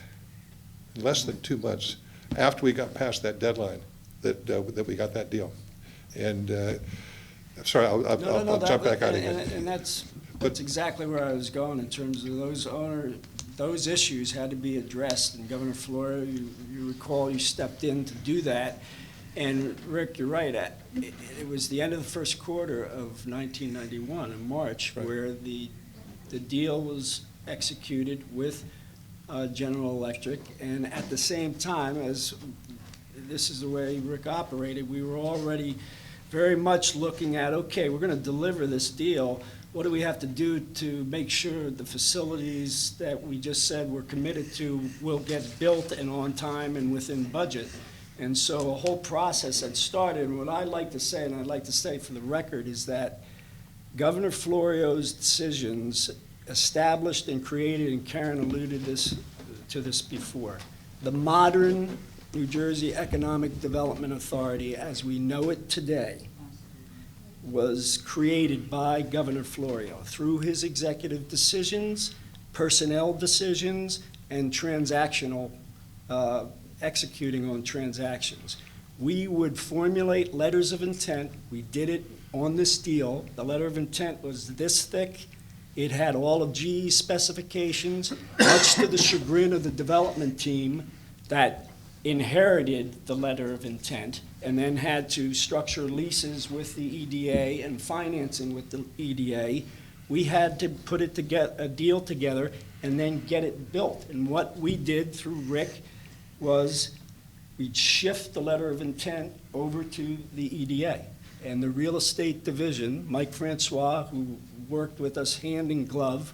after we got past that deadline that we got that deal. And sorry, I'll jump back out again. And that's exactly where I was going in terms of those issues had to be addressed. And Governor Florio, you recall, you stepped in to do that. And Rick, you're right. It was the end of the first quarter of 1991 in March, right, where the deal was executed with General Electric. And at the same time, as this is the way Rick operated, we were already very much looking at, okay, we're going to deliver this deal. What do we have to do to make sure the facilities that we just said we're committed to will get built and on time and within budget? And so a whole process had started. And what I'd like to say, and I'd like to say for the record, is that Governor Florio's decisions established and created, and Caren alluded to this before, the modern New Jersey Economic Development Authority as we know it today was created by Governor Florio through his executive decisions, personnel decisions, and transactional, executing on transactions. We would formulate letters of intent. We did it on this deal. The letter of intent was this thick. It had all of GE's specifications, much to the chagrin of the development team that inherited the letter of intent and then had to structure leases with the EDA and financing with the EDA. We had to put it together, a deal together, and then get it built. And what we did through Rick was we'd shift the letter of intent over to the EDA. And the real estate division, Mike Francois, who worked with us hand in glove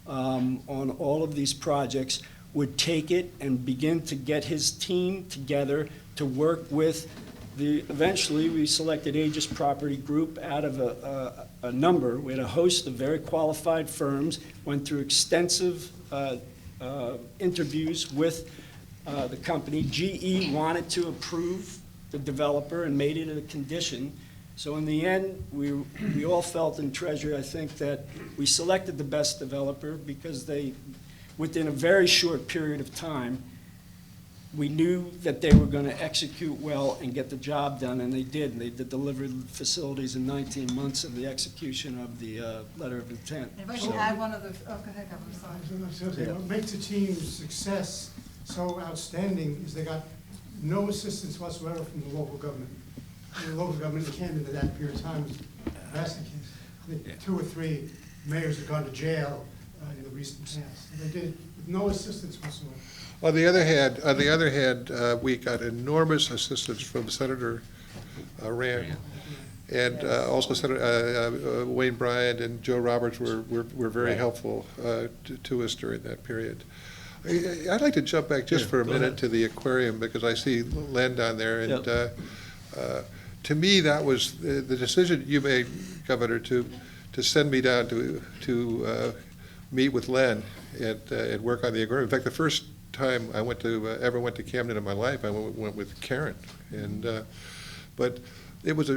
on all of these projects, would take it and begin to get his team together to work with eventually we selected Aegis Property Group out of a number. We had a host of very qualified firms, went through extensive interviews with the company. GE wanted to approve the developer and made it a condition. So in the end, we all felt in Treasury, I think, that we selected the best developer because they, within a very short period of time, we knew that they were going to execute well and get the job done, and they did. And they delivered facilities in 19 months of the execution of the letter of intent. If I can add one of the, oh, go ahead, Governor, sorry. What makes the team's success so outstanding is they got no assistance whatsoever from the local government. The local government in Camden at that period of time was vastly case. I think 2 or 3 mayors had gone to jail in the recent past. And they did with no assistance whatsoever. On the other hand, we got enormous assistance from Senator Rand, and also Senator Wayne Bryant and Joe Roberts were very helpful to us during that period. I'd like to jump back just for a minute to the aquarium because I see Len down there, and to me that was the decision you made, Governor, to send me down to meet with Len and work on the aquarium. In fact, the first time I ever went to Camden in my life, I went with Caren, and but it was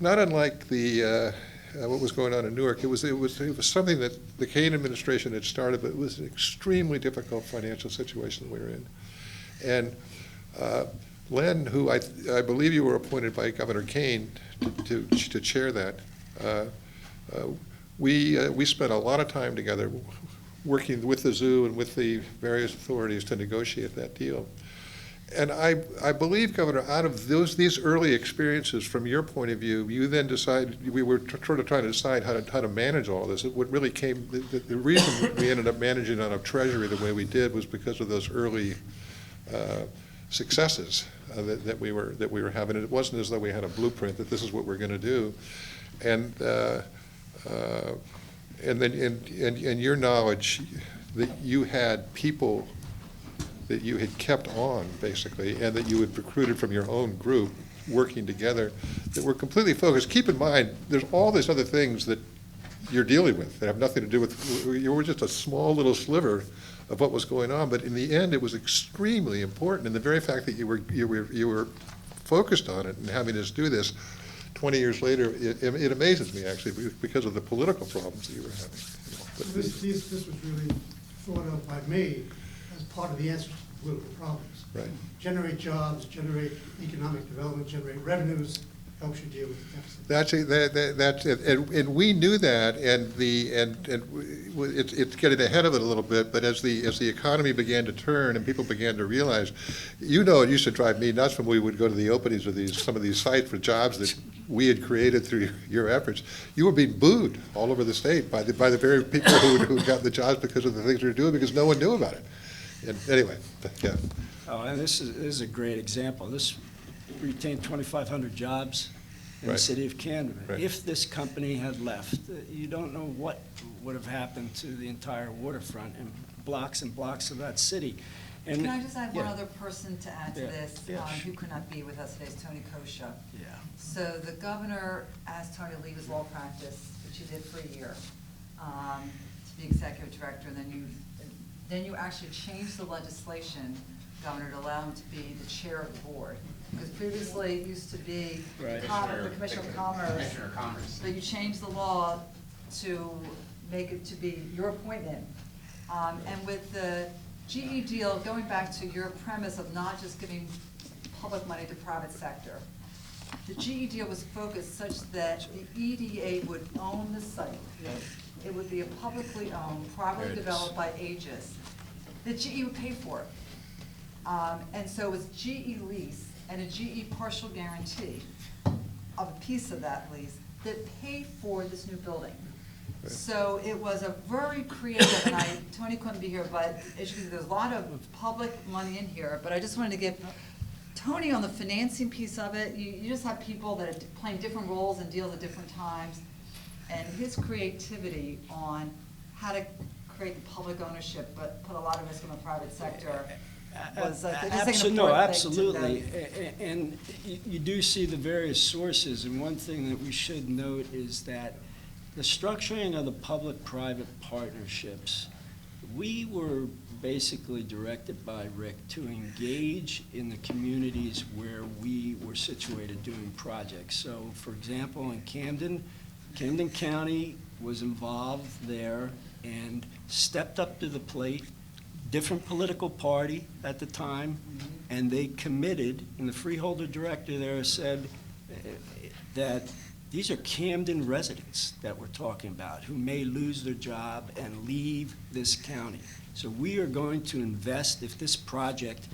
not unlike the what was going on in Newark. It was something that the Kane administration had started, but it was an extremely difficult financial situation we were in. And Len, who I believe you were appointed by Governor Kane to chair that, we spent a lot of time together working with the zoo and with the various authorities to negotiate that deal. And I believe, Governor, out of these early experiences, from your point of view, you then decided, we were sort of trying to decide how to manage all of this. What really came, the reason we ended up managing on a treasury the way we did was because of those early successes that we were having. And it wasn't as though we had a blueprint that this is what we're going to do. And your knowledge that you had people that you had kept on, basically, and that you had recruited from your own group working together that were completely focused. Keep in mind, there's all these other things that you're dealing with that have nothing to do with, you were just a small little sliver of what was going on, but in the end, it was extremely important. And the very fact that you were focused on it and having us do this 20 years later, it amazes me, actually, because of the political problems that you were having. So this was really thought of by me as part of the answer to political problems. Right. Generate jobs, generate economic development, generate revenues, helps you deal with the deficit. That's it. And we knew that, and it's getting ahead of it a little bit, but as the economy began to turn and people began to realize, it used to drive me nuts when we would go to the openings of some of these sites for jobs that we had created through your efforts. You were being booed all over the state by the very people who got the jobs because of the things we were doing, because no one knew about it. And anyway, yeah. Oh, and this is a great example. This retained 2,500 jobs in the Right. city of Camden. Right. If this company had left, you don't know what would have happened to the entire waterfront and blocks of that city. And Can I just add one yeah. other person to add to Yeah. this, Yeah, who could not be with us today, is Tony Kosha. Yeah. So the governor asked Tony to leave his law practice, which he did for a year, to be executive director, and then you actually changed the legislation, Governor, to allow him to be the chair of the board. Because previously it used to be Right. the Commissioner of Commerce. But you changed the law to make it to be your appointment. And with the GE deal, going back to your premise of not just giving public money to private sector, the GE deal was focused such that the EDA would own the site. It would be a publicly owned, privately developed by Aegis. The GE would pay for it. And so it was GE lease and a GE partial guarantee of a piece of that lease that paid for this new building. Right. So it was a very creative, and Tony couldn't be here, but as you can see, there's a lot of public money in here, but I just wanted to give Tony on the financing piece of it. You just have people that are playing different roles and deals at different times, and his creativity on how to create the public ownership, but put a lot of risk on the private sector was, I think, an important No, thing to absolutely. note. And you do see the various sources, and one thing that we should note is that the structuring of the public-private partnerships, we were basically directed by Rick to engage in the communities where we were situated doing projects. So, for example, in Camden County was involved there and stepped up to the plate, different political party at the time, and they committed, and the freeholder director there said that these are Camden residents that we're talking about who may lose their job and leave this county. So we are going to invest if this project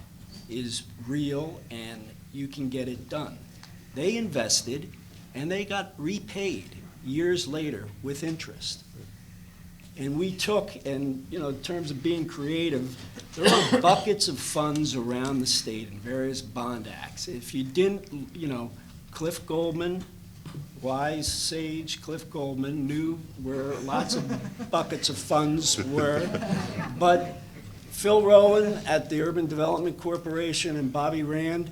is real and you can get it done. They invested and they got repaid years later with interest. And we took, and in terms of being creative, there are buckets of funds around the state in various bond acts. If you didn't, Cliff Goldman, wise sage Cliff Goldman knew where lots of buckets of funds were. But Phil Rowan at the Urban Development Corporation and Bobby Rand,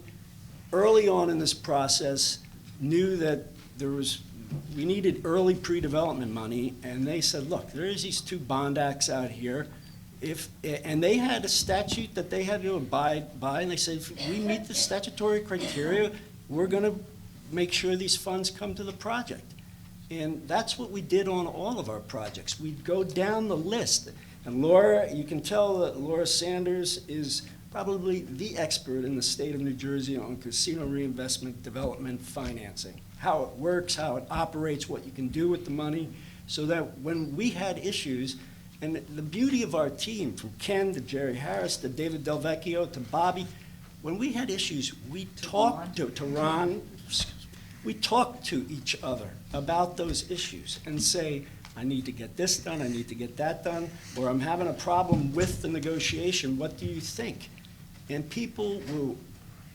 early on in this process, knew that we needed early pre-development money, and they said, look, there's these two bond acts out here. And they had a statute that they had to abide by, and they said, if we meet the statutory criteria, we're going to make sure these funds come to the project. And that's what we did on all of our projects. We'd go down the list. And Laura, you can tell that Laura Sanders is probably the expert in the state of New Jersey on casino reinvestment development financing, how it works, how it operates, what you can do with the money, so that when we had issues, and the beauty of our team, from Ken to Jerry Harris to David DelVecchio to Bobby, when we had issues, we talked to Ron, we talked to each other about those issues and say, I need to get this done, I need to get that done, or I'm having a problem with the negotiation, what do you think? And people were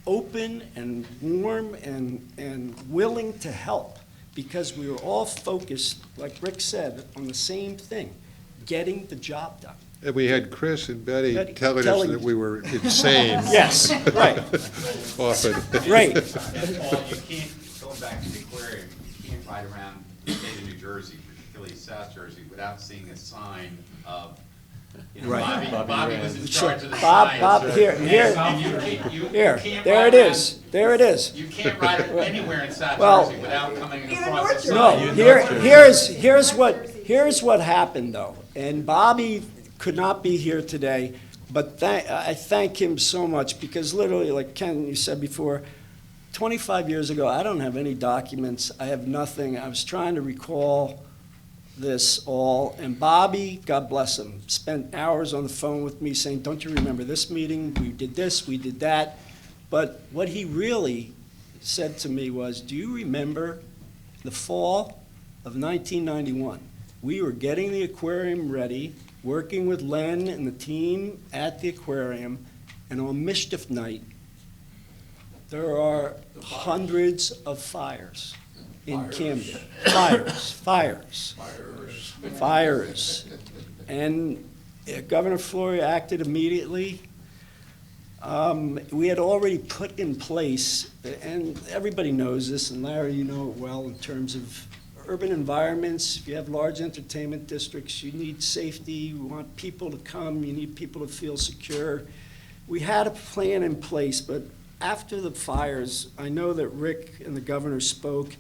open and warm and willing to help, because we were all focused, like Rick said, on the same thing, getting the job done. And we had Chris and Betty Betty telling us telling- that we were insane. Yes, right. Often. Right. Paul, you can't, going back to the aquarium, you can't ride around the state of New Jersey, particularly South Jersey, without seeing a sign of, you know, Right. Bobby was in charge of the Bob, sign. here, And here, you can't there ride it is, around- there it is. You can't ride anywhere in South Well, Jersey without coming across the No, sign. here's what happened, though, and Bobby could not be here today, but I thank him so much, because literally, like Ken, you said before, 25 years ago, I don't have any documents, I have nothing, I was trying to recall this all, and Bobby, God bless him, spent hours on the phone with me saying, don't you remember this meeting, we did this, we did that, but what he really said to me was, do you remember the fall of 1991? We were getting the aquarium ready, working with Len and the team at the aquarium, and on mischief night, there are hundreds of fires in Camden. Fires. And Governor Florio acted immediately. We had already put in place, and everybody knows this, and Larry, you know it well, in terms of urban environments. If you have large entertainment districts, you need safety, you want people to come, you need people to feel secure. We had a plan in place, but after the fires, I know that Rick and the governor spoke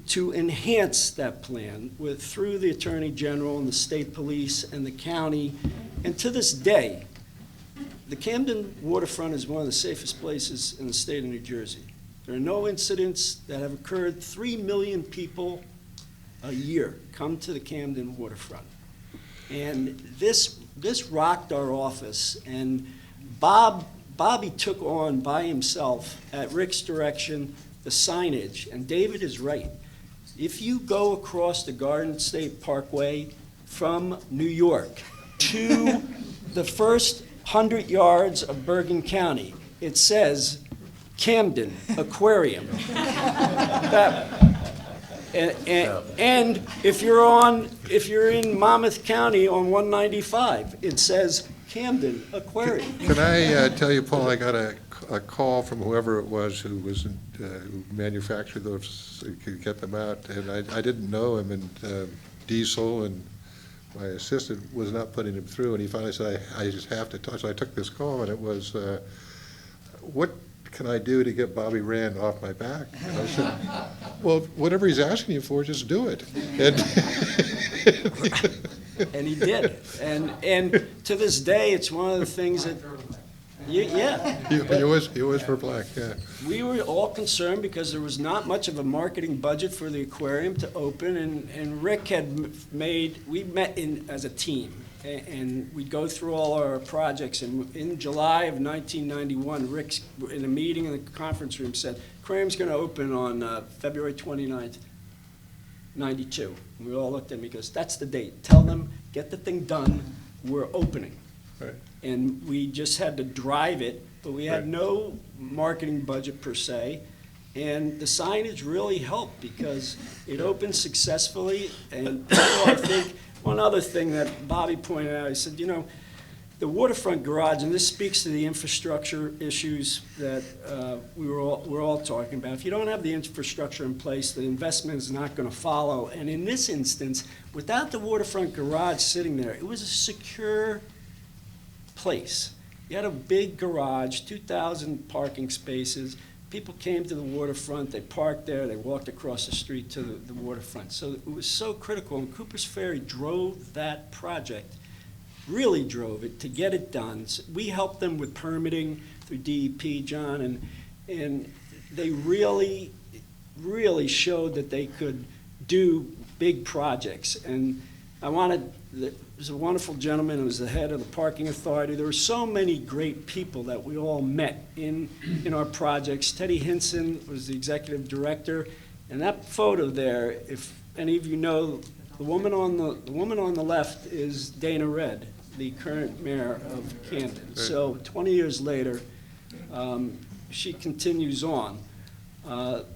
to enhance that plan through the Attorney General and the state police and the county. And to this day, the Camden waterfront is one of the safest places in the state of New Jersey. There are no incidents that have occurred. 3 million people a year come to the Camden waterfront. And this rocked our office, and Bobby took on by himself, at Rick's direction, the signage, and David is right. If you go across the Garden State Parkway from New York to the first 100 yards of Bergen County, it says Camden Aquarium. And if you're in Monmouth County on 195, it says Camden Aquarium. Can I tell you, Paul, I got a call from whoever it was who manufactured those, could get them out, and I didn't know him, and Diesel and my assistant was not putting him through, and he finally said, I just have to talk. So I took this call, and it was, what can I do to get Bobby Rand off my back? And I said, well, whatever he's asking you for, just do it. And he did. And to this day, it's one of the things that, yeah. He was for black, yeah. We were all concerned because there was not much of a marketing budget for the aquarium to open, and Rick had we met as a team, and we'd go through all our projects, and in July of 1991, Rick, in a meeting in the conference room, said, aquarium's going to open on February 29th, 92. And we all looked at him, he goes, that's the date. Tell them, get the thing done, we're opening. Right. And we just had to drive it, but we had Right. no marketing budget per se. And the signage really helped because it opened successfully. And I think one other thing that Bobby pointed out, he said, you know, the waterfront garage, and this speaks to the infrastructure issues that we're all talking about. If you don't have the infrastructure in place, the investment is not going to follow. And in this instance, without the waterfront garage sitting there, it was a secure place. You had a big garage, 2,000 parking spaces, people came to the waterfront, they parked there, they walked across the street to the waterfront. So it was so critical, and Cooper's Ferry drove that project, really drove it to get it done. So we helped them with permitting through DEP, John, and they really showed that they could do big projects. And there was a wonderful gentleman who was the head of the parking authority. There were so many great people that we all met in our projects. Teddy Hinson was the executive director. And that photo there, if any of you know, the woman on the left is Dana Red, the current mayor of Camden. So 20 years later, she continues on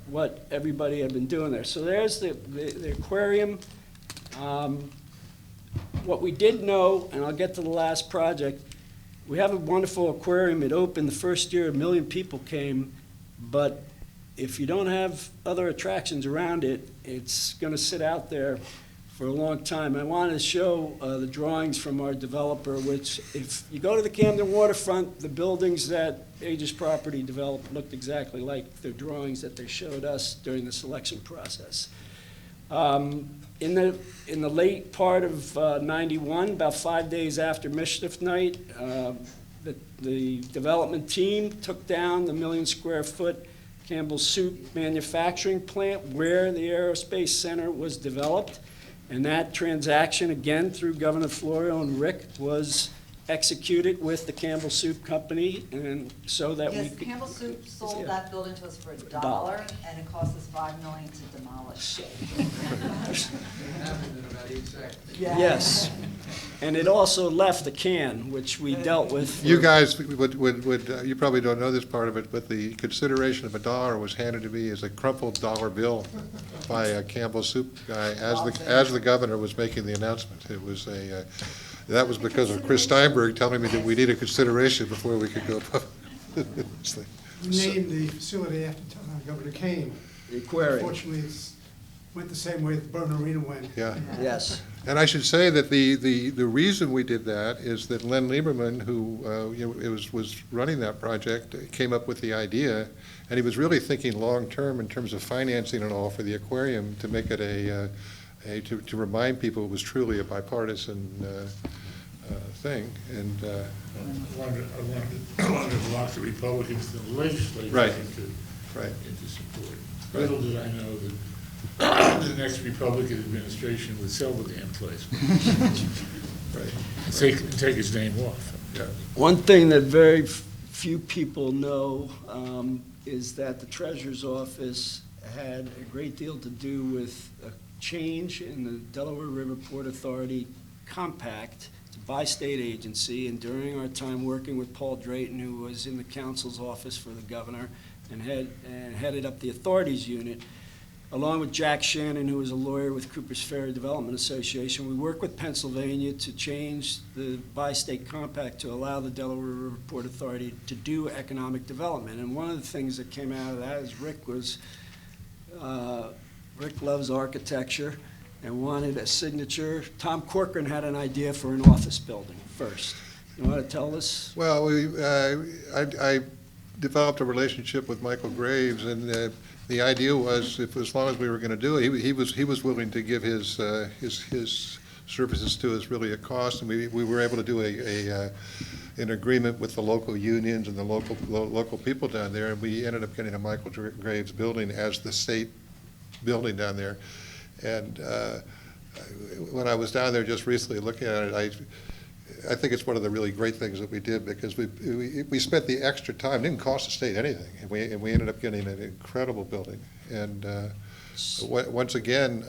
what everybody had been doing there. So there's the aquarium. What we did know, and I'll get to the last project, we have a wonderful aquarium. It opened the first year, 1 million people came, but if you don't have other attractions around it, it's going to sit out there for a long time. I wanted to show the drawings from our developer, which if you go to the Camden waterfront, the buildings that Aegis Property developed looked exactly like the drawings that they showed us during the selection process. In the late part of 91, about 5 days after Mischief Night, the development team took down the 1 million square foot Campbell Soup manufacturing plant where the Aerospace Center was developed. And that transaction, again, through Governor Florio and Rick, was executed with the Campbell Soup Company, and so that we could... Campbell Soup sold that building to us for $1, and it cost us $5 million to demolish. Yes. And it also left the can, which we dealt with. You guys you probably don't know this part of it, but the consideration of $1 was handed to me as a crumpled dollar bill by a Campbell Soup guy as the governor was making the announcement. It was that was because of Chris Steinberg telling me that we needed consideration before we could go public. We named the facility after Governor Kane. The aquarium. Unfortunately, it went the same way that Byrne Arena went. Yeah. Yes. And I should say that the reason we did that is that Len Lieberman, who was running that project, came up with the idea, and he was really thinking long-term in terms of financing it all for the aquarium to make it to remind people it was truly a bipartisan thing. And I wanted to lock the Republicans in the legislature into support. Little did I know that the next Republican administration would sell the damn place. And take his name off. Yeah. One thing that very few people know is that the Treasurer's Office had a great deal to do with a change in the Delaware River Port Authority compact. It's a bi-state agency, and during our time working with Paul Drayton, who was in the counsel's office for the governor and headed up the authorities unit, along with Jack Shannon, who was a lawyer with Cooper's Ferry Development Association, we worked with Pennsylvania to change the bi-state compact to allow the Delaware River Port Authority to do economic development. And one of the things that came out of that is Rick loves architecture and wanted a signature. Tom Corcoran had an idea for an office building first. You want to tell us? Well, I developed a relationship with Michael Graves, and the idea was, as long as we were going to do it, he was willing to give his services to us really at cost, and we were able to do an agreement with the local unions and the local people down there, and we ended up getting a Michael Graves building as the state building down there. And when I was down there just recently looking at it, I think it's one of the really great things that we did, because we spent the extra time. It didn't cost the state anything, and we ended up getting an incredible building. And once again,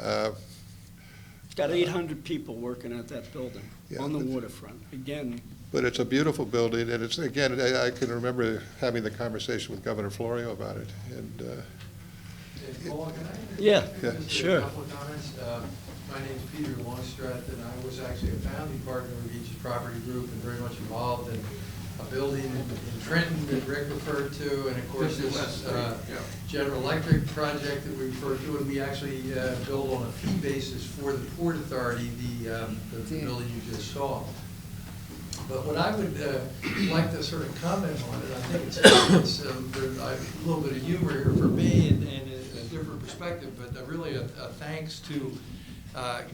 got 800 people working at that building on the waterfront. Again. But it's a beautiful building, and it's, again, I can remember having the conversation with Governor Florio about it. And Paul, can I? Yeah, A sure. couple of comments. My name's Peter Longstreth, and I was actually a founding partner of Aegis Property Group and very much involved in a building in Trenton that Rick referred to, and of course this General Electric project that we referred to, and we actually build on a fee basis for the Port Authority, the building you just saw. But what I would like to sort of comment on, and I think it's there's a little bit of humor here for me and a different perspective, but really a thanks to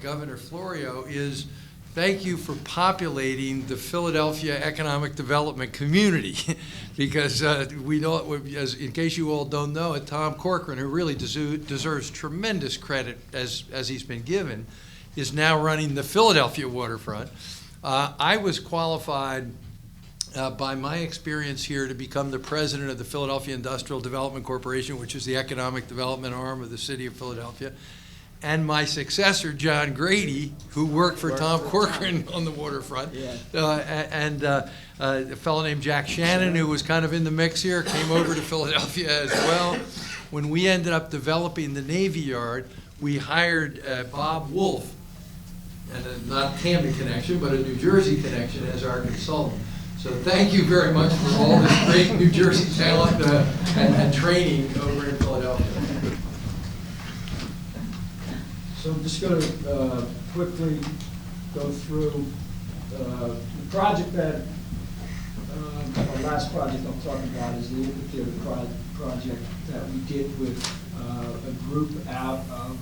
Governor Florio is thank you for populating the Philadelphia economic development community. Because we don't, in case you all don't know it, Tom Corcoran, who really deserves tremendous credit as he's been given, is now running the Philadelphia waterfront. I was qualified by my experience here to become the president of the Philadelphia Industrial Development Corporation, which is the economic development arm of the city of Philadelphia. And my successor, John Grady, who worked for Tom Corcoran on the waterfront, and a fellow named Jack Shannon, who was kind of in the mix here, came over to Philadelphia as well. When we ended up developing the Navy Yard, we hired Bob Wolf, and not Camden connection, but a New Jersey connection as our consultant. So thank you very much for all this great New Jersey talent and training over in Philadelphia. So I'm just going to quickly go through the project that, our last project I'll talk about is the amphitheater project that we did with a group out of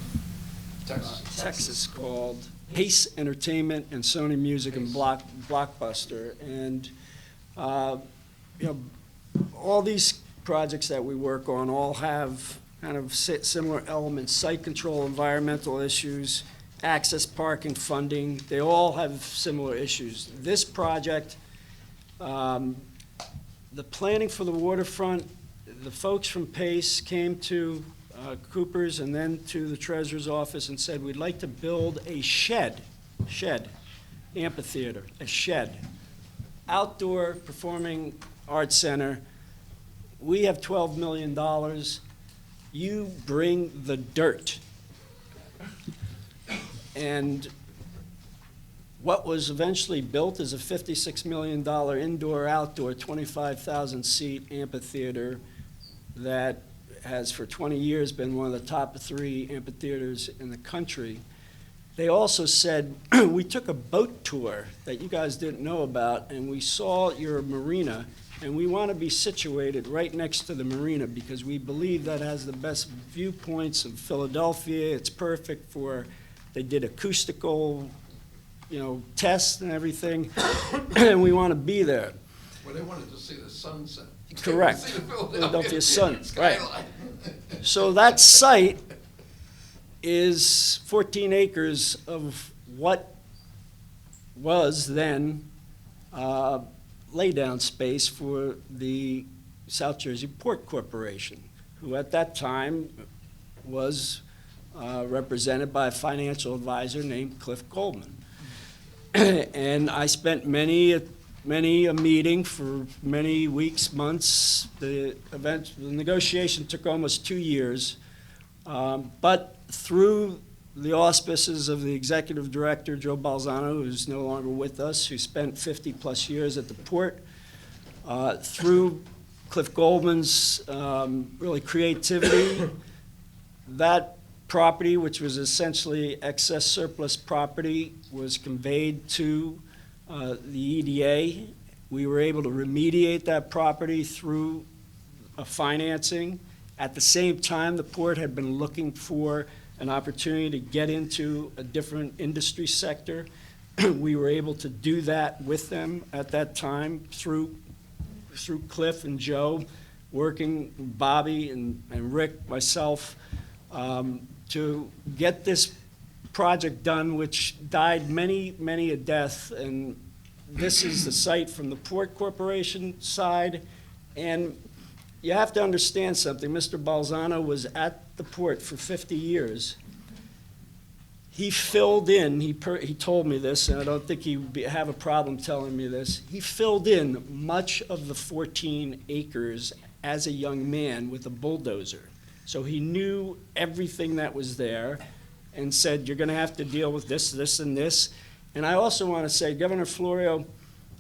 Texas called Pace Entertainment and Sony Music and Blockbuster. And you know, all these projects that we work on all have kind of similar elements: site control, environmental issues, access, parking, funding. They all have similar issues. This project, the planning for the waterfront, the folks from Pace came to Cooper's and then to the treasurer's office and said, we'd like to build a shed, amphitheater, a shed, outdoor performing arts center. We have $12 million. You bring the dirt. And what was eventually built is a $56 million indoor-outdoor, 25,000-seat amphitheater that has for 20 years been one of the top 3 amphitheaters in the country. They also said, we took a boat tour that you guys didn't know about, and we saw your marina, and we want to be situated right next to the marina because we believe that has the best viewpoints of Philadelphia. It's perfect for, they did acoustical, tests and everything, and we want to be there. Well, they wanted to see the sunset. Correct. See the Philadelphia sun, right. skyline. So that site is 14 acres of what was then laydown space for the South Jersey Port Corporation, who at that time was represented by a financial advisor named Clifford Goldman. And I spent many a meeting for many weeks, months. The negotiation took almost 2 years. But through the auspices of the executive director, Joe Balzano, who's no longer with us, who spent 50-plus years at the port, through Cliff Goldman's really creativity, that property, which was essentially excess surplus property, was conveyed to the EDA. We were able to remediate that property through financing. At the same time, the port had been looking for an opportunity to get into a different industry sector. We were able to do that with them at that time through Cliff and Joe, working Bobby and Rick, myself, to get this project done, which died many a death. And this is the site from the Port Corporation side. And you have to understand something. Mr. Balzano was at the port for 50 years. He filled in, he told me this, and I don't think he would have a problem telling me this. He filled in much of the 14 acres as a young man with a bulldozer. So he knew everything that was there and said, you're going to have to deal with this, this, and this. And I also want to say, Governor Florio,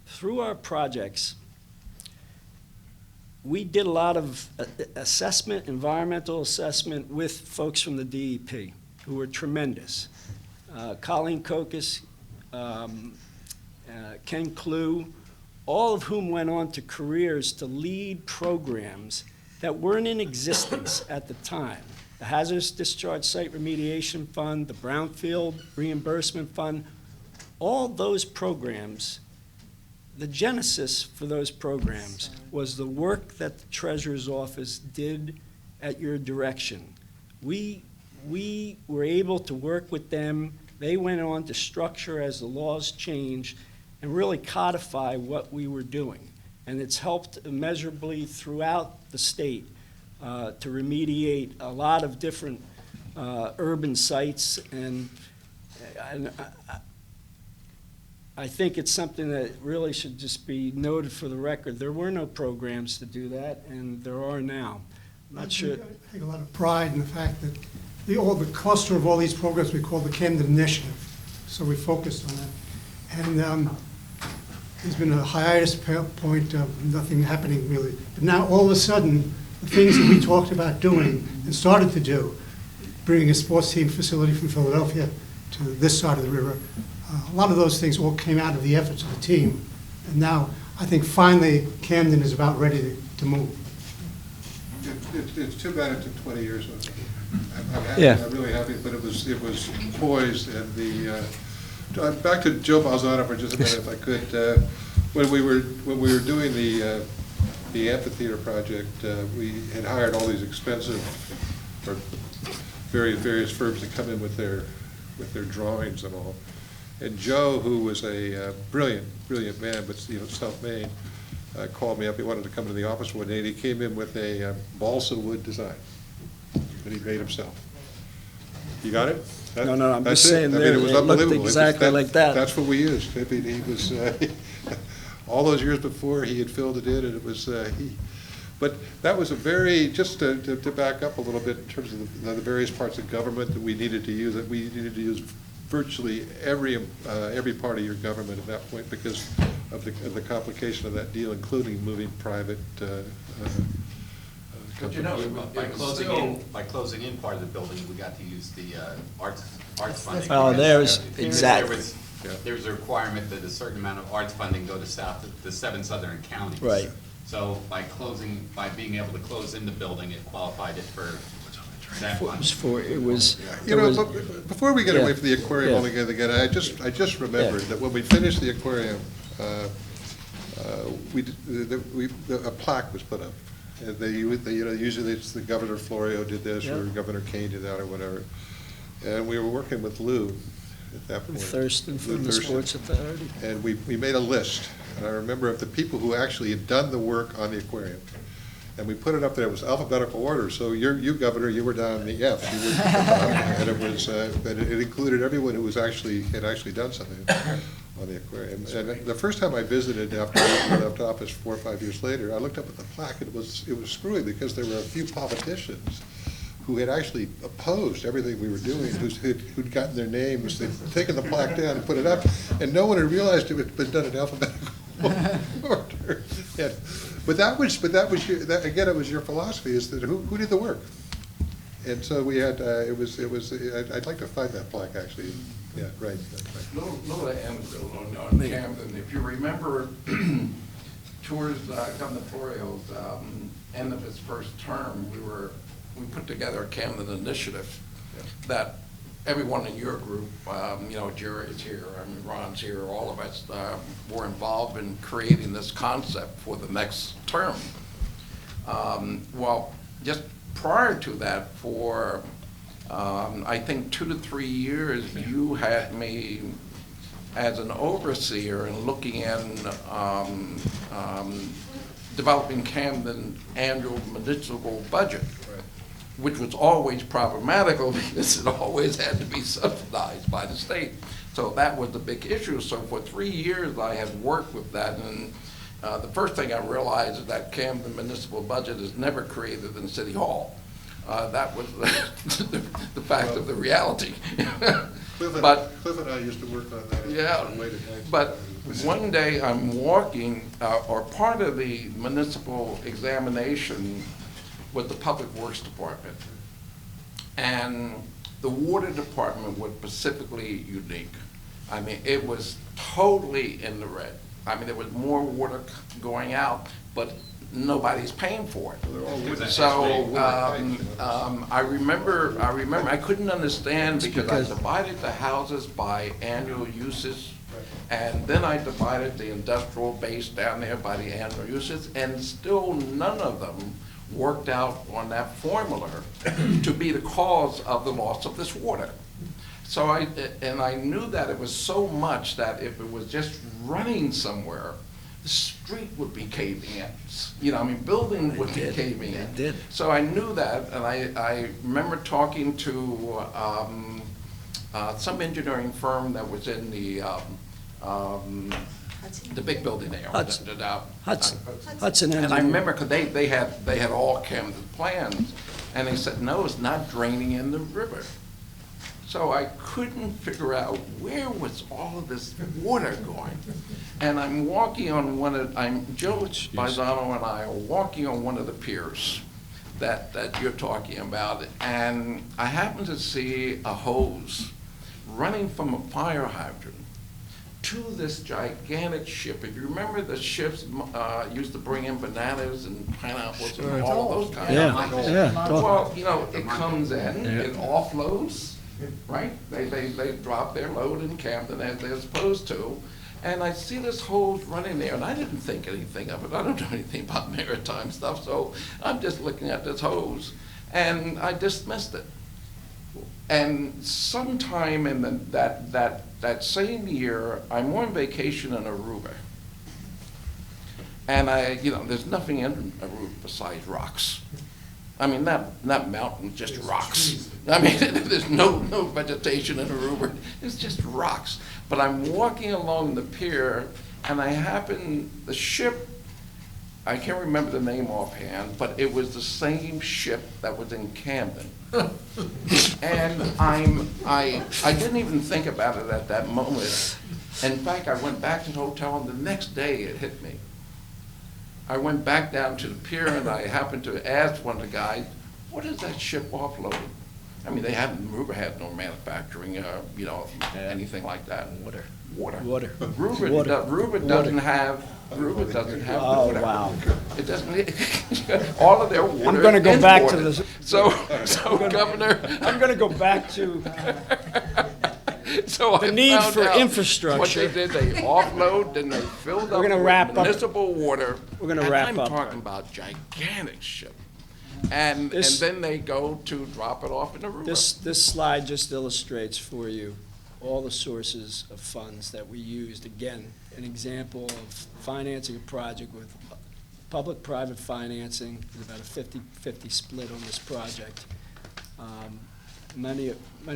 through our projects, we did a lot of assessment, environmental assessment with folks from the DEP who were tremendous. Colleen Kokis, Ken Klue, all of whom went on to careers to lead programs that weren't in existence at the time. The Hazardous Discharge Site Remediation Fund, the Brownfield Reimbursement Fund, all those programs, the genesis for those programs was the work that the Treasurer's Office did at your direction. We were able to work with them. They went on to structure as the laws changed and really codify what we were doing. And it's helped immeasurably throughout the state to remediate a lot of different urban sites. And I think it's something that really should just be noted for the record. There were no programs to do that, and there are now. I'm not sure. I take a lot of pride in the fact that the cluster of all these programs we call the Camden Initiative. So we focused on that. And there's been a hiatus point of nothing happening really. But now all of a sudden, the things that we talked about doing and started to do, bringing a sports team facility from Philadelphia to this side of the river, a lot of those things all came out of the efforts of the team. And now I think finally Camden is about ready to move. It's too bad it took 20 years. I'm happy, Yeah. I'm really happy, but it was poised, and the back to Joe Balzano for just a minute, if I could. When we were doing the amphitheater project, we had hired all these expensive or various firms to come in with their drawings and all. And Joe, who was a brilliant man, but self-made, called me up. He wanted to come to the office one day, and he came in with a balsa wood design that he made himself. You got it? No, I'm That's just saying it. I mean, there, it was it looked unbelievable. exactly like that. That's what we used. I mean, he was all those years before he had filled it in, and it was But that was a very, just to back up a little bit in terms of the various parts of government that we needed to use. That we needed to use virtually every part of your government at that point because of the complication of that deal, including moving private. But you know, by closing in part of the building, we got to use the arts funding. Oh, there's, exactly. There was a requirement that a certain amount of arts funding go to the 7 southern counties. Right. So by being able to close in the building, it qualified it for that funding. Before we get away from the aquarium altogether, again, I just remembered that when we finished the aquarium, a plaque was put up. And usually it's the Governor Florio did this, or Governor Kane did that, or whatever. And we were working with Lou at that point. Thurston from the Sports Authority. And we made a list. And I remember of the people who actually had done the work on the aquarium. And we put it up there. It was alphabetical order. So you, Governor, you were down in the F. You were and it was, it included everyone who had actually done something on the aquarium. And the first time I visited after I left office 4 or 5 years later, I looked up at the plaque, and it was screwy because there were a few politicians who had actually opposed everything we were doing, who'd gotten their names, they'd taken the plaque down and put it up, and no one had realized it had been done in alphabetical order. But that was again, it was your philosophy, is that who did the work? And so we had, I'd like to find that plaque, actually. Yeah, right. Little anecdote on Camden. If you remember, towards Governor Florio's end of his first term, we put together a Camden initiative that everyone in your group, Jerry's here, Ron's here, all of us were involved in creating this concept for the next term. Well, just prior to that, for I think 2 to 3 years, you had me as an overseer and looking at developing Camden annual municipal budget, which was always problematical because it always had to be subsidized by the state. So that was the big issue. So for 3 years, I had worked with that, and the first thing I realized is that Camden municipal budget is never created in City Hall. That was the fact of the reality. Cliff and I used to work on that. Yeah, but one day I'm walking, or part of the municipal examination was the Public Works Department. And the Water Department was specifically unique. I mean, it was totally in the red. I mean, there was more water going out, but nobody's paying for it. So I remember I couldn't understand because I divided the houses by annual uses, and then I divided the industrial base down there by the annual uses, and still none of them worked out on that formula to be the cause of the loss of this water. So I knew that it was so much that if it was just running somewhere, the street would be caving in. You know, I mean, building would be caving in. It did. So I knew that, and I remember talking to some engineering firm that was in the big building there. Hudson And I remember, because they had all Camden plans, and they said, no, it's not draining in the river. So I couldn't figure out where was all of this water going. And I'm walking on Joe Baisano and I are walking on one of the piers that you're talking about, and I happened to see a hose running from a fire hydrant to this gigantic ship. If you remember, the ships used to bring in bananas and pineapples and all of those kinds of things. Yeah. Well, you know, it comes in, it offloads, right? They drop their load in Camden as they're supposed to. And I see this hose running there, and I didn't think anything of it. I don't know anything about maritime stuff, so I'm just looking at this hose, and I dismissed it. And sometime in that same year, I'm on vacation in Aruba. And there's nothing in Aruba besides rocks. I mean, that mountain, just rocks. I mean, there's no vegetation in Aruba. It's just rocks. But I'm walking along the pier, and the ship, I can't remember the name offhand, but it was the same ship that was in Camden. And I didn't even think about it at that moment. In fact, I went back to the hotel, and the next day it hit me. I went back down to the pier, and I happened to ask one of the guys, what is that ship offloading? I mean, Aruba had no manufacturing, anything like that. Water. Aruba doesn't have water. Wow. It doesn't, all of their water I'm going to go is back imported. to this. So Governor. I'm going to go back to So the need for what infrastructure. they did, they offload, then they filled up We're gonna with wrap up. municipal water. We're gonna wrap and up. I'm talking about gigantic ship. And This- then they go to drop it off in the river. This slide just illustrates for you all the sources of funds that we used. Again, an example of financing a project with public-private financing. There's about a 50-50 split on this project. Many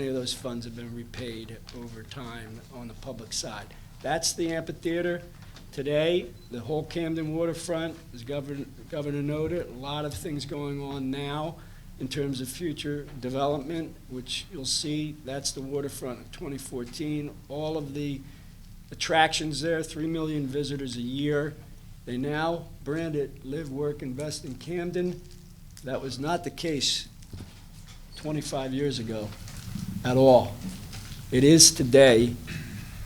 of those funds have been repaid over time on the public side. That's the amphitheater. Today, the whole Camden waterfront, as Governor noted, a lot of things going on now in terms of future development, which you'll see. That's the waterfront of 2014. All of the attractions there, 3 million visitors a year. They now brand it Live, Work, Invest in Camden. That was not the case 25 years ago at all. It is today,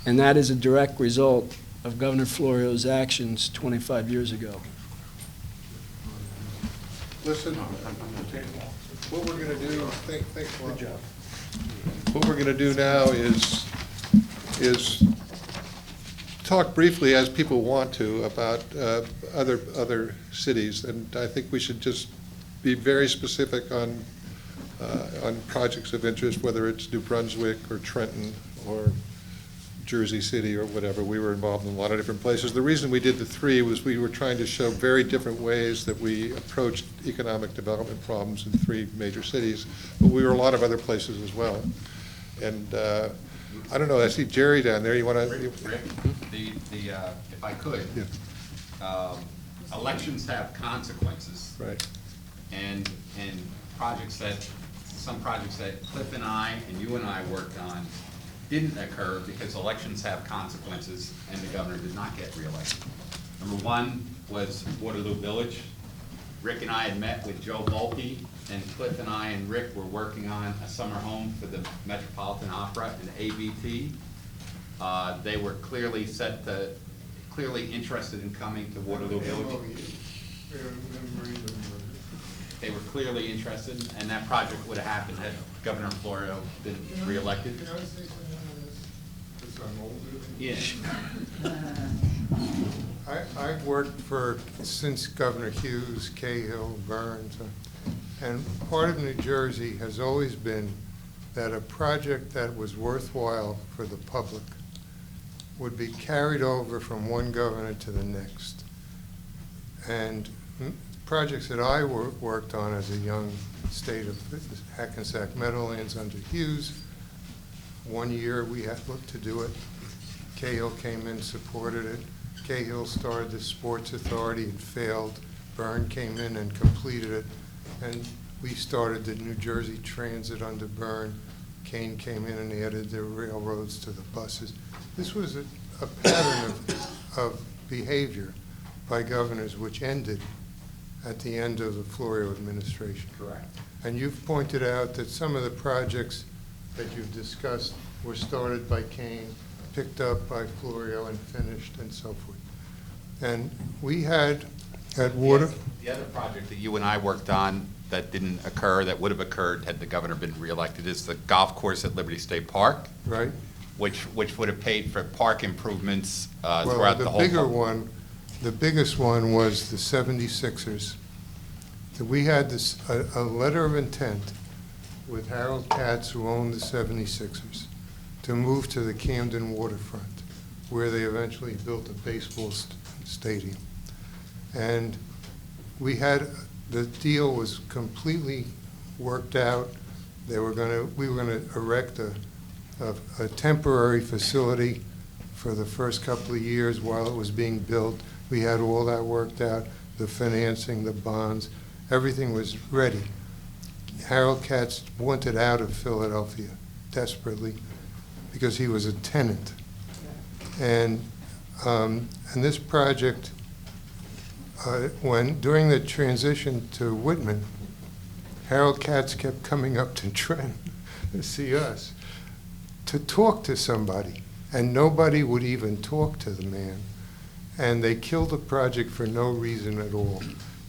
and that is a direct result of Governor Florio's actions 25 years ago. Listen, what we're going to do, thanks a lot. Good job. What we're going to do now is talk briefly, as people want to, about other cities, and I think we should just be very specific on projects of interest, whether it's New Brunswick or Trenton or Jersey City or whatever. We were involved in a lot of different places. The reason we did the three was we were trying to show very different ways that we approached economic development problems in three major cities, but we were a lot of other places as well. And I don't know, I see Jerry down there. You want to? Rick, if I could, elections have consequences. Right. And some projects that Cliff and I and you and I worked on didn't occur because elections have consequences and the governor did not get reelected. Number one was Waterloo Village. Rick and I had met with Joe Volpe, and Cliff and I and Rick were working on a summer home for the Metropolitan Opera and ABT. They were clearly set to clearly interested in coming to Waterloo Village? They were clearly interested, and that project would have happened had Governor Florio been reelected? Yeah. I've worked since Governor Hughes, Cahill, Burns, and part of New Jersey has always been that a project that was worthwhile for the public would be carried over from one governor to the next. And projects that I worked on as a young state of Hackensack Meadowlands under Hughes, 1 year we had looked to do it. Cahill came in, supported it. Cahill started the Sports Authority, it failed. Byrne came in and completed it. And we started the New Jersey Transit under Byrne. Kane came in and added the railroads to the buses. This was a pattern of behavior by governors which ended at the end of the Florio administration. Correct. And you've pointed out that some of the projects that you've discussed were started by Kane, picked up by Florio, and finished, and so forth. And we had at Water... The other project that you and I worked on that didn't occur, that would have occurred had the governor been reelected, is the golf course at Liberty State Park. Right. Which would have paid for park improvements throughout the whole park. The biggest one was the 76ers. So we had a letter of intent with Harold Katz, who owned the 76ers, to move to the Camden waterfront, where they eventually built a baseball stadium. And we had, the deal was completely worked out. We were going to erect a temporary facility for the first couple of years while it was being built. We had all that worked out, the financing, the bonds, everything was ready. Harold Katz wanted out of Philadelphia desperately because he was a tenant. And this project, during the transition to Whitman, Harold Katz kept coming up to Trenton to see us, to talk to somebody, and nobody would even talk to the man. And they killed the project for no reason at all,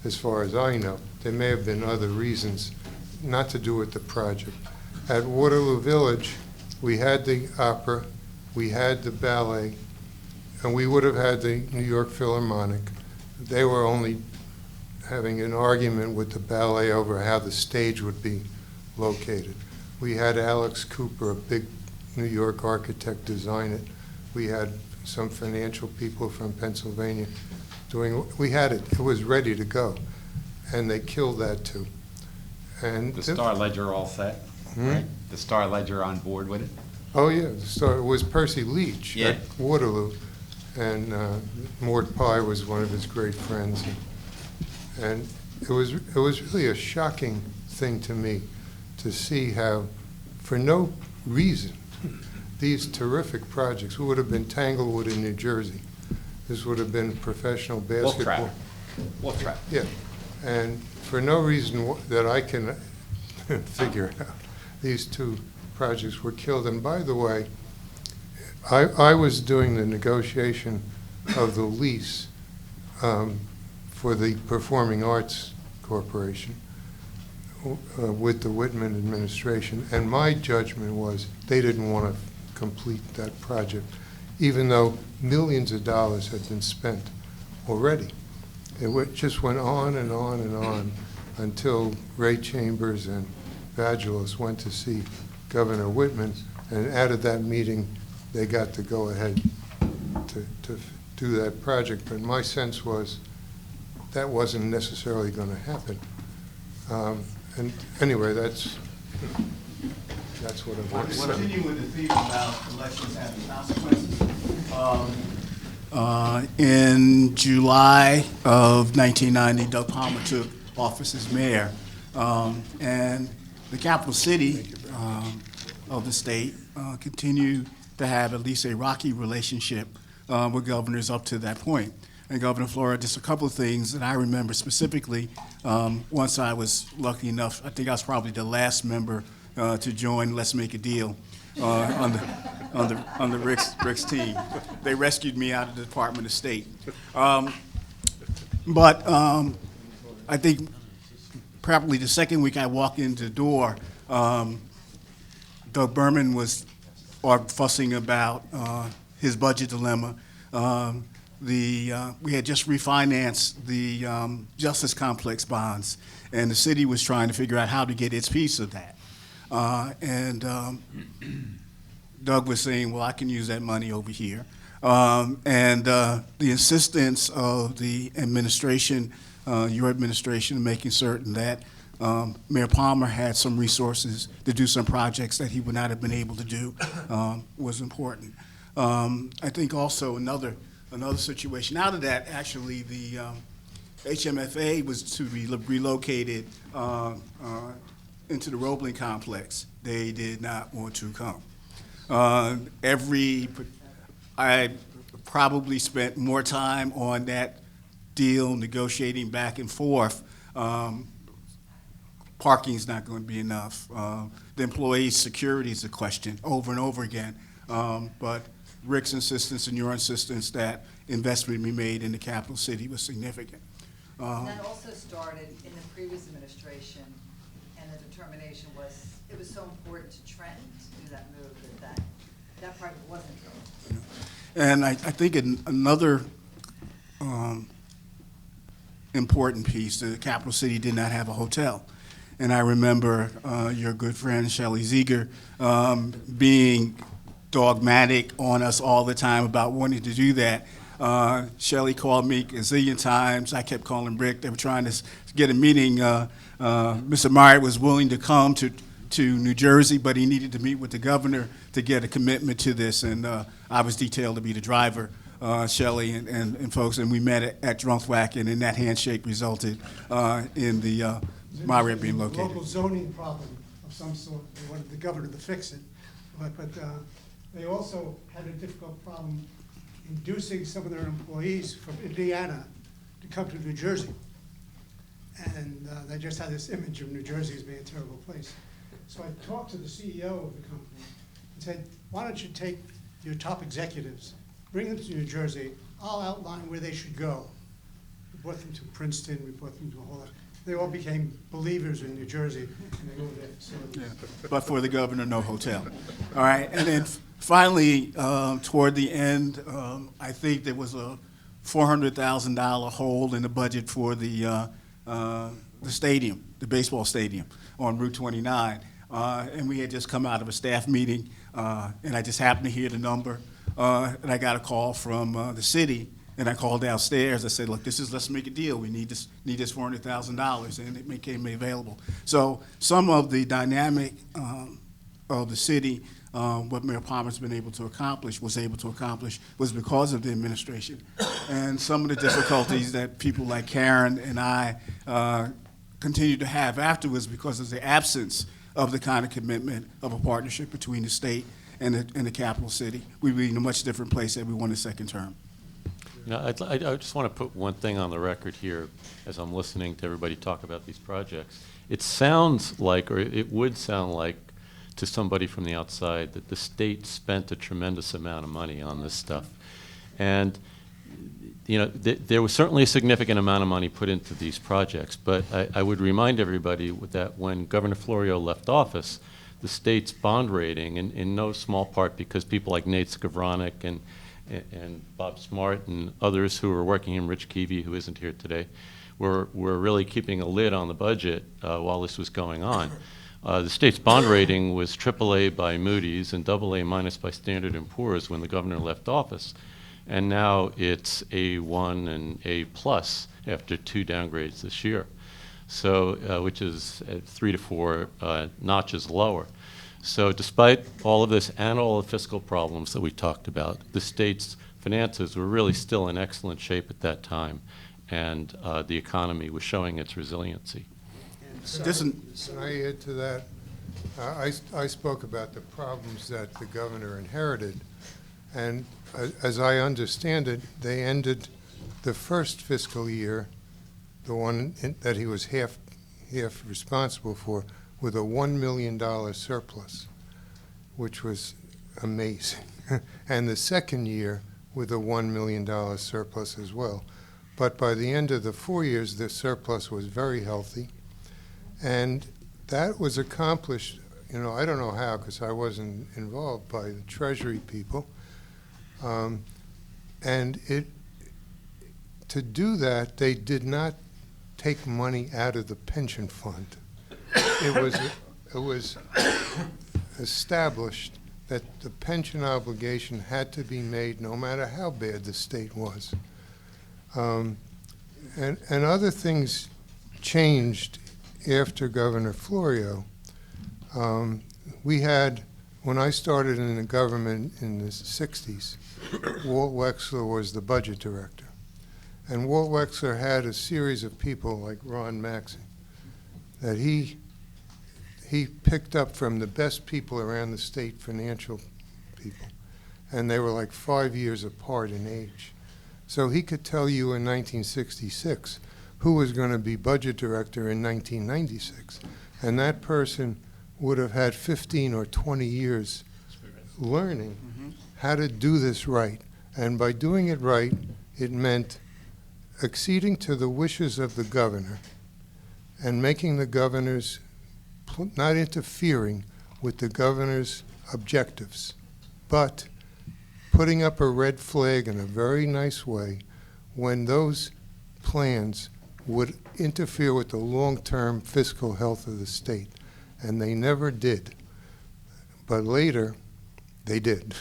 as far as I know. There may have been other reasons not to do with the project. At Waterloo Village, we had the opera, we had the ballet, and we would have had the New York Philharmonic. They were only having an argument with the ballet over how the stage would be located. We had Alex Cooper, a big New York architect, design it. We had some financial people from Pennsylvania doing, we had it. It was ready to go. And they killed that too. And The Star Ledger all set, right? The Star Ledger on board with it? Oh, yeah. It was Percy Leach at Waterloo. And Mort Pye was one of his great friends. And it was really a shocking thing to me to see how, for no reason, these terrific projects, would have been Tanglewood in New Jersey. This would have been professional basketball. Wolf Trap. Yeah, and for no reason that I can figure out, these two projects were killed. And by the way, I was doing the negotiation of the lease for the Performing Arts Corporation with the Whitman administration, and my judgment was they didn't want to complete that project, even though millions of dollars had been spent already. It just went on and on and on until Ray Chambers and Vagelos went to see Governor Whitman, and out of that meeting, they got to go ahead to do that project. But my sense was that wasn't necessarily going to happen. And anyway, that's what I'm going to say. Continue with the theme about elections having consequences. In July of 1990, Doug Palmer took office as mayor, and the capital city of the state continued to have at least a rocky relationship with governors up to that point. And Governor Florio, just a couple of things that I remember specifically. Once I was lucky enough, I think I was probably the last member to join Let's Make a Deal on on the Rick's team. They rescued me out of the Department of State. But I think probably the second week I walked into the door, Doug Berman was fussing about his budget dilemma. We had just refinanced the Justice Complex bonds, and the city was trying to figure out how to get its piece of that. Doug was saying, well, I can use that money over here. The insistence of the administration, your administration, making certain that Mayor Palmer had some resources to do some projects that he would not have been able to do was important. I think also another situation out of that, actually, the HMFA was to be relocated into the Roebling complex. They did not want to come. I probably spent more time on that deal negotiating back and forth. Parking's not going to be enough. The employee security is a question over and over again. But Rick's insistence and your insistence that investment be made in the capital city was significant. And that also started in the previous administration, and the determination was it was so important to Trenton to do that move that part wasn't true. And I think another important piece, the capital city did not have a hotel. And I remember your good friend Shelley Ziegler being dogmatic on us all the time about wanting to do that. Shelley called me a zillion times. I kept calling Rick. They were trying to get a meeting. Mr. Meyer was willing to come to New Jersey, but he needed to meet with the governor to get a commitment to this. And I was detailed to be the driver, Shelley and folks, and we met at Drunkwhack, and in that handshake resulted in the Marriott being located. Local zoning problem of some sort. They wanted the governor to fix it. But they also had a difficult problem inducing some of their employees from Indiana to come to New Jersey. And they just had this image of New Jersey as being a terrible place. So I talked to the CEO of the company and said, why don't you take your top executives, bring them to New Jersey, I'll outline where they should go. We brought them to Princeton, we brought them to a whole lot. They all became believers in New Jersey, and they go to their facilities. Yeah. But for the governor, no hotel. All right, and then finally, toward the end, I think there was a $400,000 hole in the budget for the stadium, the baseball stadium on Route 29. And we had just come out of a staff meeting, and I just happened to hear the number, and I got a call from the city, and I called downstairs. I said, look, let's make a deal. We need this $400,000, and it became available. So some of the dynamic of the city, what Mayor Palmer's been able to accomplish, was because of the administration. And some of the difficulties that people like Caren and I continue to have afterwards because of the absence of the kind of commitment of a partnership between the state and the capital city. We'd be in a much different place if we won a second term. You know, I just want to put one thing on the record here as I'm listening to everybody talk about these projects. It sounds like, or it would sound like to somebody from the outside, that the state spent a tremendous amount of money on this stuff. And you know, there was certainly a significant amount of money put into these projects, but I would remind everybody that when Governor Florio left office, the state's bond rating, in no small part because people like Nate Skowronek and Bob Smart and others who were working in Rich Keevy, who isn't here today, were really keeping a lid on the budget while this was going on. The state's bond rating was AAA by Moody's and AA minus by Standard & Poor's when the governor left office. And now it's A1 and A plus after 2 downgrades this year. So, which is 3 to 4 notches lower. So despite all of this and all the fiscal problems that we talked about, the state's finances were really still in excellent shape at that time, and the economy was showing its resiliency. Can I add to that? I spoke about the problems that the governor inherited, and as I understand it, they ended the first fiscal year, the one that he was half responsible for, with a $1 million surplus, which was amazing. And the second year with a $1 million surplus as well. But by the end of the 4 years, the surplus was very healthy. And that was accomplished, you know, I don't know how, because I wasn't involved, by the Treasury people. And to do that, they did not take money out of the pension fund. It was established that the pension obligation had to be made no matter how bad the state was. And other things changed after Governor Florio. We had, when I started in the government in the 60s, Walt Wexler was the budget director. And Walt Wexler had a series of people like Ron Maxey that he picked up from the best people around the state, financial people. And they were like 5 years apart in age. So he could tell you in 1966 who was going to be budget director in 1996. And that person would have had 15 or 20 years learning how to do this right. And by doing it right, it meant acceding to the wishes of the governor and making the governor's, not interfering with the governor's objectives, but putting up a red flag in a very nice way when those plans would interfere with the long-term fiscal health of the state. And they never did. But later, they did.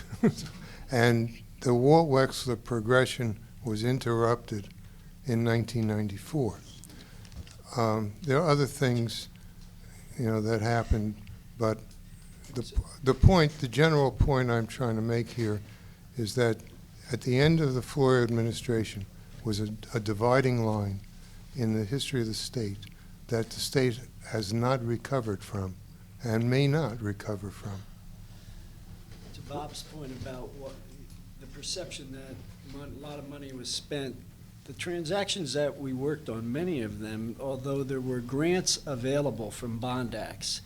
And the Walt Wexler progression was interrupted in 1994. There are other things, you know, that happened, but the general point I'm trying to make here is that at the end of the Florio administration was a dividing line in the history of the state that the state has not recovered from and may not recover from. To Bob's point about the perception that a lot of money was spent, the transactions that we worked on, many of them, although there were grants available from bond acts,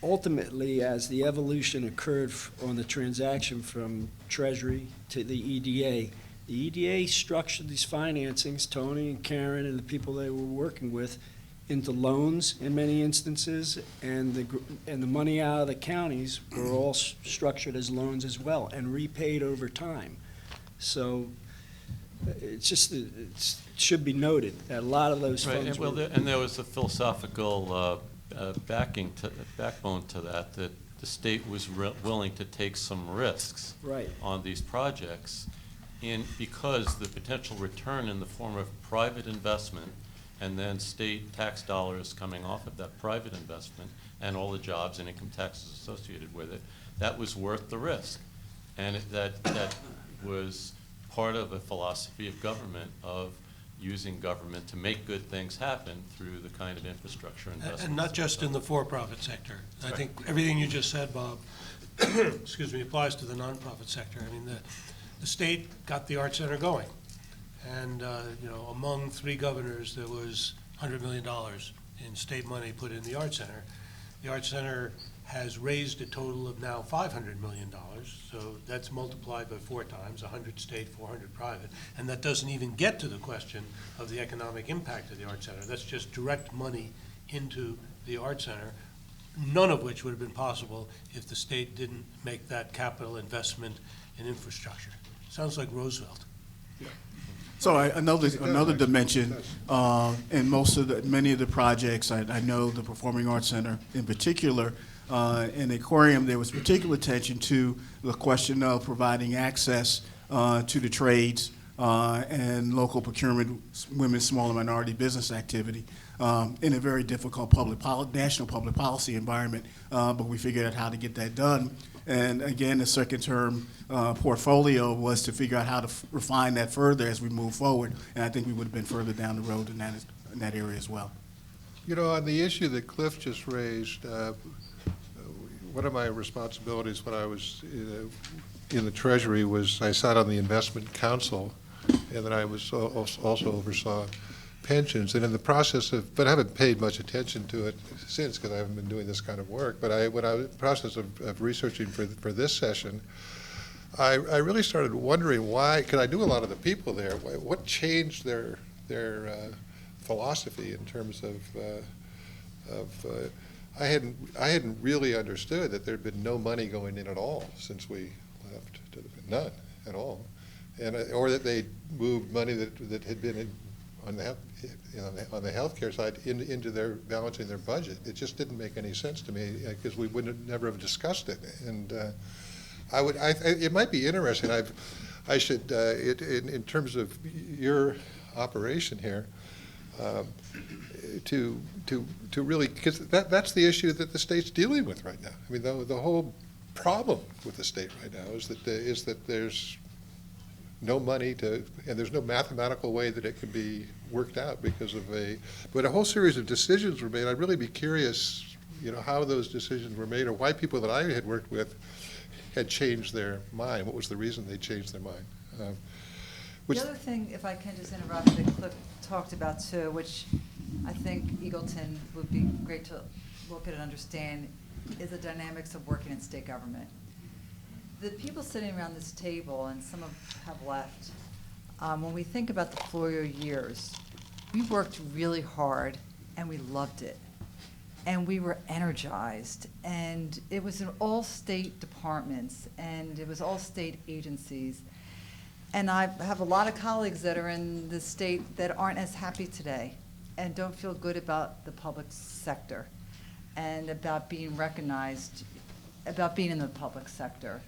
ultimately, as the evolution occurred on the transaction from Treasury to the EDA structured these financings, Tony and Caren and the people they were working with, into loans in many instances, and the money out of the counties were all structured as loans as well and repaid over time. So it's just, it should be noted that a lot of those funds were... And there was a philosophical backbone to that the state was willing to take some risks on these projects because the potential return in the form of private investment and then state tax dollars coming off of that private investment and all the jobs and income taxes associated with it, that was worth the risk. And that was part of a philosophy of government, of using government to make good things happen through the kind of infrastructure investment. And not just in the for-profit sector. I think everything you just said, Bob, excuse me, applies to the nonprofit sector. I mean, the state got the Art Center going. And, you know, among 3 governors, there was $100 million in state money put in the Art Center. The Art Center has raised a total of now $500 million, so that's multiplied by 4 times, 100 state, 400 private, and that doesn't even get to the question of the economic impact of the Art Center. That's just direct money into the Art Center, none of which would have been possible if the state didn't make that capital investment in infrastructure. Sounds like Roosevelt. So another dimension, in many of the projects, I know the Performing Arts Center in particular, in the aquarium, there was particular attention to the question of providing access to the trades and local procurement, women's, small and minority business activity in a very difficult national public policy environment, but we figured out how to get that done. And again, the second term portfolio was to figure out how to refine that further as we move forward, and I think we would have been further down the road in that area as well. You know, on the issue that Cliff just raised, one of my responsibilities when I was in the Treasury was I sat on the Investment Council, and then I was also oversaw pensions, and in the process of, but I haven't paid much attention to it since because I haven't been doing this kind of work, but when I was in the process of researching for this session, I really started wondering why, because I knew a lot of the people there, what changed their philosophy in terms of I hadn't really understood that there'd been no money going in at all since we left, none at all, and or that they moved money that had been on the healthcare side into their balancing their budget. It just didn't make any sense to me because we wouldn't never have discussed it. And it might be interesting. I should in terms of your operation here. To really, because that's the issue that the state's dealing with right now. I mean, the whole problem with the state right now is that there's no money and there's no mathematical way that it can be worked out because of but a whole series of decisions were made. I'd really be curious, how those decisions were made or why people that I had worked with had changed their mind. What was the reason they changed their mind? The other thing, if I can just interrupt, that Cliff talked about too, which I think Eagleton would be great to look at and understand, is the dynamics of working in state government. The people sitting around this table, and some have left, when we think about the Florio years, we worked really hard and we loved it. And we were energized, and it was in all state departments, and it was all state agencies. And I have a lot of colleagues that are in the state that aren't as happy today and don't feel good about the public sector and about being recognized, about being in the public sector.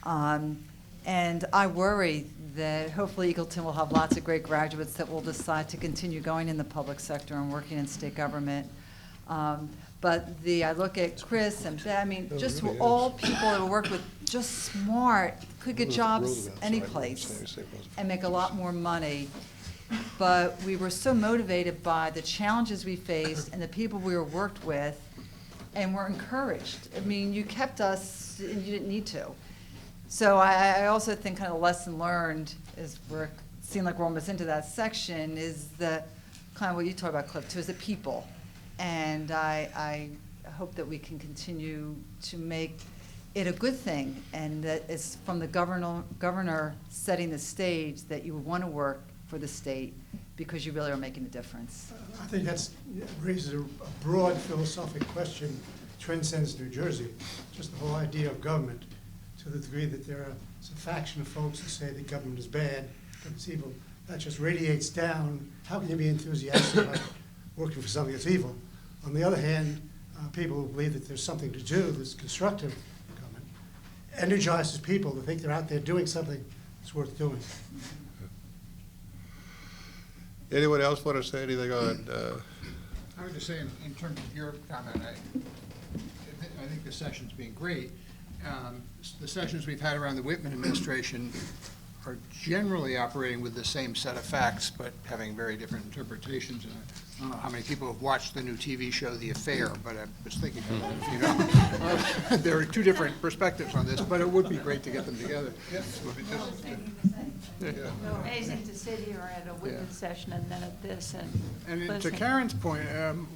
And I worry that hopefully Eagleton will have lots of great graduates that will decide to continue going in the public sector and working in state government. But I look at Chris and Beth, I mean, just all people that we work with, just smart, could get jobs any place and make a lot more money. But we were so motivated by the challenges we faced and the people we were worked with, and were encouraged. I mean, you kept us, and you didn't need to. So I also think kind of lesson learned is it seemed like we're almost into that section, is the kind of what you talked about, Cliff, too, is the people. And I hope that we can continue to make it a good thing, and that it's from the governor setting the stage that you would want to work for the state because you really are making a difference. I think that raises a broad philosophic question, transcends New Jersey, just the whole idea of government, to the degree that there are a faction of folks who say that government is bad, that it's evil. That just radiates down. How can you be enthusiastic about working for something that's evil? On the other hand, people who believe that there's something to do that's constructive in government energizes people to think they're out there doing something that's worth doing. Anyone else want to say anything on? I was just saying, in terms of your comment, I think the session's been great. The sessions we've had around the Whitman administration are generally operating with the same set of facts, but having very different interpretations. And I don't know how many people have watched the new TV show, The Affair, but I was thinking, there are two different perspectives on this, but it would be great to get them together. Amazing to sit here at a Whitman session and then at this And to Caren's point,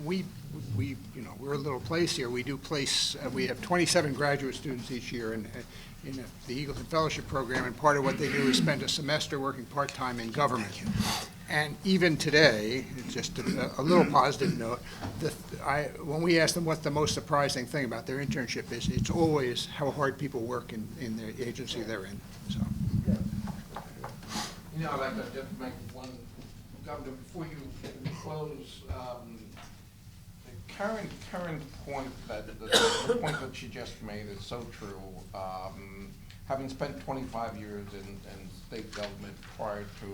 we're a little place here. We do place. We have 27 graduate students each year in the Eagleton Fellowship Program, and part of what they do is spend a semester working part-time in government. And even today, just a little positive note, when we ask them what the most surprising thing about their internship is, it's always how hard people work in the agency they're in. So. I'd like to just make one comment before you close. Karen's point, the point that she just made is so true. Having spent 25 years in state government prior to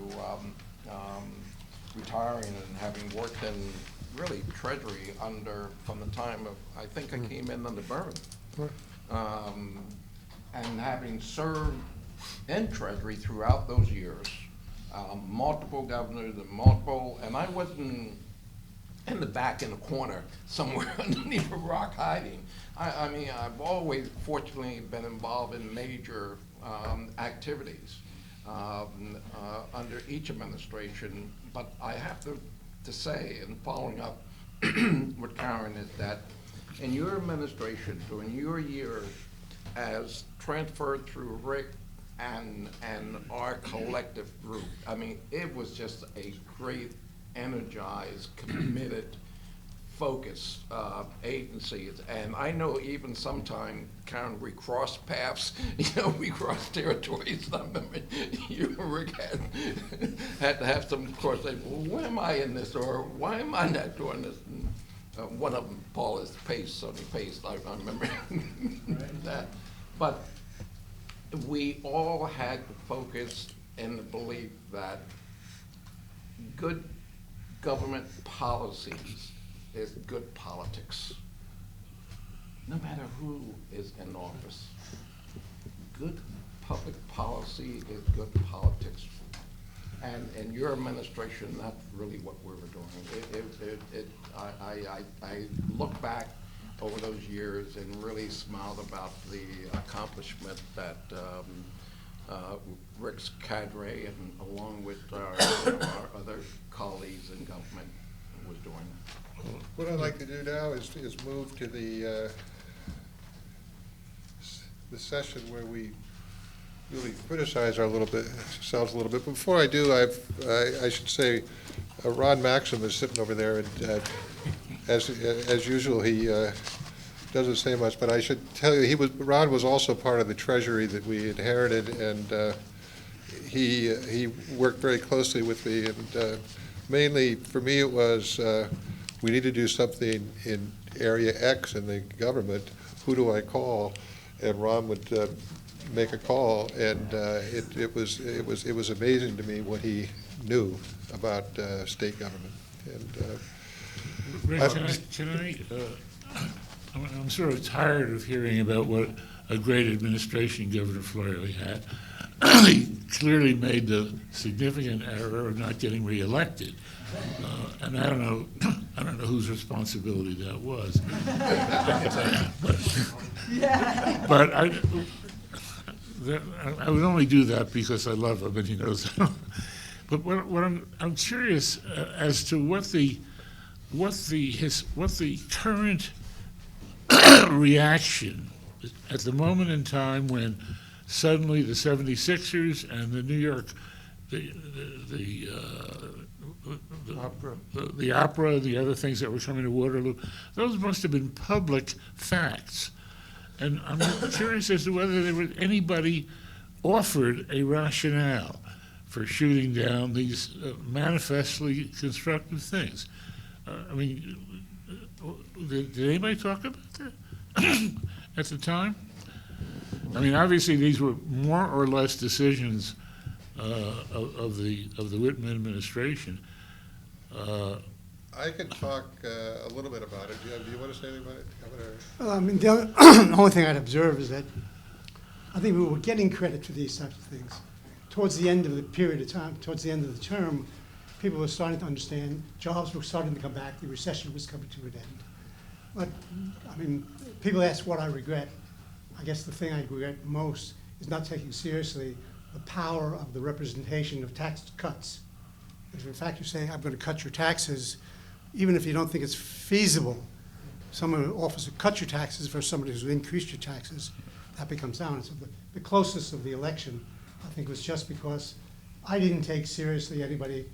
retiring and having worked in really Treasury from the time of, I think I came in under Berman, and having served in Treasury throughout those years, multiple governors and I wasn't in the back in the corner somewhere underneath a rock hiding. I mean, I've always fortunately been involved in major activities under each administration, but I have to to say, and following up with Caren, is that in your administration, during your years, as transferred through Rick and our collective group, I mean, it was just a great, energized, committed, focused agency. And I know even sometime, Caren, we crossed paths, we crossed territories. I remember you and Rick had to have some, of course, say, well, why am I in this, or why am I not doing this? And, one of them, Paul, is Pace, Sonny Pace, I remember that. But we all had the focus and the belief that good government policies is good politics. No matter who is in office, good public policy is good politics. And in your administration, that's really what we were doing. I look back over those years and really smiled about the accomplishment that Rick's cadre, and along with our other colleagues in government, was doing. What I'd like to do now is move to the session where we really criticize ourselves a little bit. Before I do, I should say, Ron Maxim is sitting over there, and as usual, he doesn't say much. But I should tell you, Ron was also part of the Treasury that we inherited, and he worked very closely with me. And mainly for me, it was we need to do something in Area X in the government. Who do I call? And Ron would make a call, and it was amazing to me what he knew about state government. And I'm sort of tired of hearing about what a great administration Governor Florio had. He clearly made the significant error of not getting reelected, and I don't know whose responsibility that was. But I would only do that because I love him, and he knows that. But what I'm curious as to what the current reaction at the moment in time when suddenly the 76ers and the New York, the opera, the other things that were coming to Waterloo, those must have been public facts. And I'm curious as to whether there was anybody offered a rationale for shooting down these manifestly constructive things. I mean, did anybody talk about that at the time? I mean, obviously these were more or less decisions of the Whitman administration. I can talk a little bit about it. Do you want to say anything about it, Governor? Well, I mean, the only thing I'd observe is that I think we were getting credit for these types of things. Towards the end of the period of time, towards the end of the term, people were starting to understand, jobs were starting to come back, the recession was coming to an end. But, I mean, people ask what I regret. I guess the thing I regret most is not taking seriously the power of the representation of tax cuts. If in fact you say, I'm going to cut your taxes, even if you don't think it's feasible, someone offers to cut your taxes for somebody who's increased your taxes, that becomes down. So the closest of the election, I think, was just because I didn't take seriously anybody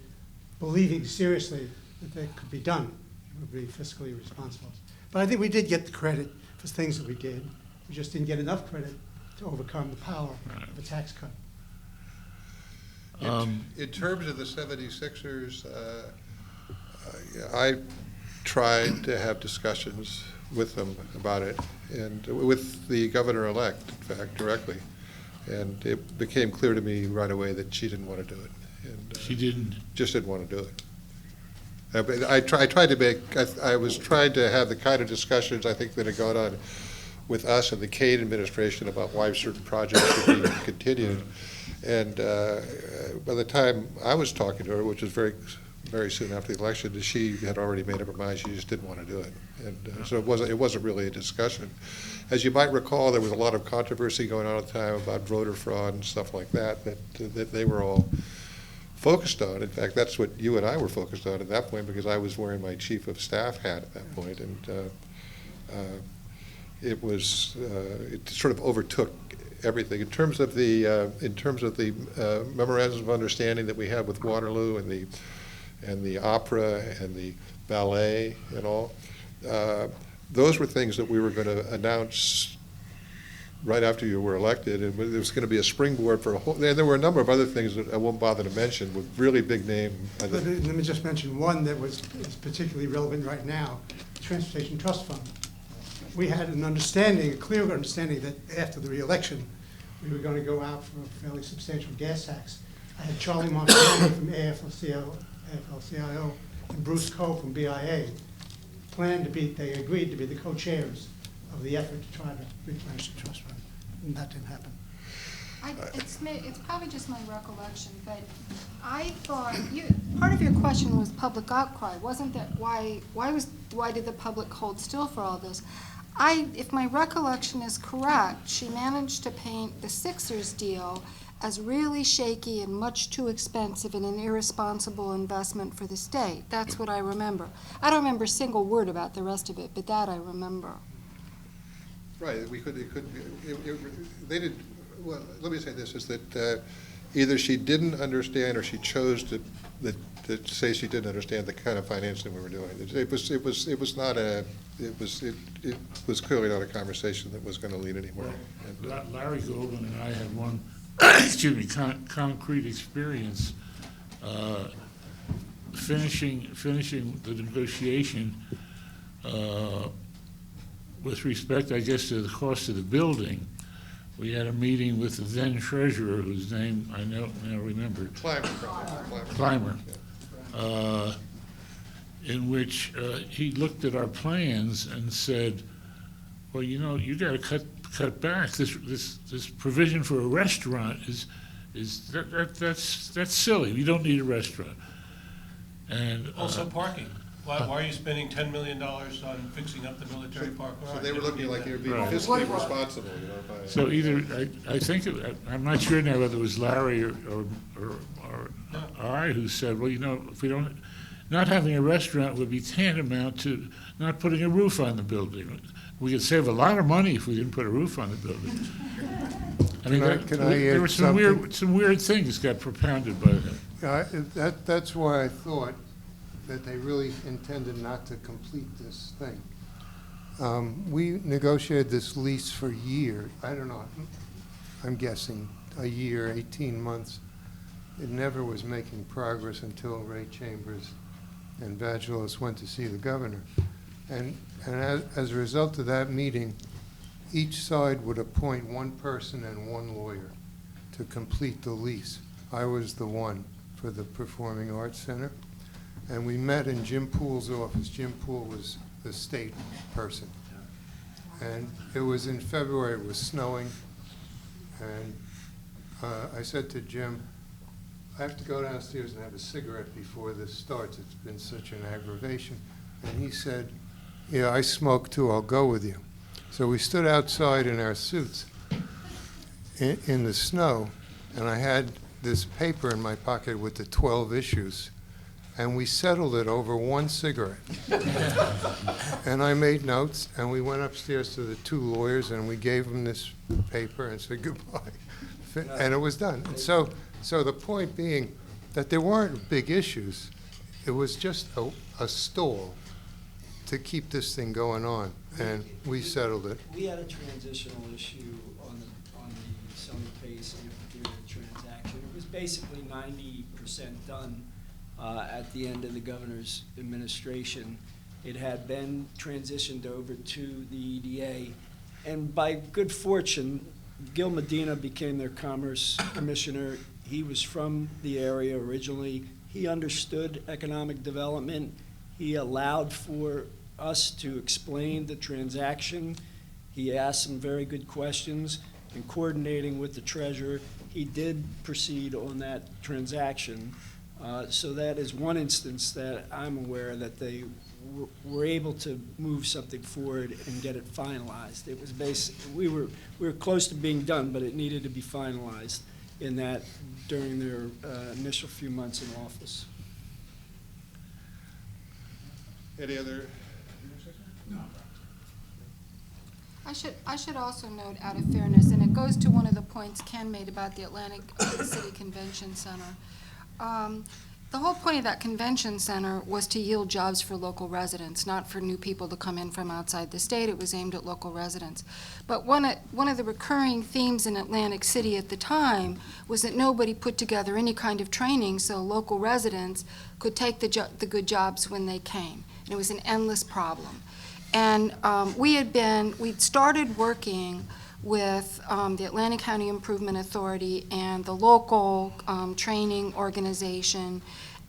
believing seriously that that could be done. It would be fiscally responsible. But I think we did get the credit for things that we did. We just didn't get enough credit to overcome the power of a tax cut. In terms of the 76ers, I tried to have discussions with them about it, and with the governor-elect, in fact, directly. And it became clear to me right away that she didn't want to do it. And, she didn't? Just didn't want to do it. I was trying to have the kind of discussions I think that had gone on with us and the Kane administration about why certain projects should be continued. And by the time I was talking to her, which was very, very soon after the election, she had already made up her mind. She just didn't want to do it. And so it wasn't really a discussion. As you might recall, there was a lot of controversy going on at the time about voter fraud and stuff like that, that they were all focused on. In fact, that's what you and I were focused on at that point, because I was wearing my chief of staff hat at that point, and it sort of overtook everything. In terms of the memorandums of understanding that we have with Waterloo and the opera and the ballet and all, those were things that we were going to announce right after you were elected, and there was going to be a springboard for a whole, there were a number of other things that I won't bother to mention with really big name. Let me just mention one that is particularly relevant right now, the Transportation Trust Fund. We had an understanding, a clear understanding, that after the re-election, we were going to go out for a fairly substantial gas tax. I had Charlie Montgomery from AFL-CIO and Bruce Coe from BIA they agreed to be the co-chairs of the effort to try to replenish the trust fund, and that didn't happen. It's probably just my recollection, but I thought, part of your question was public outcry. Wasn't that why did the public hold still for all this? If my recollection is correct, she managed to paint the Sixers deal as really shaky and much too expensive and an irresponsible investment for the state. That's what I remember. I don't remember a single word about the rest of it, but that I remember. Right, they did, well, let me say this, is that either she didn't understand or she chose to say she didn't understand the kind of financing we were doing. It was clearly not a conversation that was going to lead anywhere. Well, Larry Goldman and I had one, excuse me, concrete experience finishing the negotiation with respect, I guess, to the cost of the building. We had a meeting with the then treasurer, whose name I now remember. Clymer. In which he looked at our plans and said, well, you know, you got to cut back. This provision for a restaurant that's silly. We don't need a restaurant. And also parking. Why are you spending $10 million on fixing up the military park? So they were looking like they were being fiscally responsible, you know. So either, I think, I'm not sure now whether it was Larry or I who said, well, you know, if we don't, not having a restaurant would be tantamount to not putting a roof on the building. We could save a lot of money if we didn't put a roof on the building. I mean, there were some weird things got propounded by that. That's why I thought that they really intended not to complete this thing. We negotiated this lease for years. I don't know, I'm guessing a year, 18 months. It never was making progress until Ray Chambers and Vagelos went to see the governor. And as a result of that meeting, each side would appoint one person and one lawyer to complete the lease. I was the one for the Performing Arts Center. And we met in Jim Poole's office. Jim Poole was the state person. And it was in February, it was snowing. And I said to Jim, I have to go downstairs and have a cigarette before this starts. It's been such an aggravation. And he said, yeah, I smoke too, I'll go with you. So we stood outside in our suits in the snow, and I had this paper in my pocket with the 12 issues. And we settled it over one cigarette. And I made notes, and we went upstairs to the two lawyers, and we gave them this paper and said goodbye. And it was done. And so the point being that there weren't big issues. It was just a stall to keep this thing going on, and we settled it. We had a transitional issue on the selling pace and the transaction. It was basically 90% done. At the end of the governor's administration. It had been transitioned over to the EDA, and by good fortune, Gil Medina became their commerce commissioner. He was from the area originally. He understood economic development. He allowed for us to explain the transaction. He asked some very good questions, and coordinating with the treasurer, he did proceed on that transaction. So that is one instance that I'm aware that they were able to move something forward and get it finalized. It was we were close to being done, but it needed to be finalized. in that during their initial few months in office. Any other? I should also note, out of fairness, and it goes to one of the points Ken made about the Atlantic City Convention Center. The whole point of that convention center was to yield jobs for local residents, not for new people to come in from outside the state. It was aimed at local residents. But one of the recurring themes in Atlantic City at the time was that nobody put together any kind of training so local residents could take the good jobs when they came. And it was an endless problem. And we'd started working with the Atlantic County Improvement Authority and the local training organization,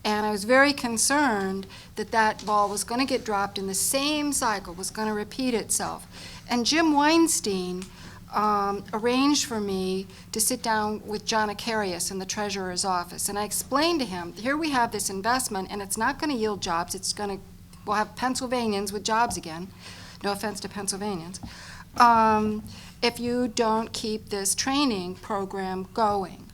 and I was very concerned that that ball was going to get dropped and the same cycle was going to repeat itself. And Jim Weinstein arranged for me to sit down with John Acarius in the treasurer's office, and I explained to him, here we have this investment and it's not going to yield jobs, we'll have Pennsylvanians with jobs again, no offense to Pennsylvanians, if you don't keep this training program going.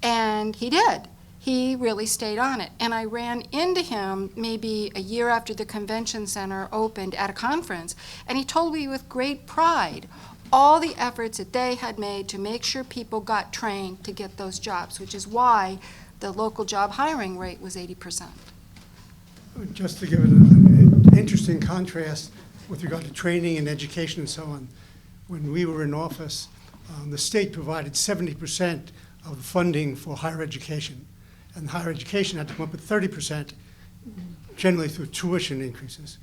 And he did. He really stayed on it. And I ran into him maybe a year after the convention center opened at a conference, and he told me with great pride all the efforts that they had made to make sure people got trained to get those jobs, which is why the local job hiring rate was 80%. Just to give it an interesting contrast with regard to training and education and so on, when we were in office, the state provided 70% of the funding for higher education, and higher education had to come up with 30%, generally through tuition increases.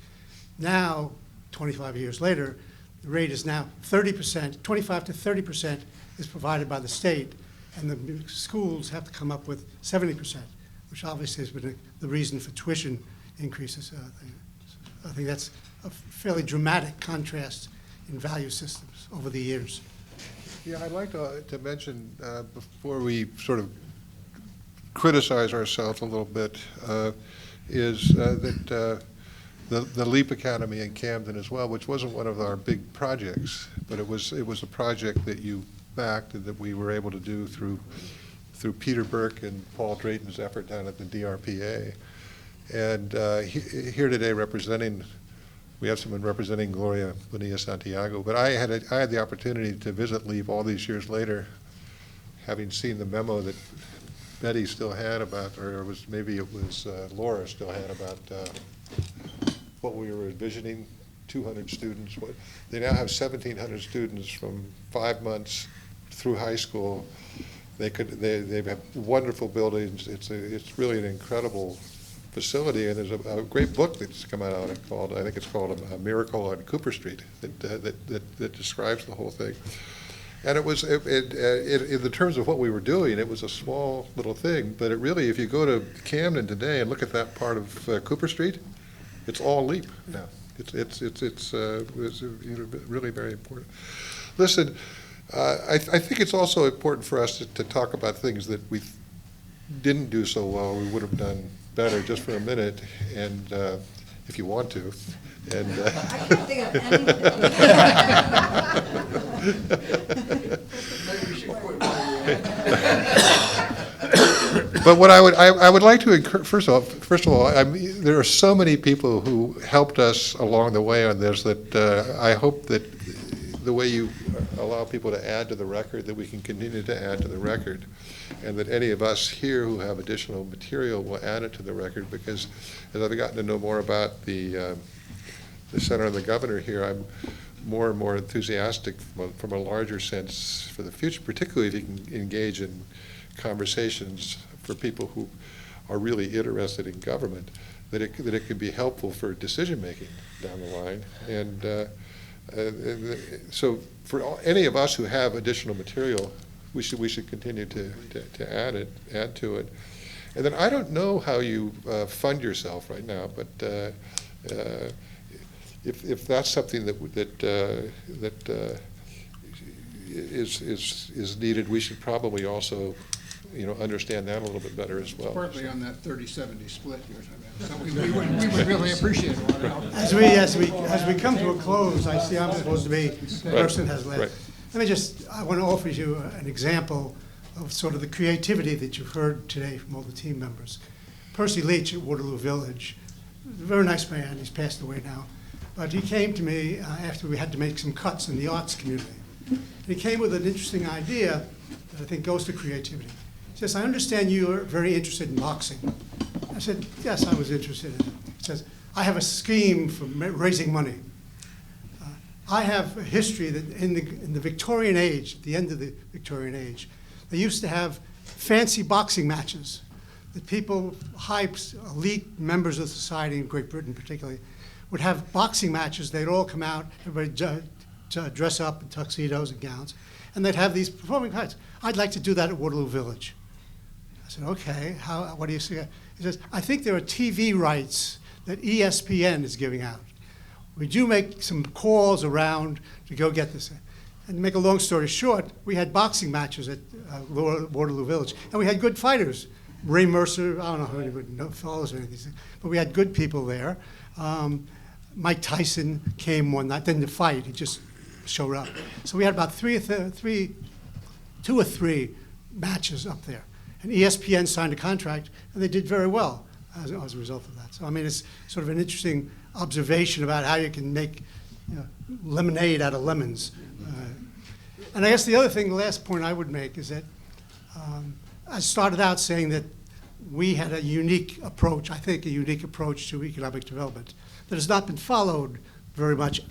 Now, 25 years later, the rate is now 30%, 25 to 30% is provided by the state, and the schools have to come up with 70%, which obviously has been the reason for tuition increases. I think that's a fairly dramatic contrast in value systems over the years. Yeah, I'd like to mention, before we sort of criticize ourselves a little bit, is that the LEAP Academy in Camden as well, which wasn't one of our big projects, but it was a project that you backed and that we were able to do through Peter Burke and Paul Drayton's effort down at the DRPA. And here today we have someone representing Gloria Bonilla-Santiago, but I had the opportunity to visit LEAP all these years later, having seen the memo that Betty still had about, or maybe it was Laura still had about what we were envisioning, 200 students. They now have 1,700 students from 5 months through high school. They have wonderful buildings. It's really an incredible facility, and there's a great book that's come out called, I think it's called A Miracle on Cooper Street, that describes the whole thing. And it was, in the terms of what we were doing, it was a small little thing, but it really, if you go to Camden today and look at that part of Cooper Street, it's all LEAP now. It's really very important. Listen, I think it's also important for us to talk about things that we didn't do so well, we would have done better, just for a minute, and if you want to. And I can't think of anything. But what I would like to encourage, first of all, there are so many people who helped us along the way on this that I hope that the way you allow people to add to the record, that we can continue to add to the record, and that any of us here who have additional material will add it to the record, because as I've gotten to know more about the Center and the Governor here, I'm more and more enthusiastic from a larger sense for the future, particularly if you can engage in conversations for people who are really interested in government, that it could be helpful for decision-making down the line. And so for any of us who have additional material, we should continue to add to it. And then I don't know how you fund yourself right now, but if that's something that is needed, we should probably also understand that a little bit better as well. Partly on that 30-70 split you're talking about. So we would really appreciate a lot of help. As we come to a close, I see I'm supposed to be the person has left. Right. I want to offer you an example of sort of the creativity that you've heard today from all the team members. Percy Leach at Waterloo Village, a very nice man, he's passed away now, but he came to me after we had to make some cuts in the arts community. And he came with an interesting idea that I think goes to creativity. He says, I understand you are very interested in boxing. I said, yes, I was interested in it. He says, I have a scheme for raising money. I have a history that in the Victorian age, at the end of the Victorian age, they used to have fancy boxing matches that people, high elite members of society in Great Britain particularly, would have boxing matches. They'd all come out, everybody dress up in tuxedos and gowns, and they'd have these performing fights. I'd like to do that at Waterloo Village. I said, okay, what do you see? He says, I think there are TV rights that ESPN is giving out. Would you make some calls around to go get this? And to make a long story short, we had boxing matches at Waterloo Village, and we had good fighters. Ray Mercer, I don't know how anybody follows any of these things, but we had good people there. Mike Tyson came one night, didn't fight, he just showed up. So we had about two or three matches up there. And ESPN signed a contract, and they did very well as a result of that. So I mean, it's sort of an interesting observation about how you can make lemonade out of lemons. And I guess the other thing, the last point I would make is that I started out saying that we had a unique approach, I think a unique approach to economic development that has not been followed very much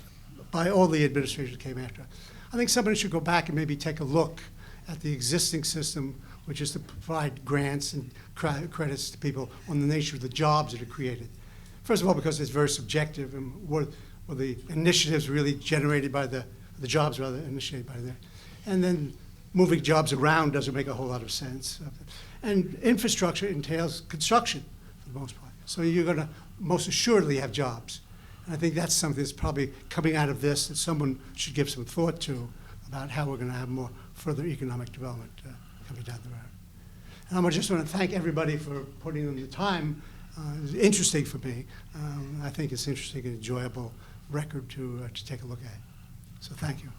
by all the administrations that came after. I think somebody should go back and maybe take a look at the existing system, which is to provide grants and credits to people on the nature of the jobs that are created. First of all, because it's very subjective, and were the initiatives really generated by the jobs rather initiated by there. And then moving jobs around doesn't make a whole lot of sense. And infrastructure entails construction for the most part. So you're going to most assuredly have jobs. And I think that's something that's probably coming out of this that someone should give some thought to about how we're going to have more further economic development coming down the road. And I just want to thank everybody for putting in the time. It was interesting for me. I think it's interesting and enjoyable record to take a look at. So thank you.